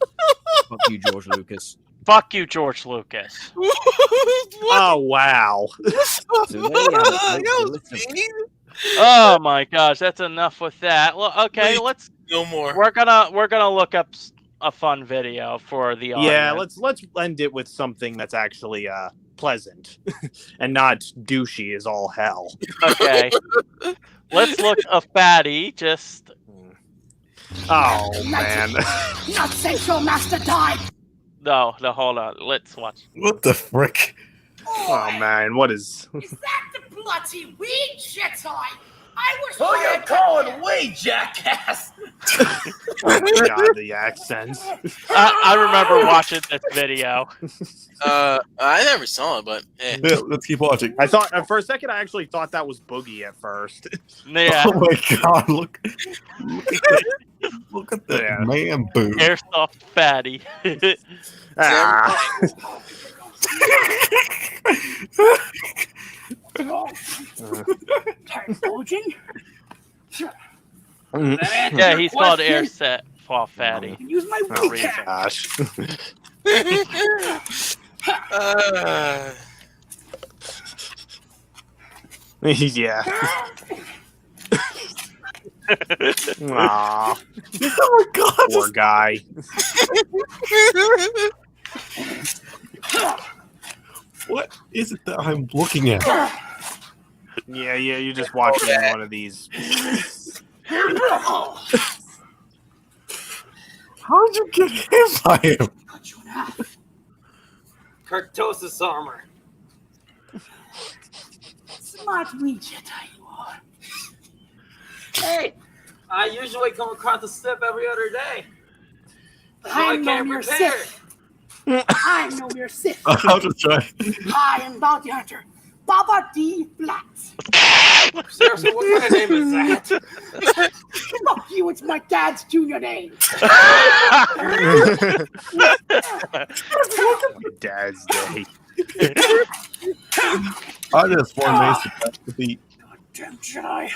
Fuck you, George Lucas. Fuck you, George Lucas. Oh wow. Oh my gosh, that's enough with that. Well, okay, let's no more. We're gonna look up a fun video for the audience. Yeah, let's end it with something that's actually pleasant and not douchey as all hell. Okay. Let's look a fatty. Just. Oh man. Not since your master died. No, hold on. Let's watch. What the frick? Oh man, what is? Is that the bloody weed, Jedi? I was. Who you calling we, jackass? God, the accents. I remember watching this video. I never saw it, but let's keep watching. I thought for a second, I actually thought that was Boogie at first. Yeah. Oh my god! Look at that man boob. Airsoft fatty. Yeah, he's called Airset Fall Fatty. Use my gosh. Yeah. Aww. Oh my god. Poor guy. What is it that I'm looking at? Yeah, you're just watching one of these. How did you get hit by him? Kurtosis armor. Smart weed, Jedi, you are. Hey, I usually come across the slip every other day. So I I know can't your prepare. Sith. I know your Sith. I'll just try. I am bounty hunter, Baba D. Flat. name is that? Fuck you, it's my dad's junior name. Dad's Day. I just wore Mason to beat. Damn Jedi.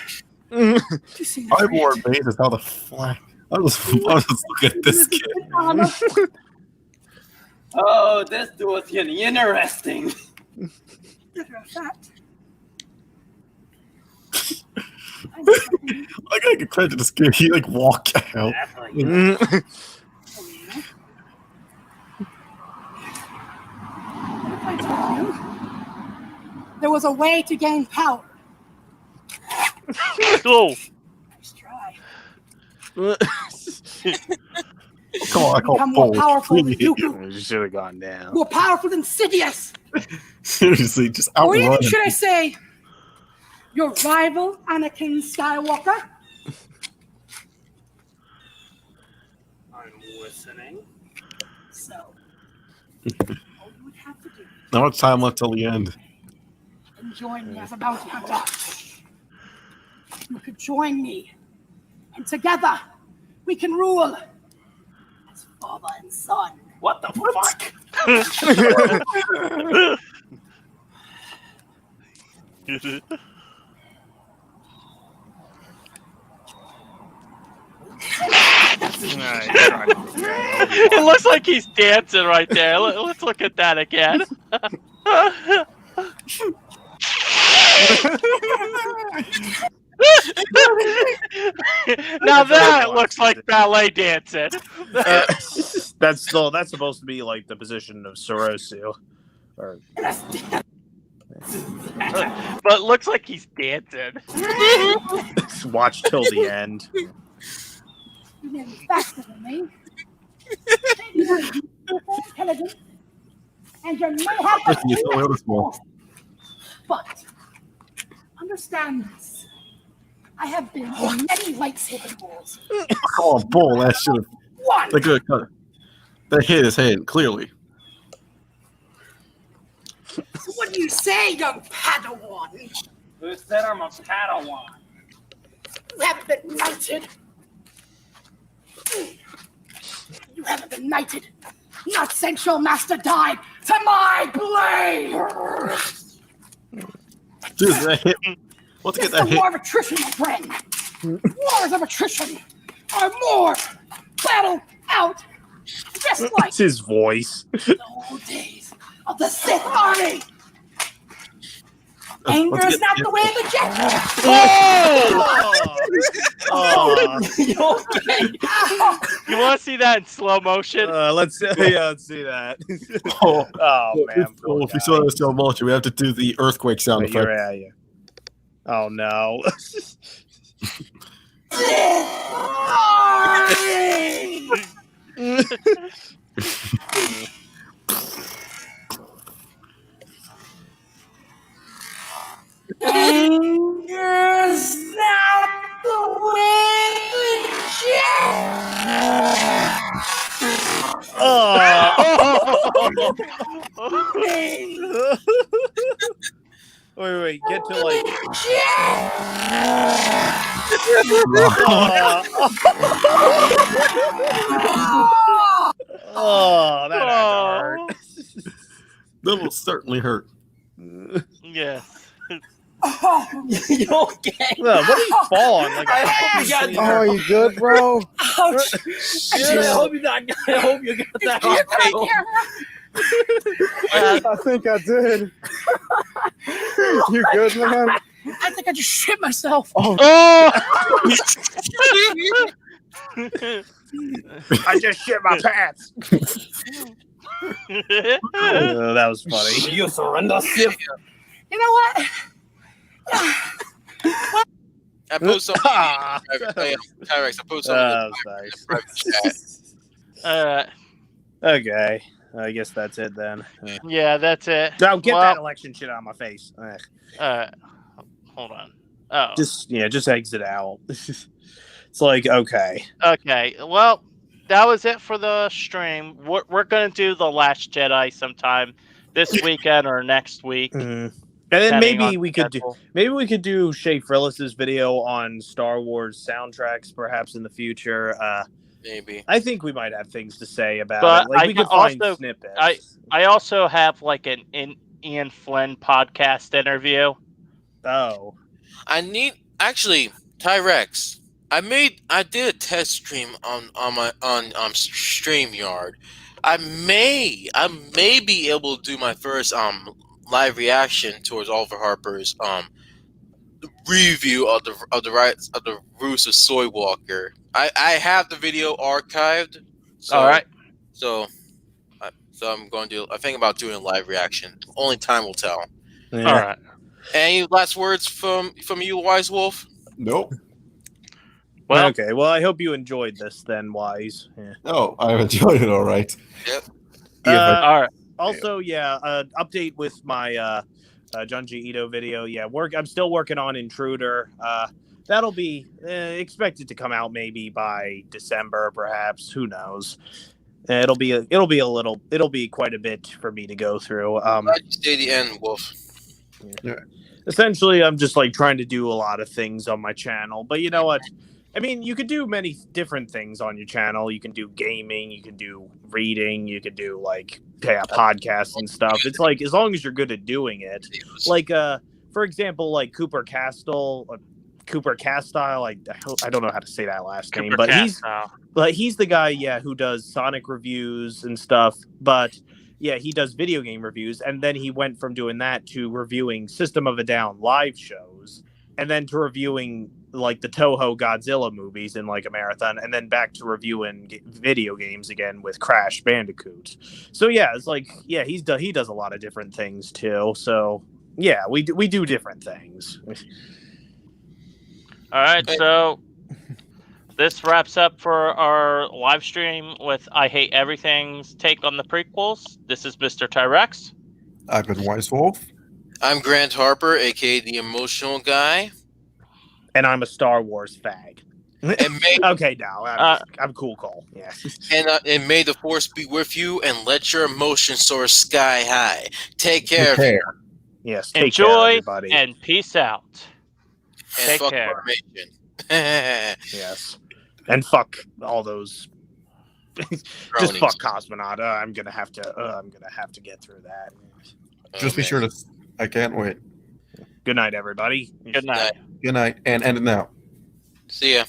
I wore Mason. How the fuck? I was looking at this kid. Oh, this dude's getting interesting. Matter of fact, I gotta get credit to this kid. He like walked out. I told you there was a way to gain power. Go. Nice try. Come on, I call Become more bull. powerful than Really? Dooku. You should have gone down. More powerful than Sidious. Seriously, just Or outrun. even should I say, your rival, Anakin Skywalker? I'm listening. So, all you would have to do How much time left till the end? is join me as a bounty hunter. You could join me, and together we can rule as father and son. What the fuck? It looks like he's dancing right there. Let's look at that again. Now that looks like ballet dancing. That's supposed to be like the position of Sorosu. Or... But it looks like he's dancing. Watch till the end. You may be faster than me. Maybe not more intelligent. And you may have but understand this. I have been in many lightsaber wars. Oh, bull! That should have. One. They could have cut. That hit his head clearly. So what do you say, young Padawan? Who said I'm a Padawan? You haven't been knighted. You haven't been knighted. Not since your master died to my blade. Dude, that hit. Let's get that It's a hit. war of attrition, my friend. Wars of attrition are more battled out, just like That's his voice. the old days of the Sith Army. Anger is not the way of the Jedi. Oh! You want to see that in slow motion? Let's see that. Oh, man. Well, if we saw that in slow motion, we have to do the earthquake sound effect. Yeah. Oh no. Anger's not the way of the Wait, get to like. Oh, that had to hurt. That will certainly hurt. Yes. You okay? What did he fall on? Like I hope you got Oh, you good, bro? Ouch! I hope you got that. I think I did. You good, man? I think I just shit myself. Oh! I just shit my pants. That was funny. You surrender, Sith. You know what? I post something. Tyrex, I post something. Nice. Okay. I guess that's it then. Yeah, that's it. Now get that election shit out of my face. Hold on. Oh. Just exit out. It's like, okay. Okay. Well, that was it for the stream. We're going to do The Last Jedi sometime this weekend or next week. And then depending maybe on we could do Shay Frillis's video on Star Wars soundtracks, perhaps in the future. Maybe. I think we might have things to say about But it. Like I we can could find also snippets. I also have like an Ian Flynn podcast interview. Oh. I need actually Tyrex. I did a test stream on StreamYard. I may be able to do my first live reaction towards Oliver Harper's review of the Roost of Soy Walker. I have the video archived. So, All right. So I'm going to do. I think about doing a live reaction. Only time will tell. Yeah. All right. Any last words from you, Wise Wolf? Nope. Well, okay. Well, I hope you enjoyed this then, Wise. Yeah. No, I enjoyed it. All right. Yep. all right. Also, update with my Junji Ito video. Yeah, I'm still working on Intruder. That'll be expected to come out maybe by December, perhaps. Who knows? It'll be quite a bit for me to go through. Stay the end, Wolf. Yeah. Essentially, I'm just like trying to do a lot of things on my channel, but you know what? I mean, you could do many different things on your channel. You can do gaming, you can do reading, you could do like podcasts and stuff. It's like as long as you're good at doing it. Like, for example, like Cooper Castile. I don't know how to say that last name, but he's the guy, who does Sonic reviews and stuff. But yeah, he does video game reviews, and then he went from doing that to reviewing System of a Down live shows, and then to reviewing like the Toho Godzilla movies in like a marathon, and then back to reviewing video games again with Crash Bandicoot. So yeah, it's like he does a lot of different things too. So yeah, we do different things. All right, so this wraps up for our live stream with I Hate Everything's take on the prequels. This is Mr. Tyrex. I've been Wise Wolf. I'm Grant Harper, aka the Emotional Guy. And I'm a Star Wars fag. Okay, now I'm cool, Cole. Yeah. And may the Force be with you, and let your emotions soar sky high. Take care. Everyone. Yes. Enjoy care, everybody. and peace out. And Take fuck care. Formation. Yes. And fuck all those. Just fuck Cosmonaut. I'm gonna have to get through that. Just be sure to. I can't wait. Good night, everybody. Good night. Good night, and end it now. See ya.